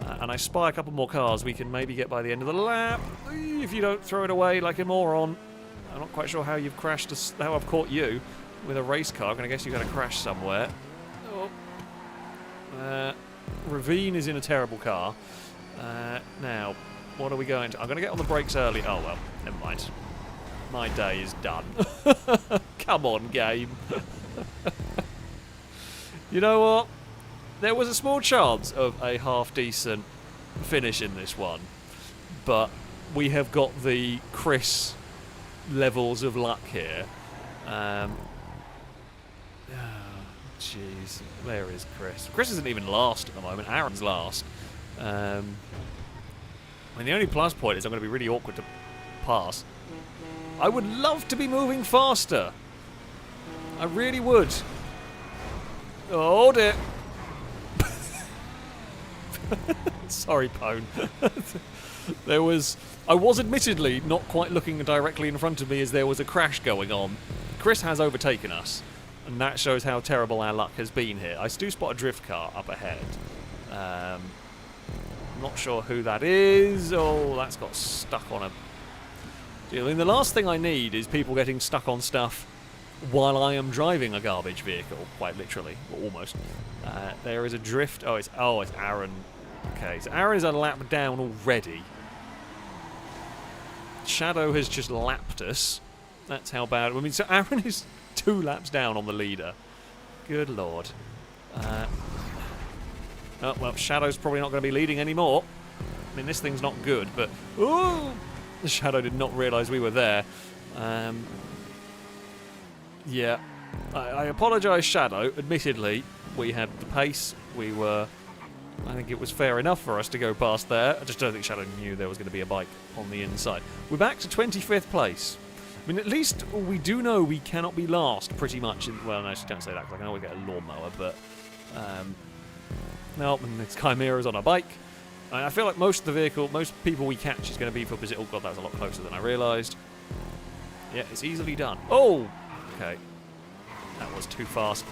And I spy a couple more cars we can maybe get by the end of the lap. If you don't throw it away like a moron. I'm not quite sure how you've crashed, how I've caught you with a race car. I'm going to guess you're going to crash somewhere. Oh. Ravine is in a terrible car. Now, what are we going to... I'm going to get on the brakes early. Oh, well, never mind. My day is done. Come on, game. You know what? There was a small chance of a half-decent finish in this one. But we have got the Chris levels of luck here. Jeez, where is Chris? Chris isn't even last at the moment. Aaron's last. I mean, the only plus point is I'm going to be really awkward to pass. I would love to be moving faster. I really would. Oh dear. Sorry, Pone. I was admittedly not quite looking directly in front of me as there was a crash going on. Chris has overtaken us, and that shows how terrible our luck has been here. I do spot a drift car up ahead. Not sure who that is. Oh, that's got stuck on a... I mean, the last thing I need is people getting stuck on stuff while I am driving a garbage vehicle, quite literally, or almost. There is a drift. Oh, it's Aaron. Okay, so Aaron is a lap down already. Shadow has just lapped us. That's how bad. I mean, so Aaron is 2 laps down on the leader. Good lord. Oh, well, Shadow's probably not going to be leading anymore. I mean, this thing's not good, but... Ooh! The Shadow did not realise we were there. Yeah. I apologise, Shadow. Admittedly, we had the pace. We were... I think it was fair enough for us to go past there. I just don't think Shadow knew there was going to be a bike on the inside. We're back to 25th place. I mean, at least we do know we cannot be last, pretty much. Well, no, don't say that, because I can always get a lawnmower, but... no, and it's Chimera's on a bike. I feel like most people we catch is going to be for position. Oh god, that was a lot closer than I realised. Yeah, it's easily done. Oh! Okay. That was too fast.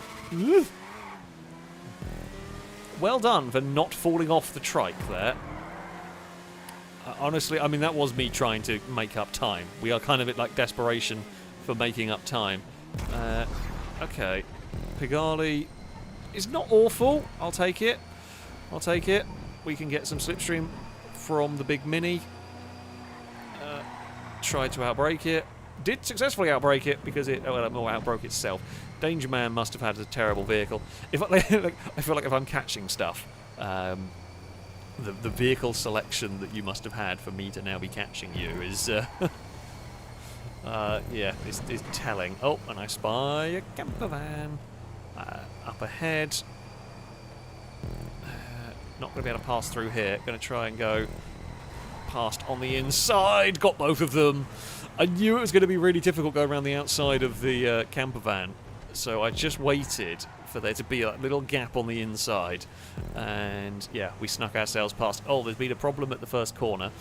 Well done for not falling off the trike there. Honestly, I mean, that was me trying to make up time. We are kind of at like desperation for making up time. Okay. Pigali is not awful. I'll take it. I'll take it. We can get some slipstream from the big Mini. Tried to outbrake it. Did successfully outbrake it because it outbroke itself. Danger Man must have had a terrible vehicle. If I feel like if I'm catching stuff, the vehicle selection that you must have had for me to now be catching you is yeah, is telling. Oh, and I spy a camper van up ahead. Not going to be able to pass through here. Going to try and go past on the inside. Got both of them. I knew it was going to be really difficult going around the outside of the camper van, so I just waited for there to be a little gap on the inside, and yeah, we snuck ourselves past. Oh, there's been a problem at the first corner.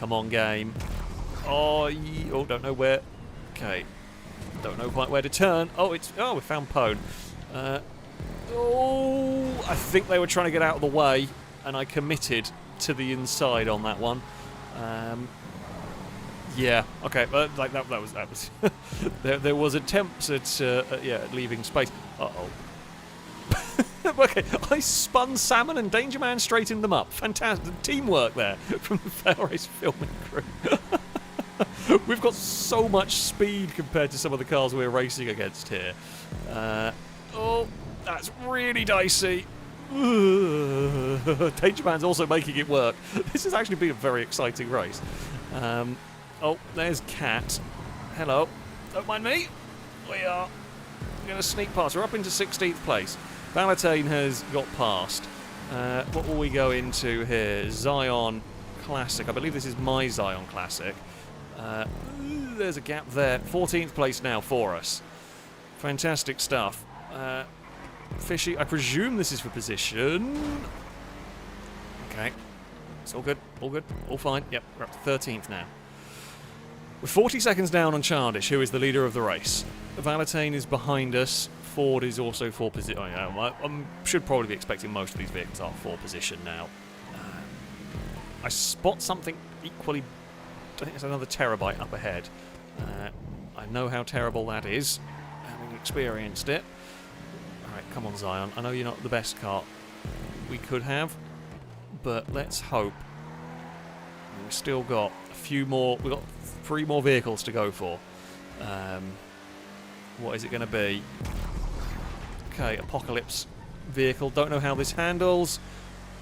Come on, game. Oh, don't know where. Okay, don't know quite where to turn. Oh, we found Pone. Oh, I think they were trying to get out of the way, and I committed to the inside on that one. Yeah, okay, but like that was there was attempts at leaving space. Uh-oh. Okay, I spun Salmon and Danger Man straightened them up. Fantastic teamwork there from the FailRace filming crew. We've got so much speed compared to some of the cars we're racing against here. Oh, that's really dicey. Danger Man's also making it work. This has actually been a very exciting race. Oh, there's Cat. Hello. Don't mind me. We are going to sneak past. We're up into 16th place. Valentine has got past. What will we go into here? Zion Classic. I believe this is my Zion Classic. There's a gap there. 14th place now for us. Fantastic stuff. Fishy. I presume this is for position. Okay. It's all good. All good. All fine. Yep, we're up to 13th now. We're 40 seconds down on Chardish, who is the leader of the race. Valentine is behind us. Ford is also 4 position. I should probably be expecting most of these vehicles are 4 position now. I spot something equally... I think it's another terabyte up ahead. I know how terrible that is, having experienced it. Alright, come on, Zion. I know you're not the best kart we could have, but let's hope. We've still got a few more... We've got 3 more vehicles to go for. What is it going to be? Okay, Apocalypse vehicle. Don't know how this handles,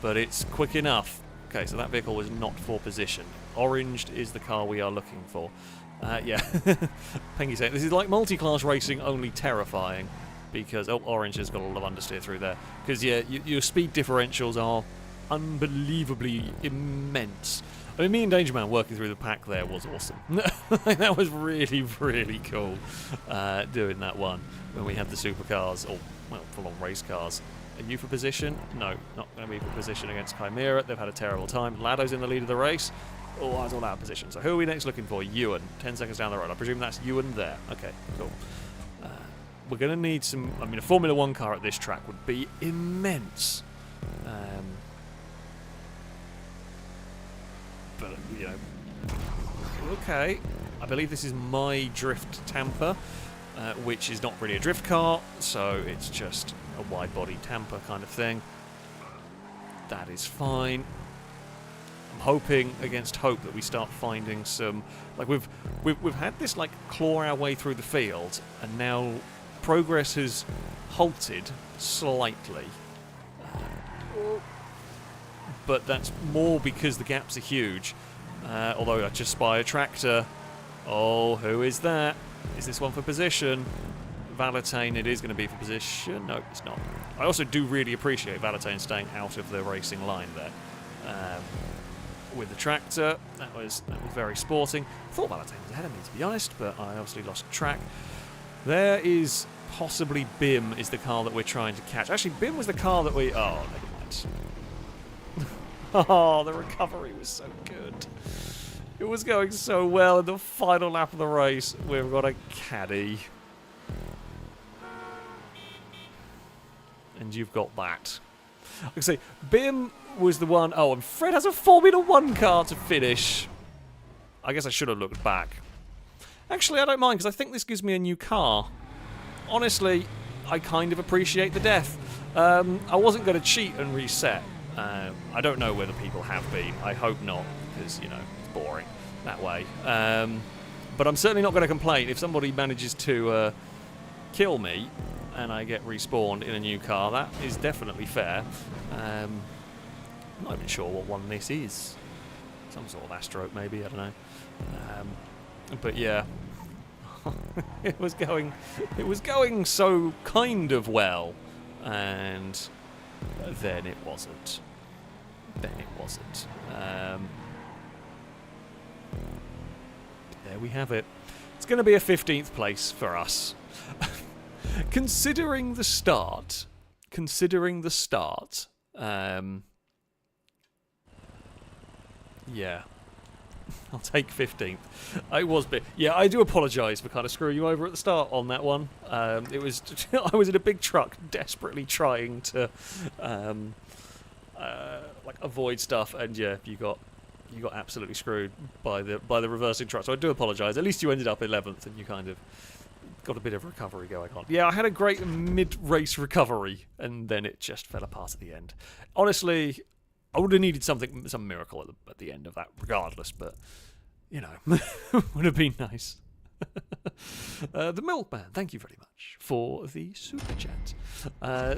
but it's quick enough. Okay, so that vehicle was not for position. Orange is the car we are looking for. Yeah, Pengy saying this is like multi-class racing, only terrifying, because Orange has got a lot of understeer through there. Because yeah, your speed differentials are unbelievably immense. I mean, me and Danger Man working through the pack there was awesome. That was really, really cool, doing that one when we had the supercars, or, well, full-on race cars. Are you for position? No, not going to be for position against Chimera. They've had a terrible time. Lado's in the lead of the race. Oh, I was all out of position. So who are we next looking for? Ewan. 10 seconds down the road. I presume that's Ewan there. Okay, cool. We're going to need some... I mean, a Formula 1 car at this track would be immense. But, you know... Okay. I believe this is my drift tamper, which is not really a drift car, so it's just a wide-body tamper kind of thing. That is fine. I'm hoping against hope that we start finding some... Like, we've had this, like, claw our way through the field, and now progress has halted slightly. But that's more because the gaps are huge. Although I just spy a tractor. Oh, who is that? Is this one for position? Valentine, it is going to be for position. No, it's not. I also do really appreciate Valentine staying out of the racing line there. With the tractor, that was very sporting. I thought Valentine was ahead of me, to be honest, but I obviously lost track. There is possibly BIM is the car that we're trying to catch. Actually, BIM was the car that we... Oh, never mind. Oh, the recovery was so good. It was going so well in the final lap of the race. We've got a caddy. And you've got that. Like I say, BIM was the one... Oh, and Fred has a Formula 1 car to finish. I guess I should have looked back. Actually, I don't mind, because I think this gives me a new car. Honestly, I kind of appreciate the death. I wasn't going to cheat and reset. I don't know whether people have been. I hope not, because, you know, it's boring that way. But I'm certainly not going to complain if somebody manages to kill me and I get respawned in a new car. That is definitely fair. I'm not even sure what one this is. Some sort of Astrope, maybe, I don't know. But yeah, it was going so kind of well, and then it wasn't. There we have it. It's going to be a 15th place for us. Considering the start, yeah. I'll take 15th. I was bit... Yeah, I do apologise for kind of screwing you over at the start on that one. It was... I was in a big truck desperately trying to like avoid stuff, and yeah, you got absolutely screwed by the reversing truck. So I do apologise. At least you ended up 11th and you kind of got a bit of recovery going on. Yeah, I had a great mid-race recovery, and then it just fell apart at the end. Honestly, I would have needed some miracle at the end of that, regardless. But you know, would have been nice. The Milkman, thank you very much for the super chat.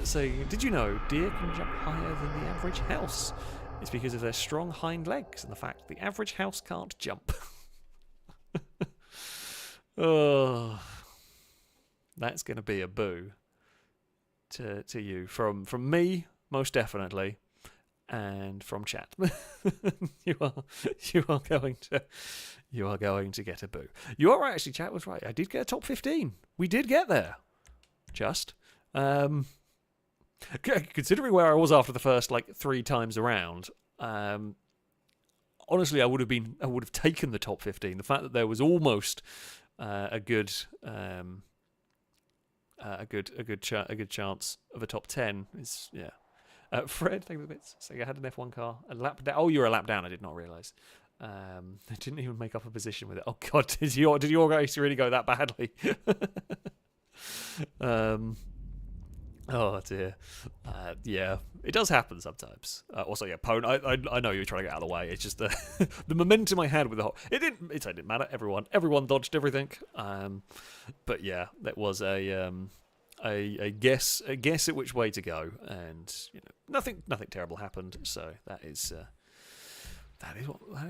Saying, did you know deer can jump higher than the average house? It's because of their strong hind legs and the fact the average house can't jump. Oh, that's going to be a boo to you from me, most definitely. And from chat. you are going to get a boo. You are right, actually, chat was right. I did get a top 15. We did get there. Just considering where I was after the first like 3 times around, honestly I would have taken the top 15. The fact that there was almost a good chance of a top 10 is, yeah. Fred, thank you for the bits. So I had an F1 car, a lap down. Oh, you're a lap down. I did not realise. I didn't even make up a position with it. Oh God, did your race really go that badly? Oh dear. Yeah, it does happen sometimes. Also, yeah, Pone. I know you were trying to get out of the way. It's just the the momentum I had with the whole. It didn't matter. Everyone dodged everything. But yeah, that was a guess at which way to go, and nothing terrible happened. So that is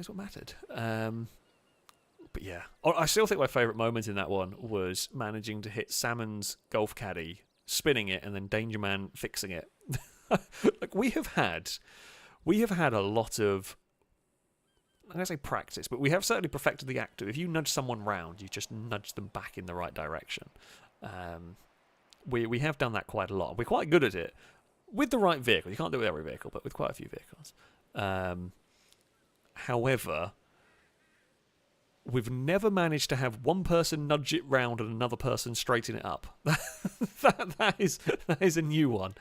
what mattered. But yeah, I still think my favourite moment in that one was managing to hit Salmon's golf caddy, spinning it, and then Danger Man fixing it. Like we have had a lot of, I'm going to say practice, but we have certainly perfected the act of if you nudge someone round, you just nudge them back in the right direction. We have done that quite a lot. We're quite good at it with the right vehicle. You can't do it with every vehicle, but with quite a few vehicles. However, we've never managed to have one person nudge it round and another person straighten it up. that is a new one.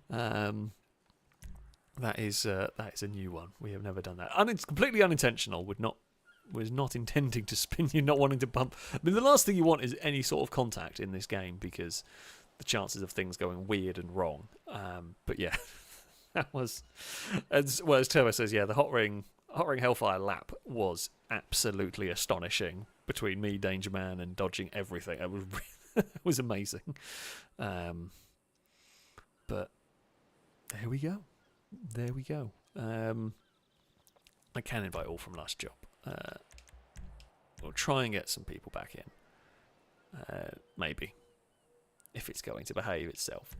That is a new one. We have never done that. And it's completely unintentional. Was not intending to spin you, not wanting to bump. I mean, the last thing you want is any sort of contact in this game because the chances of things going weird and wrong. But yeah, that was as Turbo says. Yeah, the Hot Ring Hellfire lap was absolutely astonishing between me, Danger Man, and dodging everything. It was it was amazing. But there we go. I can invite all from last job. We'll try and get some people back in. Maybe. If it's going to behave itself.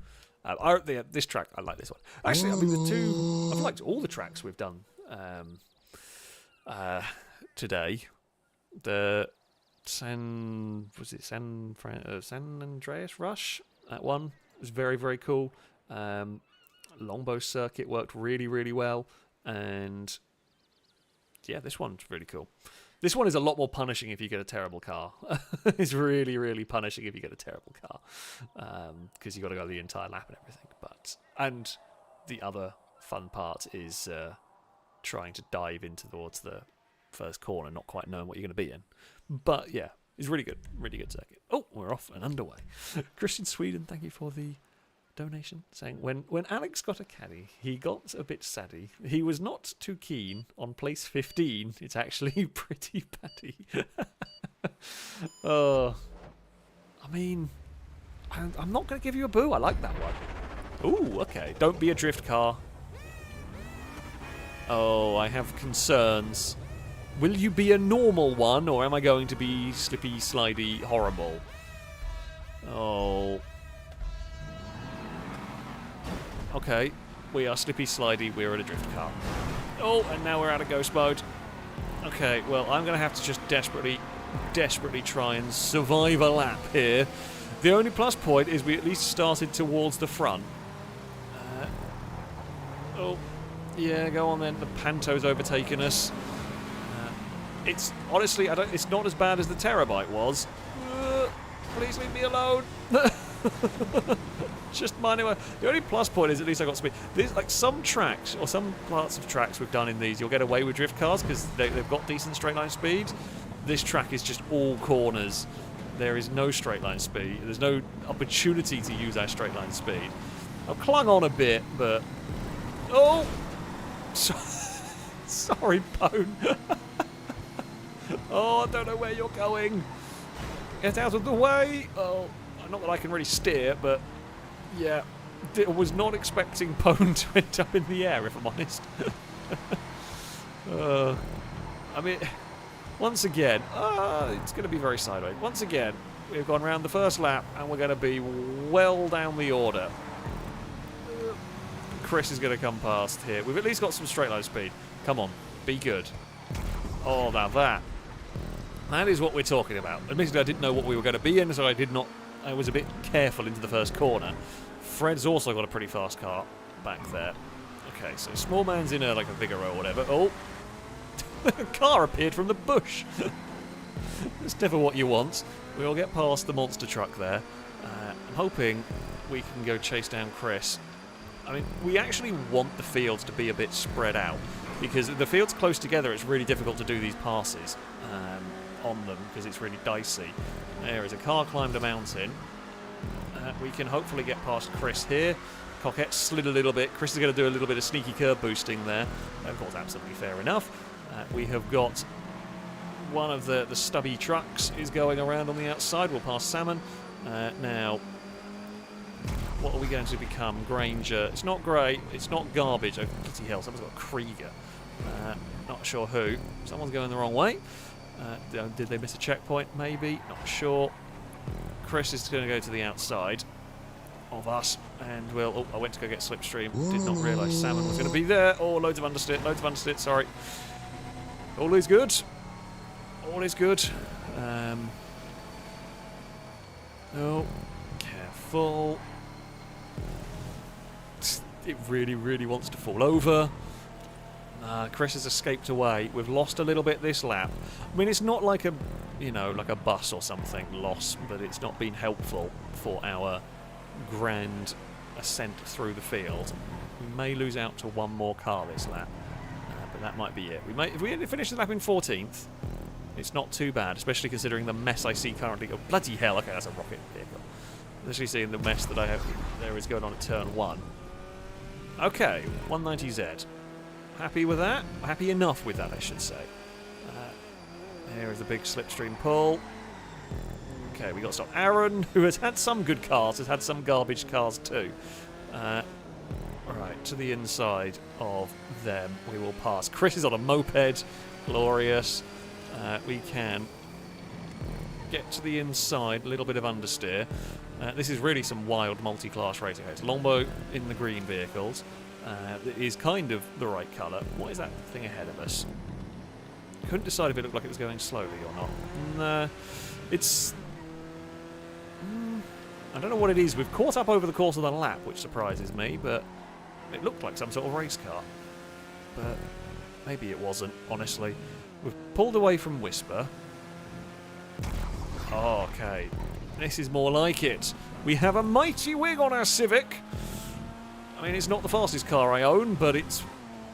This track, I like this one. Actually, I mean, I've liked all the tracks we've done today. The San Andreas Rush? That one was very, very cool. Longbow Circuit worked really, really well. And yeah, this one's really cool. This one is a lot more punishing if you get a terrible car. It's really, really punishing if you get a terrible car. Because you've got to go the entire lap and everything. And the other fun part is trying to dive towards the first corner, not quite knowing what you're going to be in. But yeah, it's really good circuit. Oh, we're off and underway. Christian Sweden, thank you for the donation, saying when Alex got a caddy, he got a bit saddy. He was not too keen on place 15. It's actually pretty batty. I mean, I'm not going to give you a boo. I like that one. Ooh, okay. Don't be a drift car. Oh, I have concerns. Will you be a normal one, or am I going to be slippy, slidey, horrible? Oh. Okay, we are slippy slidey, we're in a drift car. Oh, and now we're out of ghost mode. Okay, well, I'm going to have to just desperately try and survive a lap here. The only plus point is we at least started towards the front. Oh, yeah, go on then. The Panto's overtaken us. It's, honestly, it's not as bad as the Terabyte was. Please leave me alone. Just minding the only plus point is at least I got speed. There's like some tracks or some parts of tracks we've done in these, you'll get away with drift cars because they've got decent straight line speed. This track is just all corners. There is no straight line speed. There's no opportunity to use our straight line speed. I've clung on a bit, but sorry, Pone. Oh, I don't know where you're going. Get out of the way. Oh, not that I can really steer, but yeah, I was not expecting Pone to end up in the air, if I'm honest. I mean, once again, it's going to be very sideways. Once again, we've gone round the first lap, and we're going to be well down the order. Chris is going to come past here. We've at least got some straight line speed. Come on, be good. Oh, now that is what we're talking about. Admittedly, I didn't know what we were going to be in, so I was a bit careful into the first corner. Fred's also got a pretty fast car back there. Okay, so small man's in a Vigoro or whatever. Oh, a car appeared from the bush. That's never what you want. We'll get past the monster truck there. I'm hoping we can go chase down Chris. I mean, we actually want the fields to be a bit spread out, because if the fields close together, it's really difficult to do these passes on them, because it's really dicey. There is a car climbed a mountain. We can hopefully get past Chris here. Coquette slid a little bit. Chris is going to do a little bit of sneaky curb boosting there. Of course, absolutely fair enough. We have got one of the stubby trucks is going around on the outside. We'll pass Salmon. Now, what are we going to become? Granger. It's not great. It's not garbage. Oh, bloody hell. Someone's got a Krieger. Not sure who. Someone's going the wrong way. Did they miss a checkpoint? Maybe. Not sure. Chris is going to go to the outside of us, and we'll... Oh, I went to go get Slipstream. Did not realise Salmon was going to be there. Oh, loads of understeer, sorry. All is good. All is good. Oh, careful. It really, really wants to fall over. Chris has escaped away. We've lost a little bit this lap. I mean, it's not like a, you know, like a bus or something loss, but it's not been helpful for our grand ascent through the field. We may lose out to one more car this lap, but that might be it. We may, if we finish the lap in 14th, it's not too bad, especially considering the mess I see currently. Oh, bloody hell! Okay, that's a rocket vehicle. Especially seeing the mess that I have there is going on at turn 1. Okay, 190Z. Happy with that? Happy enough with that, I should say. Here is the big slipstream pull. Okay, we got to stop Aaron, who has had some good cars, has had some garbage cars too. Right, to the inside of them we will pass. Chris is on a moped. Glorious. We can get to the inside, a little bit of understeer. This is really some wild multi-class racing. It's Longbow in the green vehicles. It is kind of the right colour. What is that thing ahead of us? Couldn't decide if it looked like it was going slowly or not. Nah, it's... I don't know what it is. We've caught up over the course of the lap, which surprises me, but it looked like some sort of race car. But maybe it wasn't, honestly. We've pulled away from Whisper. Oh, okay. This is more like it. We have a mighty wing on our Civic. I mean, it's not the fastest car I own, but it's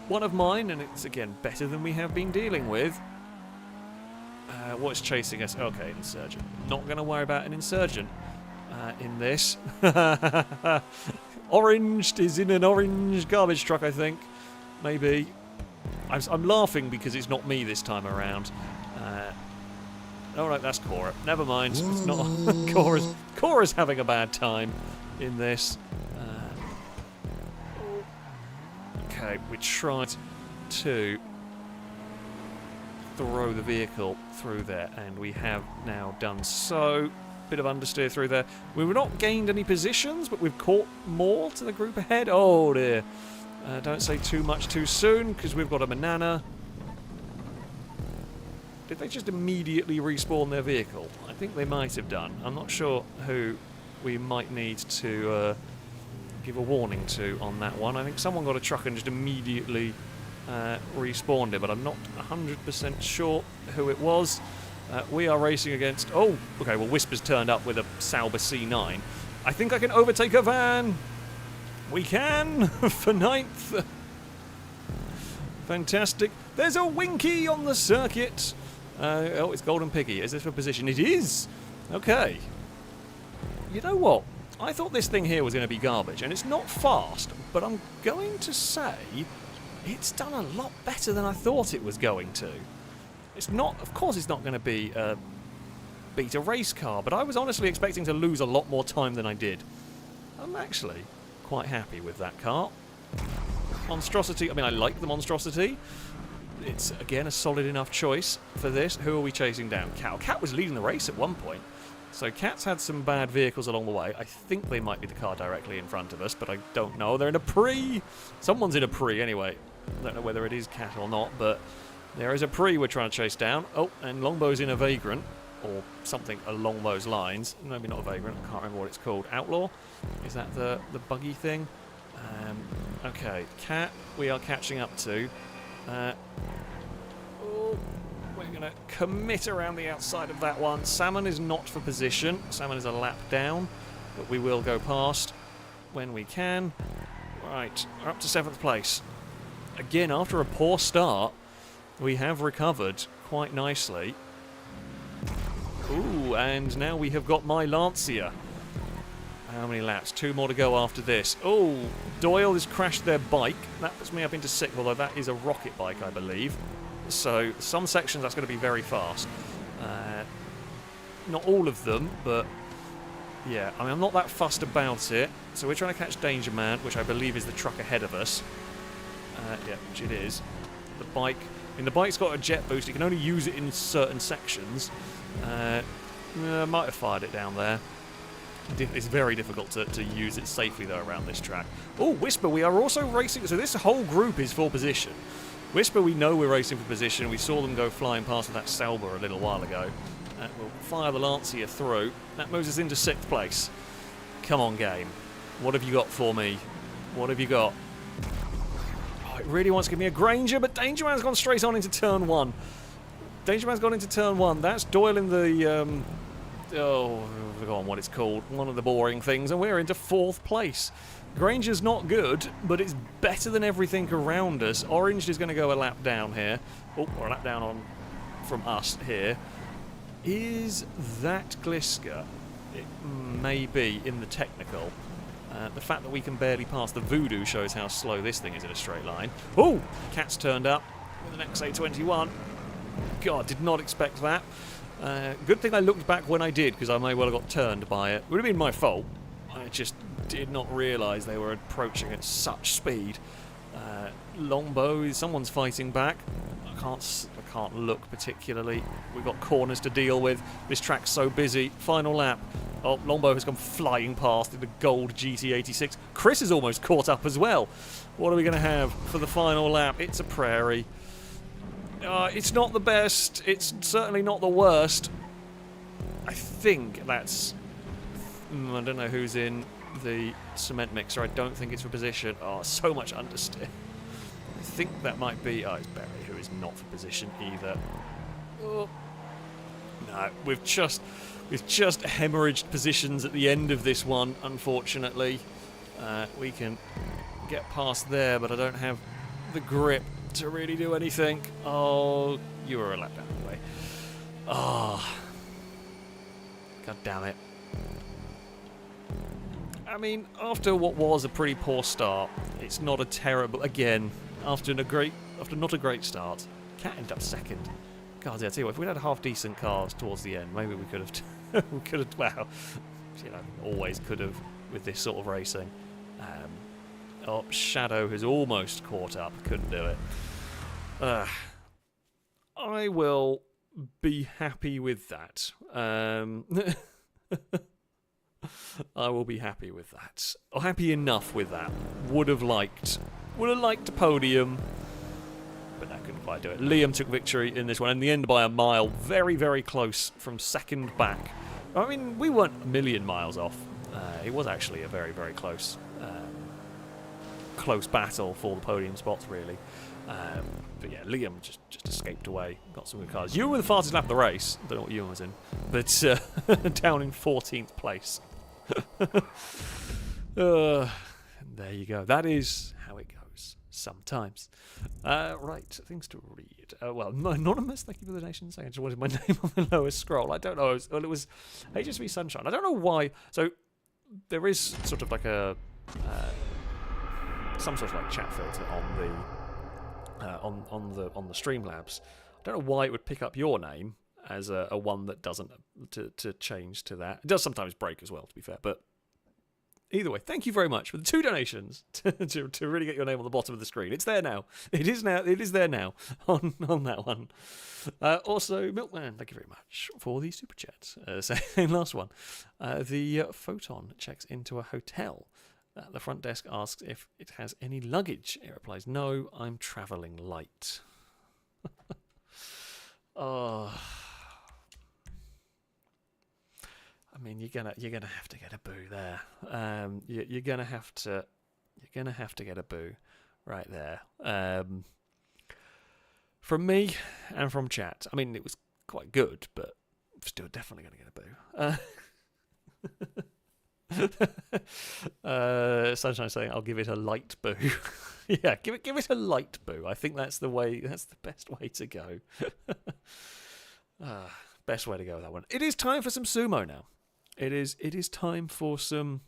one of mine, and it's, again, better than we have been dealing with. What's chasing us? Okay, Insurgent. Not going to worry about an Insurgent in this. Orange is in an orange garbage truck, I think. Maybe. I'm laughing because it's not me this time around. Alright, that's Cora. Never mind. It's not. Cora's having a bad time in this. Okay, we tried to throw the vehicle through there, and we have now done so. Bit of understeer through there. We've not gained any positions, but we've caught more to the group ahead. Oh dear. Don't say too much too soon, because we've got a banana. Did they just immediately respawn their vehicle? I think they might have done. I'm not sure who we might need to give a warning to on that one. I think someone got a truck and just immediately respawned it, but I'm not 100% sure who it was. We are racing against... Oh, okay, well, Whisper's turned up with a Sauber C9. I think I can overtake a van. We can for 9th. Fantastic. There's a Winky on the circuit. Oh, it's Golden Piggy. Is this for position? It is. Okay. You know what? I thought this thing here was going to be garbage, and it's not fast, but I'm going to say it's done a lot better than I thought it was going to. It's not, of course it's not going to be beat a race car, but I was honestly expecting to lose a lot more time than I did. I'm actually quite happy with that car. Monstrosity, I mean, I like the Monstrosity. It's, again, a solid enough choice for this. Who are we chasing down? Cat. Cat was leading the race at one point. So Cat's had some bad vehicles along the way. I think they might be the car directly in front of us, but I don't know. They're in a Pre. Someone's in a Pre anyway. I don't know whether it is Cat or not, but there is a Pre we're trying to chase down. Oh, and Longbow's in a Vagrant, or something along those lines. Maybe not a Vagrant. I can't remember what it's called. Outlaw? Is that the buggy thing? Okay, Cat we are catching up to. We're going to commit around the outside of that one. Salmon is not for position. Salmon is a lap down, but we will go past when we can. Right, we're up to 7th place. Again, after a poor start, we have recovered quite nicely. Ooh, and now we have got my Lancia. How many laps? 2 more to go after this. Oh, Doyle has crashed their bike. That puts me up into 6th, although that is a rocket bike, I believe. So, some sections that's going to be very fast. Not all of them, but yeah, I mean, I'm not that fussed about it. So we're trying to catch Danger Man, which I believe is the truck ahead of us. Yeah, which it is. The bike, I mean, the bike's got a jet boost. You can only use it in certain sections. I might have fired it down there. It's very difficult to use it safely, though, around this track. Oh, Whisper, we are also racing. So this whole group is for position. Whisper, we know we're racing for position. We saw them go flying past with that Sauber a little while ago. We'll fire the Lancia through. That moves us into 6th place. Come on, game. What have you got for me? What have you got? Oh, it really wants to give me a Granger, but Danger Man's gone straight on into turn 1. Danger Man's gone into turn 1. That's Doyle in the... I've forgotten what it's called. One of the boring things. And we're into 4th place. Granger's not good, but it's better than everything around us. Orange is going to go a lap down here. Oh, or a lap down on from us here. Is that Gliska? It may be in the technical. The fact that we can barely pass the Voodoo shows how slow this thing is in a straight line. Oh! Cat's turned up with an XA21. God, did not expect that. Good thing I looked back when I did, because I may well have got turned by it. It would have been my fault. I just did not realise they were approaching at such speed. Longbow, someone's fighting back. I can't look particularly. We've got corners to deal with. This track's so busy. Final lap. Oh, Longbow has gone flying past in the gold GT86. Chris is almost caught up as well. What are we going to have for the final lap? It's a prairie. It's not the best. It's certainly not the worst. I think that's... I don't know who's in the cement mixer. I don't think it's for position. Oh, so much understeer. I think that might be... Oh, it's Berry, who is not for position either. Oh. No, we've just hemorrhaged positions at the end of this one, unfortunately. We can get past there, but I don't have the grip to really do anything. Oh, you were a lap down anyway. Oh. God damn it. I mean, after what was a pretty poor start, it's not a terrible... Again, after not a great start, Cat ended up 2nd. God, yeah, I tell you what, if we'd had half-decent cars towards the end, maybe we could have... we could have... Well, you know, always could have with this sort of racing. Oh, Shadow has almost caught up. Couldn't do it. I will be happy with that. I will be happy with that. Or happy enough with that. Would have liked a podium, but I couldn't quite do it. Liam took victory in this one, in the end by a mile. Very, very close from 2nd back. I mean, we weren't a million miles off. It was actually a very, very close battle for the podium spots, really. But yeah, Liam just escaped away, got some good cars. You were the fastest lap of the race. I don't know what Ewan was in, but down in 14th place. There you go. That is how it goes sometimes. Right, things to read. Well, Anonymous, thank you for the donations. I just wanted my name on the lowest scroll. I don't know. It was HSV Sunshine. I don't know why. So there is sort of like a some sort of like chat filter on the Streamlabs. I don't know why it would pick up your name as a one that doesn't to change to that. It does sometimes break as well, to be fair. But either way, thank you very much for the 2 donations to really get your name on the bottom of the screen. It's there now. It is there now on that one. Also, Milkman, thank you very much for the super chat. Same last one. The Photon checks into a hotel. The front desk asks if it has any luggage. It replies, "No, I'm travelling light." Oh, I mean, you're gonna have to get a boo there. You're gonna have to get a boo right there. From me and from chat. I mean, it was quite good, but still definitely gonna get a boo. Sunshine saying, "I'll give it a light boo." Yeah, give it a light boo. I think that's the way. That's the best way to go. Best way to go with that one. It is time for some sumo now. It is time for some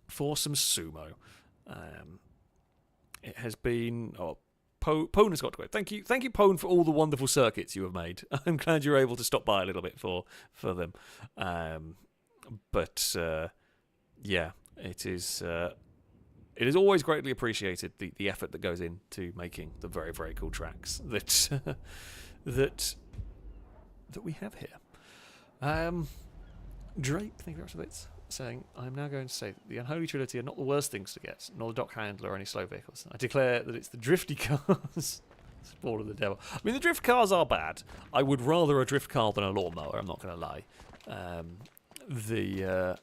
sumo. It has been. Oh, Pone has got to go. Thank you, Pone, for all the wonderful circuits you have made. I'm glad you're able to stop by a little bit for them. But yeah, it is always greatly appreciated, the effort that goes into making the very, very cool tracks that that we have here. Drake, thank you very much for bits, saying, "I'm now going to say that the Unholy Trinity are not the worst things to get, nor the dock handler or any slow vehicles. I declare that it's the drifty cars." Spawn of the devil. I mean, the drift cars are bad. I would rather a drift car than a lawnmower, I'm not going to lie. The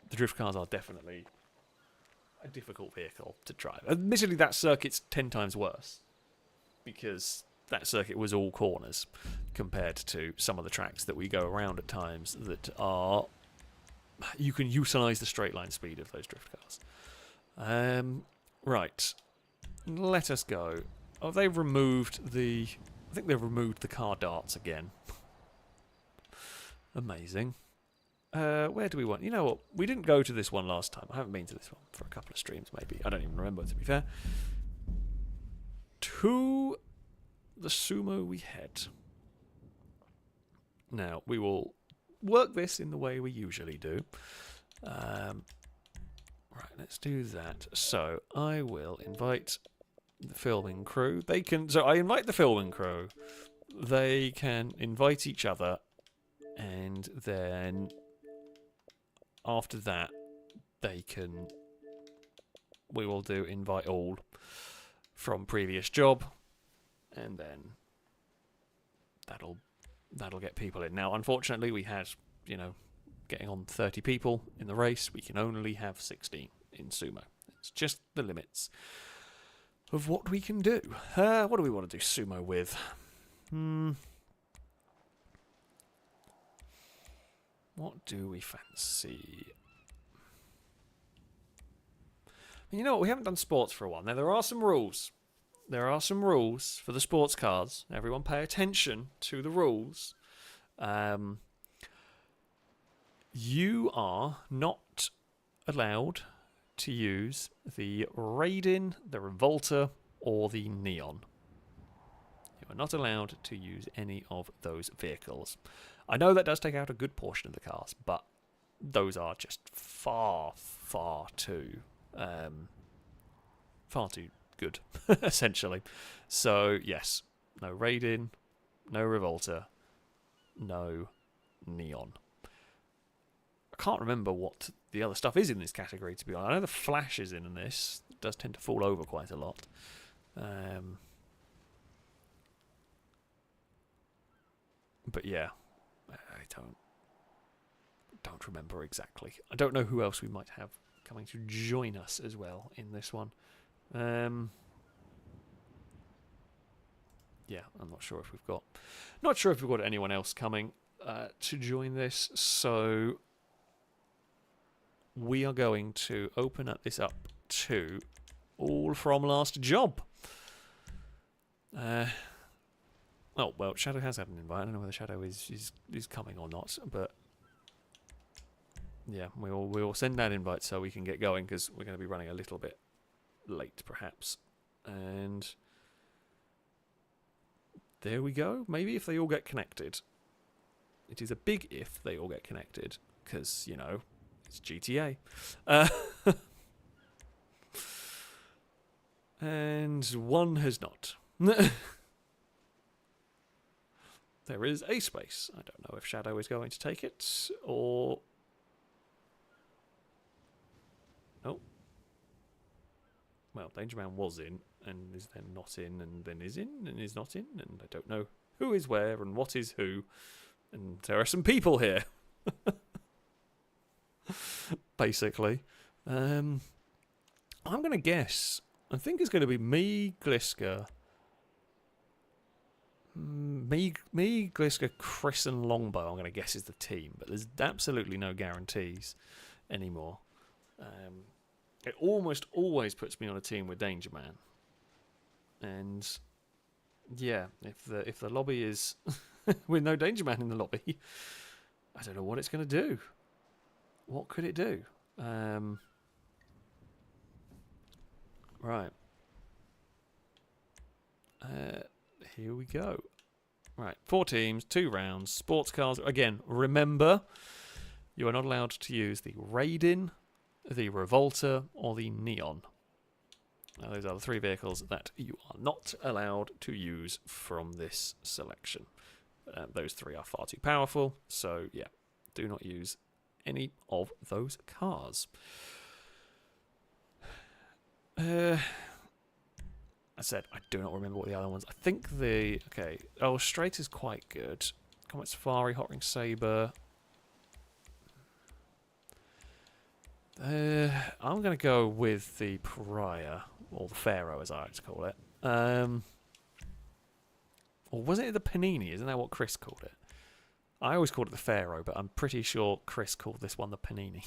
drift cars are definitely a difficult vehicle to drive. Admittedly, that circuit's 10 times worse, because that circuit was all corners compared to some of the tracks that we go around at times that are... You can utilise the straight line speed of those drift cars. Right. Let us go. Oh, they've removed the... I think they've removed the car darts again. Amazing. Where do we want... You know what? We didn't go to this one last time. I haven't been to this one for a couple of streams, maybe. I don't even remember, to be fair. To the sumo we head. Now, we will work this in the way we usually do. Right, let's do that. So, I will invite the filming crew. They can... So, I invite the filming crew. They can invite each other. And then... After that, they can... We will do invite all from previous job. And then... That'll get people in. Now, unfortunately, we had, getting on 30 people in the race. We can only have 16 in sumo. It's just the limits of what we can do. What do we want to do sumo with? What do we fancy? You know what? We haven't done sports for a while. Now, there are some rules. There are some rules for the sports cars. Everyone pay attention to the rules. You are not allowed to use the Raiden, the Revolter, or the Neon. You are not allowed to use any of those vehicles. I know that does take out a good portion of the cars, but those are just far too good, essentially. So, yes, no Raiden, no Revolter, no Neon. I can't remember what the other stuff is in this category, to be honest. I know the Flash is in this. It does tend to fall over quite a lot. But yeah, I don't remember exactly. I don't know who else we might have coming to join us as well in this one. Yeah, I'm not sure if we've got anyone else coming to join this. So we are going to open this up to all from last job. Oh, well, Shadow has had an invite. I don't know whether Shadow is coming or not, but yeah, we'll send that invite so we can get going, because we're going to be running a little bit late, perhaps. And there we go. Maybe if they all get connected. It is a big if they all get connected, because, it's GTA. And one has not. There is a space. I don't know if Shadow is going to take it, or... Oh. Well, Danger Man was in, and is then not in, and then is in, and is not in, and I don't know who is where, and what is who, and there are some people here. Basically. I'm going to guess... I think it's going to be me, Gliska... Me, Gliska, Chris, and Longbow, I'm going to guess is the team, but there's absolutely no guarantees anymore. It almost always puts me on a team with Danger Man, and yeah, if the lobby is with no Danger Man in the lobby, I don't know what it's going to do. What could it do? Right. Here we go. Right, 4 teams, 2 rounds, sports cars. Again, remember, you are not allowed to use the Raiden, the Revolter, or the Neon. Now, those are the 3 vehicles that you are not allowed to use from this selection. Those 3 are far too powerful, so yeah, do not use any of those cars. I said I do not remember what the other ones. I think Straight is quite good. Comet Safari, Hot Ring Saber. I'm going to go with the Pariah, or the Pharaoh as I like to call it. Or was it the Panini? Isn't that what Chris called it? I always called it the Pharaoh, but I'm pretty sure Chris called this one the Panini.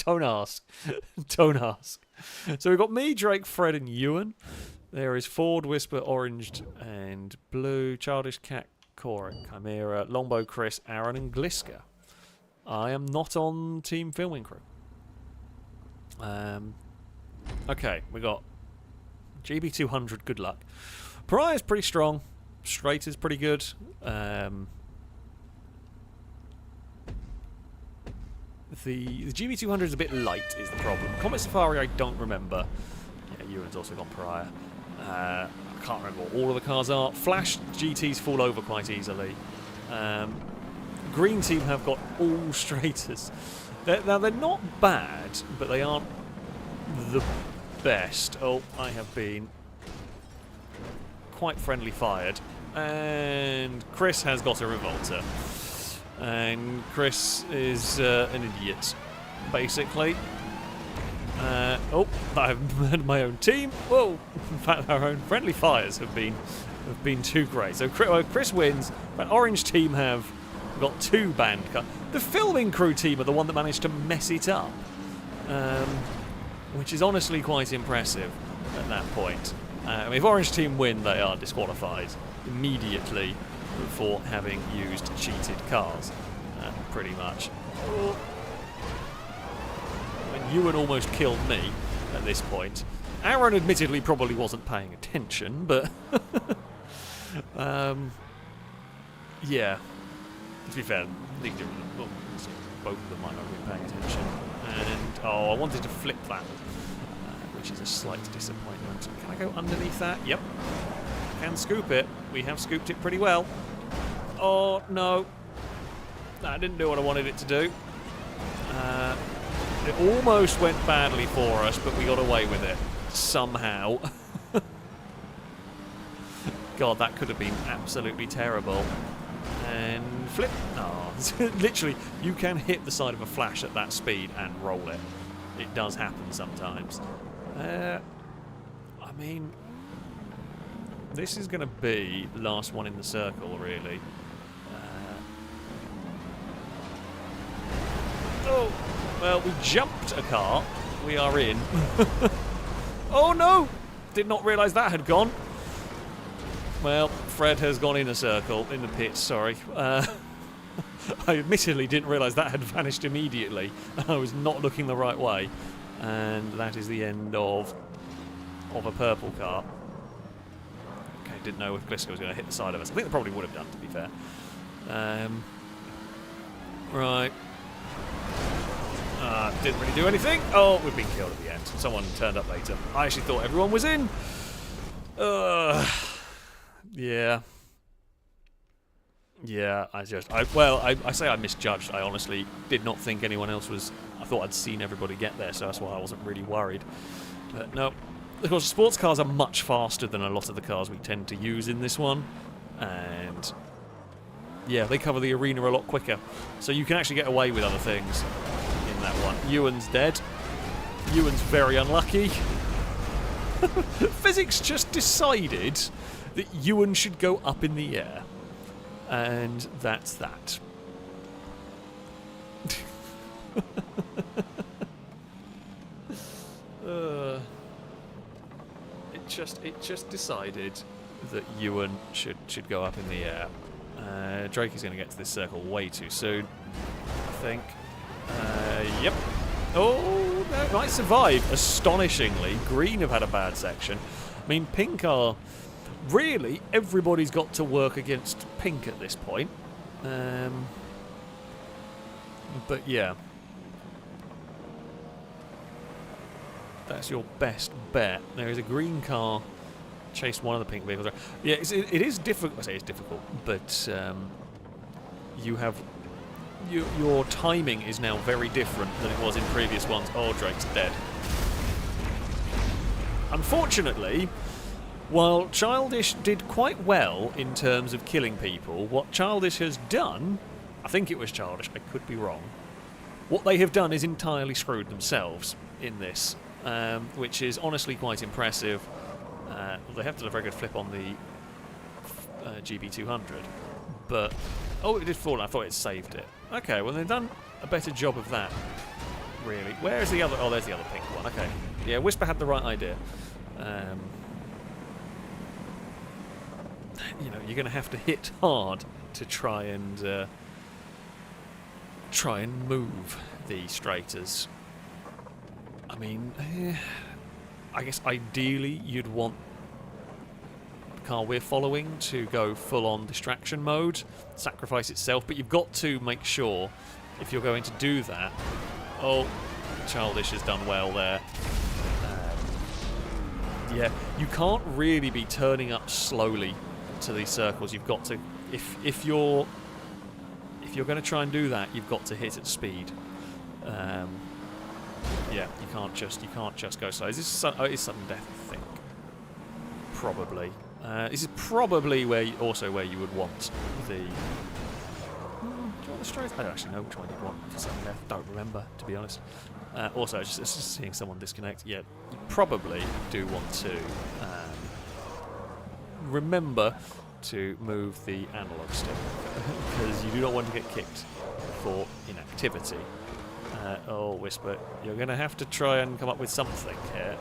Don't ask. Don't ask. So we've got me, Drake, Fred, and Ewan. There is Ford, Whisper, Oranged, and Blue, Childish Cat, Cora, Chimera, Longbow, Chris, Aaron, and Gliska. I am not on Team Filming Crew. Okay, we got GB200, good luck. Pariah is pretty strong. Straight is pretty good. The GB200 is a bit light, is the problem. Comet Safari, I don't remember. Yeah, Ewan's also got Pariah. I can't remember what all of the cars are. Flash GTs fall over quite easily. Green team have got all straighters. Now, they're not bad, but they aren't the best. Oh, I have been quite friendly fired. And Chris has got a Revolter. And Chris is an idiot, basically. I've murdered my own team. Whoa! In fact, our own friendly fires have been too great. So Chris wins. But Orange team have got 2 banned cars. The Filming Crew team are the one that managed to mess it up, which is honestly quite impressive at that point. If Orange team win, they are disqualified immediately for having used cheated cars, pretty much. And Ewan almost killed me at this point. Aaron admittedly probably wasn't paying attention, but yeah. To be fair, both of them might not have been paying attention. And I wanted to flip that, which is a slight disappointment. Can I go underneath that? Yep. Can scoop it. We have scooped it pretty well. Oh, no. That didn't do what I wanted it to do. It almost went badly for us, but we got away with it. Somehow. God, that could have been absolutely terrible. And flip. Oh, literally, you can hit the side of a Flash at that speed and roll it. It does happen sometimes. I mean, this is going to be the last one in the circle, really. Oh, well, we jumped a car. We are in. Oh, no! Did not realise that had gone. Well, Fred has gone in a circle, in the pits, sorry. I admittedly didn't realise that had vanished immediately. I was not looking the right way. And that is the end of a purple car. Okay, didn't know if Gliska was going to hit the side of us. I think they probably would have done, to be fair. Right. Didn't really do anything. Oh, we've been killed at the end. Someone turned up later. I actually thought everyone was in. Yeah. Yeah, I say I misjudged. I honestly did not think anyone else was. I thought I'd seen everybody get there, so that's why I wasn't really worried. But no. Of course, sports cars are much faster than a lot of the cars we tend to use in this one. And yeah, they cover the arena a lot quicker. So you can actually get away with other things in that one. Ewan's dead. Ewan's very unlucky. Physics just decided that Ewan should go up in the air. And that's that. It just decided that Ewan should go up in the air. Drake is going to get to this circle way too soon, I think. Yep. Oh, no, might survive, astonishingly. Green have had a bad section. I mean, Pink are... Really, everybody's got to work against Pink at this point. But yeah. That's your best bet. There is a green car chase one of the pink vehicles. Yeah, it is difficult. I say it's difficult, but you have your timing is now very different than it was in previous ones. Oh, Drake's dead. Unfortunately, while Childish did quite well in terms of killing people, what Childish has done, I think it was Childish, I could be wrong, what they have done is entirely screwed themselves in this, which is honestly quite impressive. They have done a very good flip on the GB200, but... Oh, it did fall. I thought it saved it. Okay, well, they've done a better job of that, really. Where is the other... Oh, there's the other pink one. Okay. Yeah, Whisper had the right idea. You know, you're going to have to hit hard to try and move the straighters. I mean, I guess ideally you'd want the car we're following to go full-on distraction mode, sacrifice itself, but you've got to make sure, if you're going to do that... Oh, Childish has done well there. Yeah, you can't really be turning up slowly to these circles. You've got to... If you're going to try and do that, you've got to hit at speed. Yeah, you can't just go slow. Is this it's sudden death, I think. Probably. This is probably where you would want the... Do you want the straight? I don't actually know which one you'd want for sudden death. Don't remember, to be honest. Also, it's just seeing someone disconnect. Yeah, you probably do want to remember to move the analog stick because you do not want to get kicked for inactivity. Oh, Whisper, you're going to have to try and come up with something here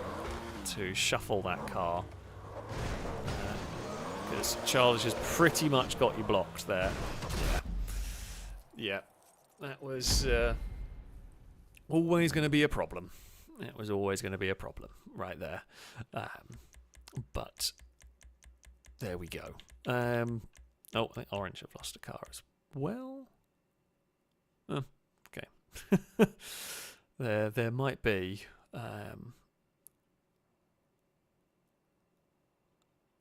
to shuffle that car. Because Childish has pretty much got you blocked there. Yeah. That was always going to be a problem. It was always going to be a problem right there. But there we go. Oh, I think Orange have lost a car as well. Okay. There might be...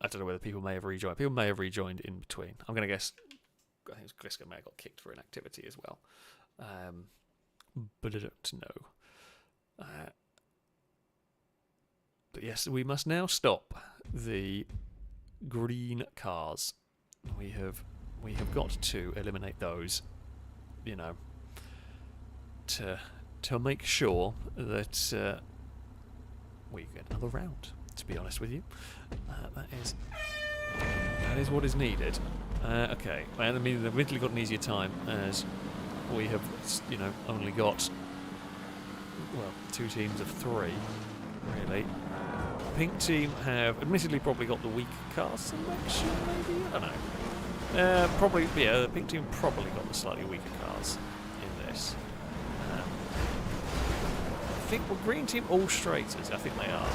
I don't know whether people may have rejoined. People may have rejoined in between. I'm going to guess... I think Gliska may have got kicked for inactivity as well. But I don't know. But yes, we must now stop the green cars. We have got to eliminate those, you know, to make sure that we get another round, to be honest with you. That is what is needed. Okay, I mean, they've admittedly got an easier time as we have, you know, only got, well, 2 teams of 3, really. Pink team have admittedly probably got the weaker car selection, maybe? I don't know. Probably, yeah, the pink team probably got the slightly weaker cars in this. I think, well, green team all straighters, I think they are.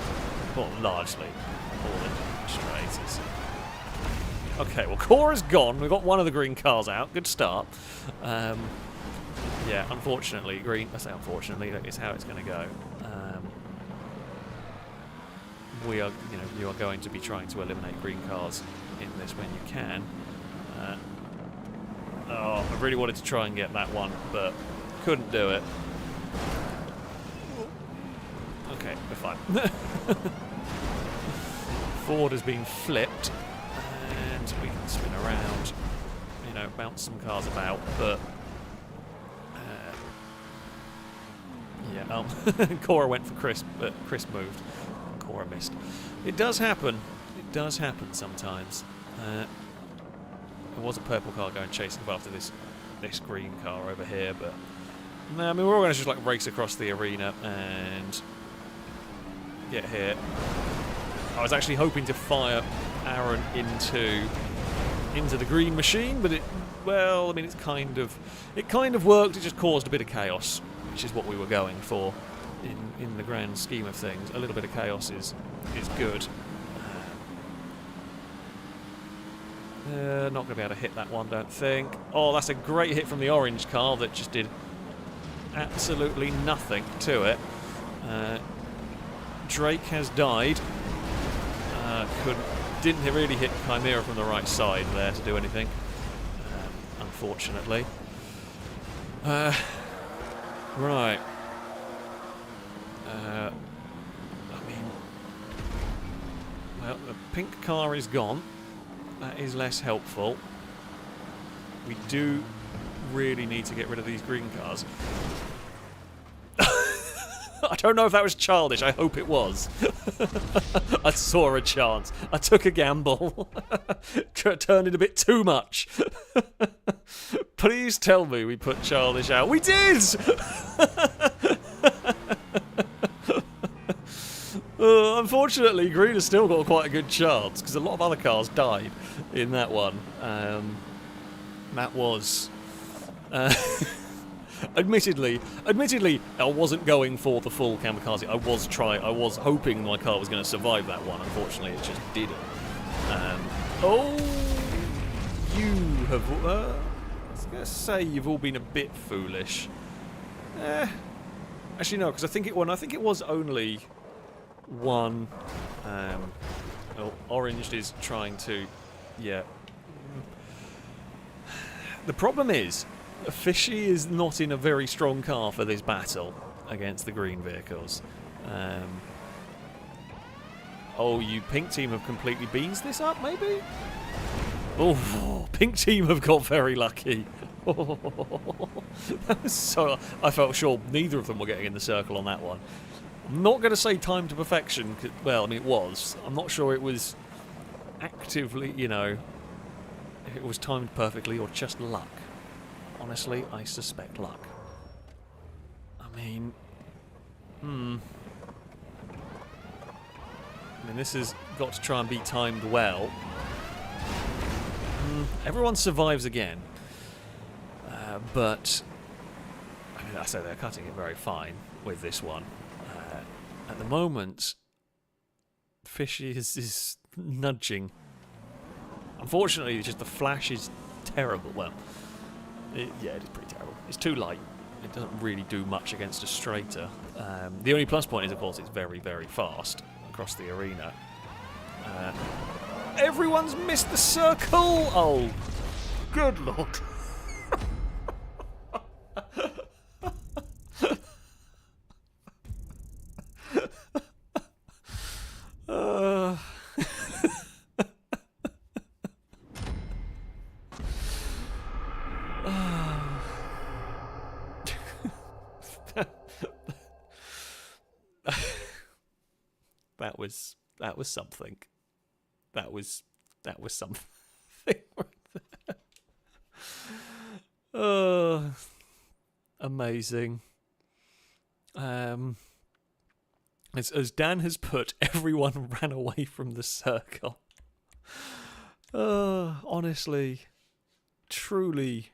Well, largely all the straighters. Okay, well, Cora's gone. We've got one of the green cars out. Good start. Yeah, unfortunately, green... I say unfortunately, that is how it's going to go. We are, you know, you are going to be trying to eliminate green cars in this when you can. Oh, I really wanted to try and get that one, but couldn't do it. Okay, we're fine. Ford has been flipped, and we can spin around, you know, bounce some cars about, but... yeah, Cora went for Chris, but Chris moved. Cora missed. It does happen. It does happen sometimes. There was a purple car going chasing after this green car over here, but no, I mean, we're all going to just like race across the arena and get here. I was actually hoping to fire Aaron into the green machine, but it kind of worked. It just caused a bit of chaos, which is what we were going for in the grand scheme of things. A little bit of chaos is good. Not going to be able to hit that one, don't think. Oh, that's a great hit from the orange car that just did absolutely nothing to it. Drake has died. Didn't really hit Chimera from the right side there to do anything, unfortunately. Right. I mean, well, the pink car is gone. That is less helpful. We do really need to get rid of these green cars. I don't know if that was childish. I hope it was. I saw a chance. I took a gamble. Turned it a bit too much. Please tell me we put childish out. We did! Unfortunately, green has still got quite a good chance because a lot of other cars died in that one. That was... Admittedly, I wasn't going for the full kamikaze. I was hoping my car was going to survive that one. Unfortunately, it just didn't. You have... I was going to say you've all been a bit foolish. Actually, no, because I think it was only one. Well, orange is trying to... Yeah. The problem is, Fishy is not in a very strong car for this battle against the green vehicles. Oh, you pink team have completely beans this up, maybe? Oh, pink team have got very lucky. That was so... I felt sure neither of them were getting in the circle on that one. I'm not going to say time to perfection. Well, I mean, it was. I'm not sure it was actively, you know, if it was timed perfectly or just luck. Honestly, I suspect luck. I mean, this has got to try and be timed well. Everyone survives again. But, I mean, I say they're cutting it very fine with this one. At the moment, Fishy is nudging. Unfortunately, just the flash is terrible. Well, yeah, it is pretty terrible. It's too light. It doesn't really do much against a straighter. The only plus point is, of course, it's very, very fast across the arena. Everyone's missed the circle! Oh, good lord. That was something. That was something. Amazing. As Dan has put, everyone ran away from the circle. Honestly, truly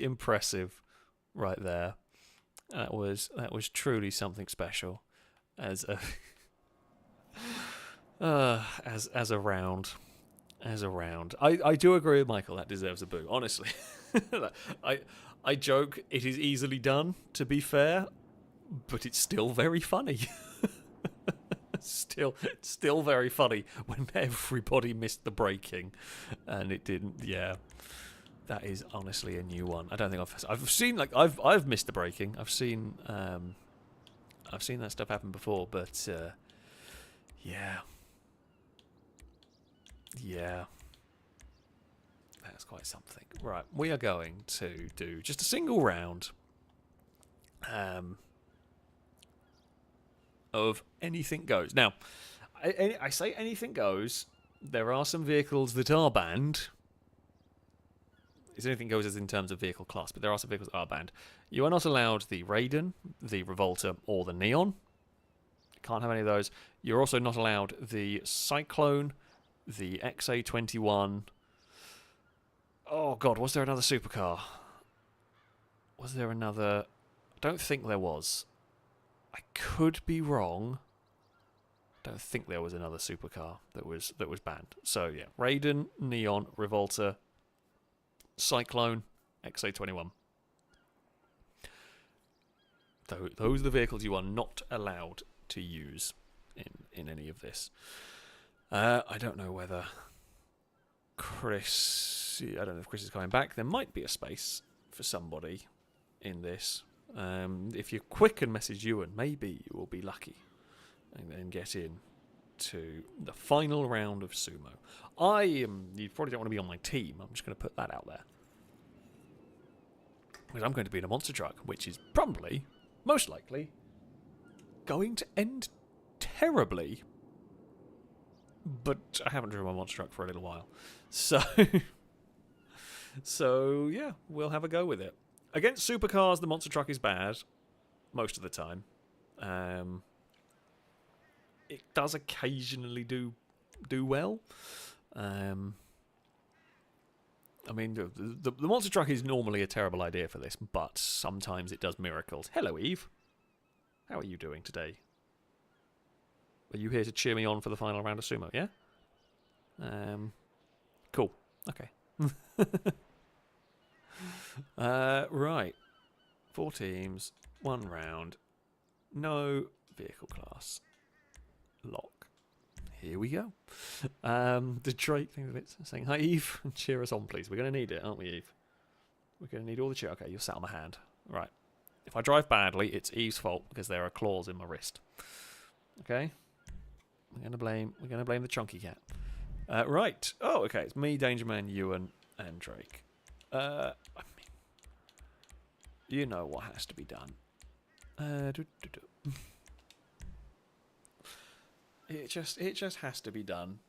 impressive, right there. That was truly something special, as a as a round. I do agree with Michael. That deserves a boo. Honestly, I joke it is easily done. To be fair, but it's still very funny. Still very funny when everybody missed the braking, and it didn't. Yeah, that is honestly a new one. I don't think I've seen, like, I've missed the braking. I've seen that stuff happen before, but yeah, that's quite something. Right, we are going to do just a single round of anything goes. Now, I say anything goes. There are some vehicles that are banned. It's anything goes as in terms of vehicle class, but there are some vehicles that are banned. You are not allowed the Raiden, the Revolta, or the Neon. You can't have any of those. You're also not allowed the Cyclone, the XA21. Oh god, was there another supercar? Was there another? I don't think there was. I could be wrong. I don't think there was another supercar that was banned. So yeah, Raiden, Neon, Revolta, Cyclone, XA21. Those are the vehicles you are not allowed to use in any of this. I don't know whether Chris... I don't know if Chris is coming back. There might be a space for somebody in this. If you're quick and message Ewan, maybe you will be lucky and then get in to the final round of Sumo. You probably don't want to be on my team. I'm just going to put that out there. Because I'm going to be in a monster truck, which is probably, most likely, going to end terribly. But I haven't driven my monster truck for a little while. So, yeah, we'll have a go with it. Against supercars, the monster truck is bad, most of the time. It does occasionally do well. I mean, the monster truck is normally a terrible idea for this, but sometimes it does miracles. Hello, Eve. How are you doing today? Are you here to cheer me on for the final round of Sumo, yeah? Cool. Okay. Right. 4 teams, 1 round. No vehicle class. Lock. Here we go. Detroit saying, hi, Eve. Cheer us on, please. We're going to need it, aren't we, Eve? We're going to need all the cheer. Okay, you're sat on my hand. Right. If I drive badly, it's Eve's fault because there are claws in my wrist. Okay? We're going to blame the chunky cat. Right. Oh, okay. It's me, Dangerman, Ewan, and Drake. I mean, you know what has to be done. It just has to be done.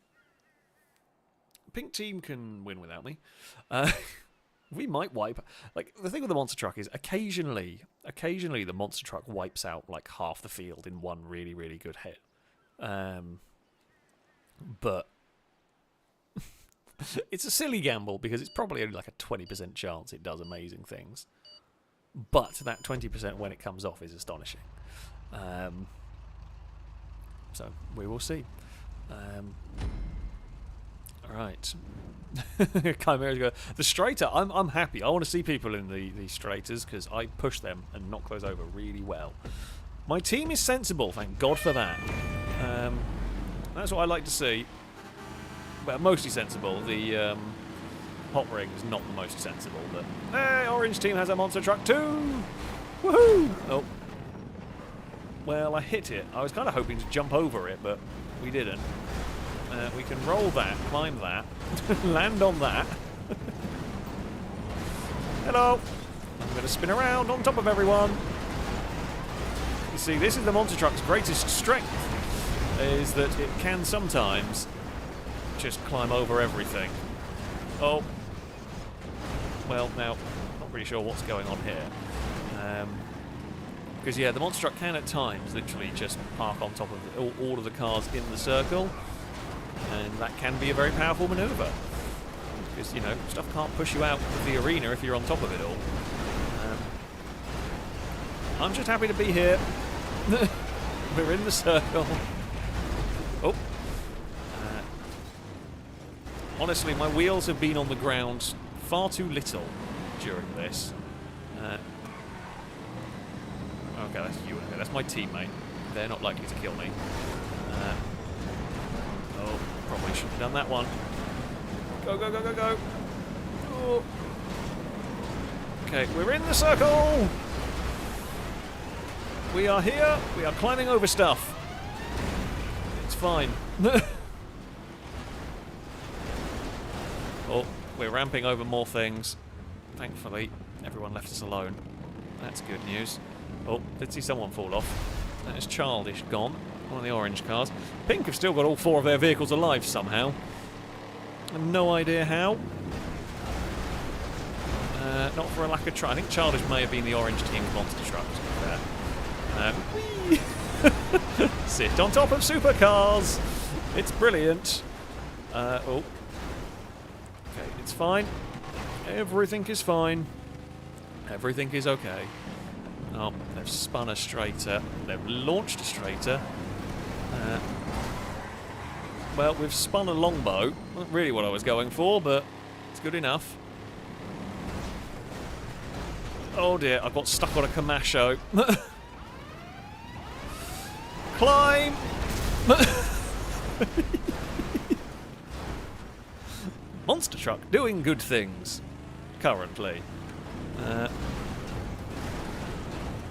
Pink team can win without me. We might wipe. Like, the thing with the monster truck is occasionally the monster truck wipes out like half the field in one really, really good hit. But it's a silly gamble because it's probably only like a 20% chance it does amazing things. But that 20% when it comes off is astonishing. So we will see. Right. Chimera's go. The straighter, I'm happy. I want to see people in the straighters because I push them and knock those over really well. My team is sensible, thank God for that. That's what I like to see. Well, mostly sensible. The hot ring is not the most sensible, but hey, orange team has a monster truck too. Woohoo! Oh. Well, I hit it. I was kind of hoping to jump over it, but we didn't. We can roll that, climb that, land on that. Hello! I'm going to spin around on top of everyone. You see, this is the monster truck's greatest strength, is that it can sometimes just climb over everything. Oh. Well, now, not really sure what's going on here. Because, yeah, the monster truck can at times literally just park on top of all of the cars in the circle. And that can be a very powerful manoeuvre. Because, you know, stuff can't push you out of the arena if you're on top of it all. I'm just happy to be here. We're in the circle. Oh. Honestly, my wheels have been on the ground far too little during this. Okay, that's you. Okay, that's my teammate. They're not likely to kill me. Oh, probably shouldn't have done that one. Go, go, go, go, go. Oh. Okay, we're in the circle. We are here. We are climbing over stuff. It's fine. Oh, we're ramping over more things. Thankfully, everyone left us alone. That's good news. Oh, did see someone fall off. That is childish gone. One of the orange cars. Pink have still got all 4 of their vehicles alive somehow. No idea how. Not for a lack of try. I think Childish may have been the orange team's monster truck, to be fair. Sit on top of supercars. It's brilliant. Oh. Okay, it's fine. Everything is fine. Everything is okay. Oh, they've spun a straighter. They've launched a straighter. Well, we've spun a longbow. Not really what I was going for, but it's good enough. Oh dear, I got stuck on a Kamasho. Climb! Monster truck doing good things. Currently.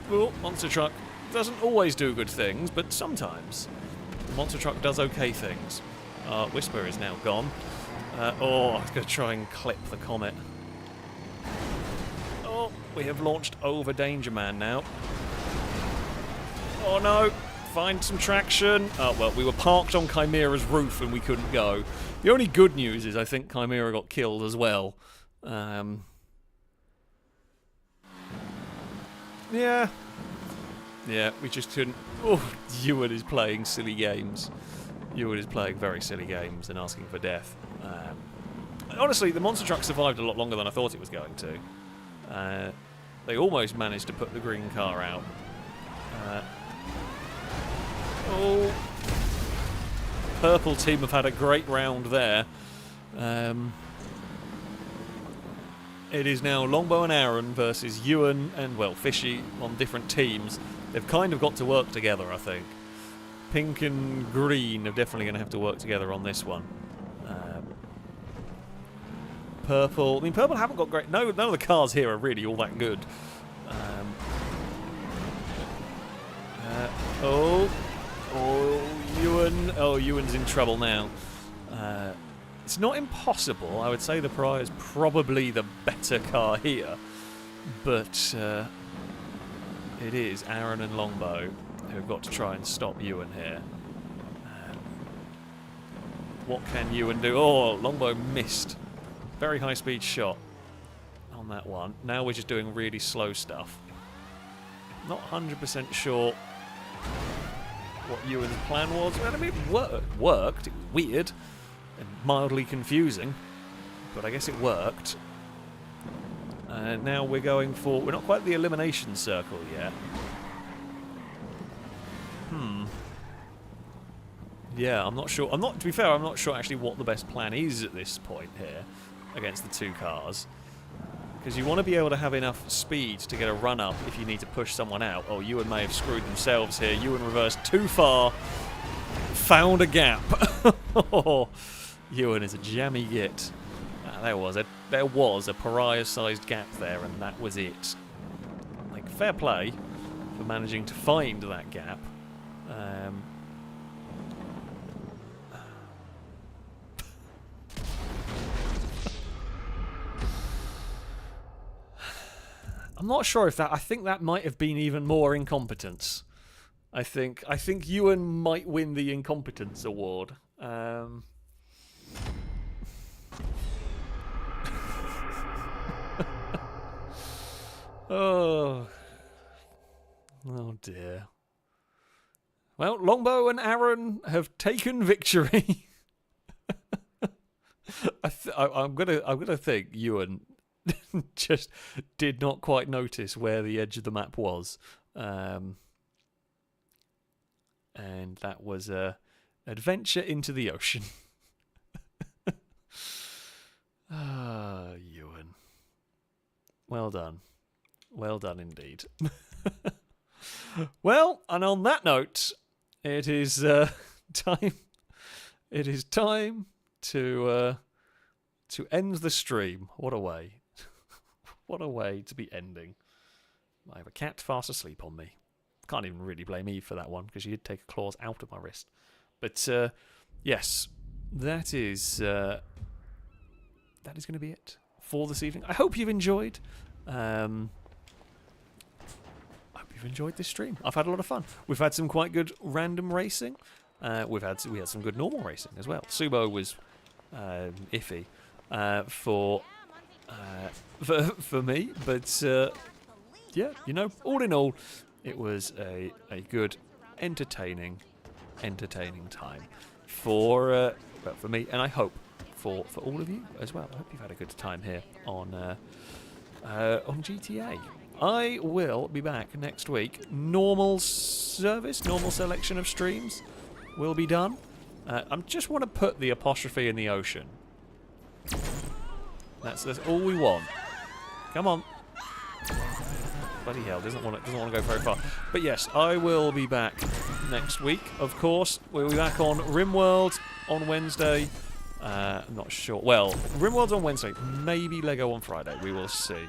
Well, monster truck doesn't always do good things, but sometimes the monster truck does okay things. Whisper is now gone. Oh, I was going to try and clip the comet. Oh, we have launched over Danger Man now. Oh no, find some traction. Oh well, we were parked on Chimera's roof and we couldn't go. The only good news is I think Chimera got killed as well. Yeah. Yeah, we just couldn't... Oh, Ewan is playing silly games. Ewan is playing very silly games and asking for death. Honestly, the monster truck survived a lot longer than I thought it was going to. They almost managed to put the green car out. Oh. Purple team have had a great round there. It is now Longbow and Aaron versus Ewan and, well, Fishy on different teams. They've kind of got to work together, I think. Pink and green are definitely going to have to work together on this one. Purple... I mean, purple haven't got great... No, none of the cars here are really all that good. Oh, Ewan... Oh, Ewan's in trouble now. It's not impossible. I would say the Pariah is probably the better car here. But it is Aaron and Longbow who have got to try and stop Ewan here. What can Ewan do? Oh, Longbow missed. Very high-speed shot on that one. Now we're just doing really slow stuff. Not 100% sure what Ewan's plan was. I mean, it worked. It was weird and mildly confusing, but I guess it worked. And now we're going for... We're not quite the elimination circle yet. Yeah, I'm not sure. To be fair, I'm not sure actually what the best plan is at this point here against the two cars. Because you want to be able to have enough speed to get a run-up if you need to push someone out. Oh, Ewan may have screwed themselves here. Ewan reversed too far. Found a gap. Oh, Ewan is a jammy git. There was a pariah-sized gap there, and that was it. Like, fair play for managing to find that gap. I'm not sure if that... I think that might have been even more incompetence. I think Ewan might win the incompetence award. Oh dear. Well, Longbow and Aaron have taken victory. I'm gonna think Ewan just did not quite notice where the edge of the map was, and that was a adventure into the ocean. Ah, Ewan. Well done. Well done indeed. Well, and on that note, it is time. It is time to end the stream. What a way! What a way to be ending. I have a cat fast asleep on me. Can't even really blame Eve for that one because she did take her claws out of my wrist. But yes, that is going to be it for this evening. I hope you've enjoyed. I hope you've enjoyed this stream. I've had a lot of fun. We've had some quite good random racing. We had some good normal racing as well. Sumo was iffy for me, but yeah, you know, all in all, it was a good, entertaining time for me, and I hope for all of you as well. I hope you've had a good time here on GTA. I will be back next week. Normal selection of streams will be done. I just want to put the apostrophe in the ocean. That's all we want. Come on. Bloody hell, doesn't want to go very far. But yes, I will be back next week. Of course, we'll be back on RimWorld on Wednesday. I'm not sure. Well, RimWorld's on Wednesday. Maybe Lego on Friday. We will see.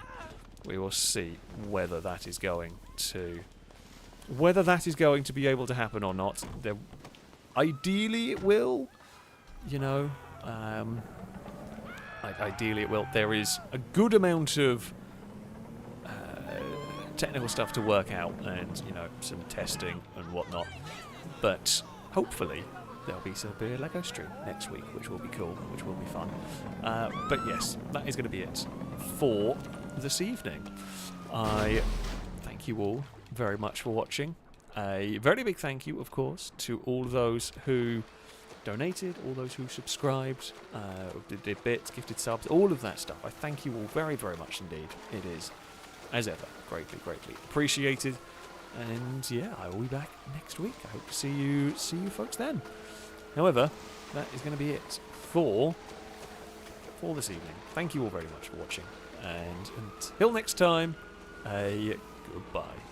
We will see whether that is going to be able to happen or not. Ideally, it will. You know, ideally it will. There is a good amount of technical stuff to work out, and you know, some testing and whatnot. But hopefully there'll be a Lego stream next week, which will be cool, which will be fun. But yes, that is going to be it for this evening. I thank you all very much for watching. A very big thank you, of course, to all those who donated, all those who subscribed, did bits, gifted subs, all of that stuff. I thank you all very, very much indeed. It is, as ever, greatly, greatly appreciated. And yeah, I will be back next week. I hope to see you folks then. However, that is going to be it for this evening. Thank you all very much for watching, and until next time, goodbye.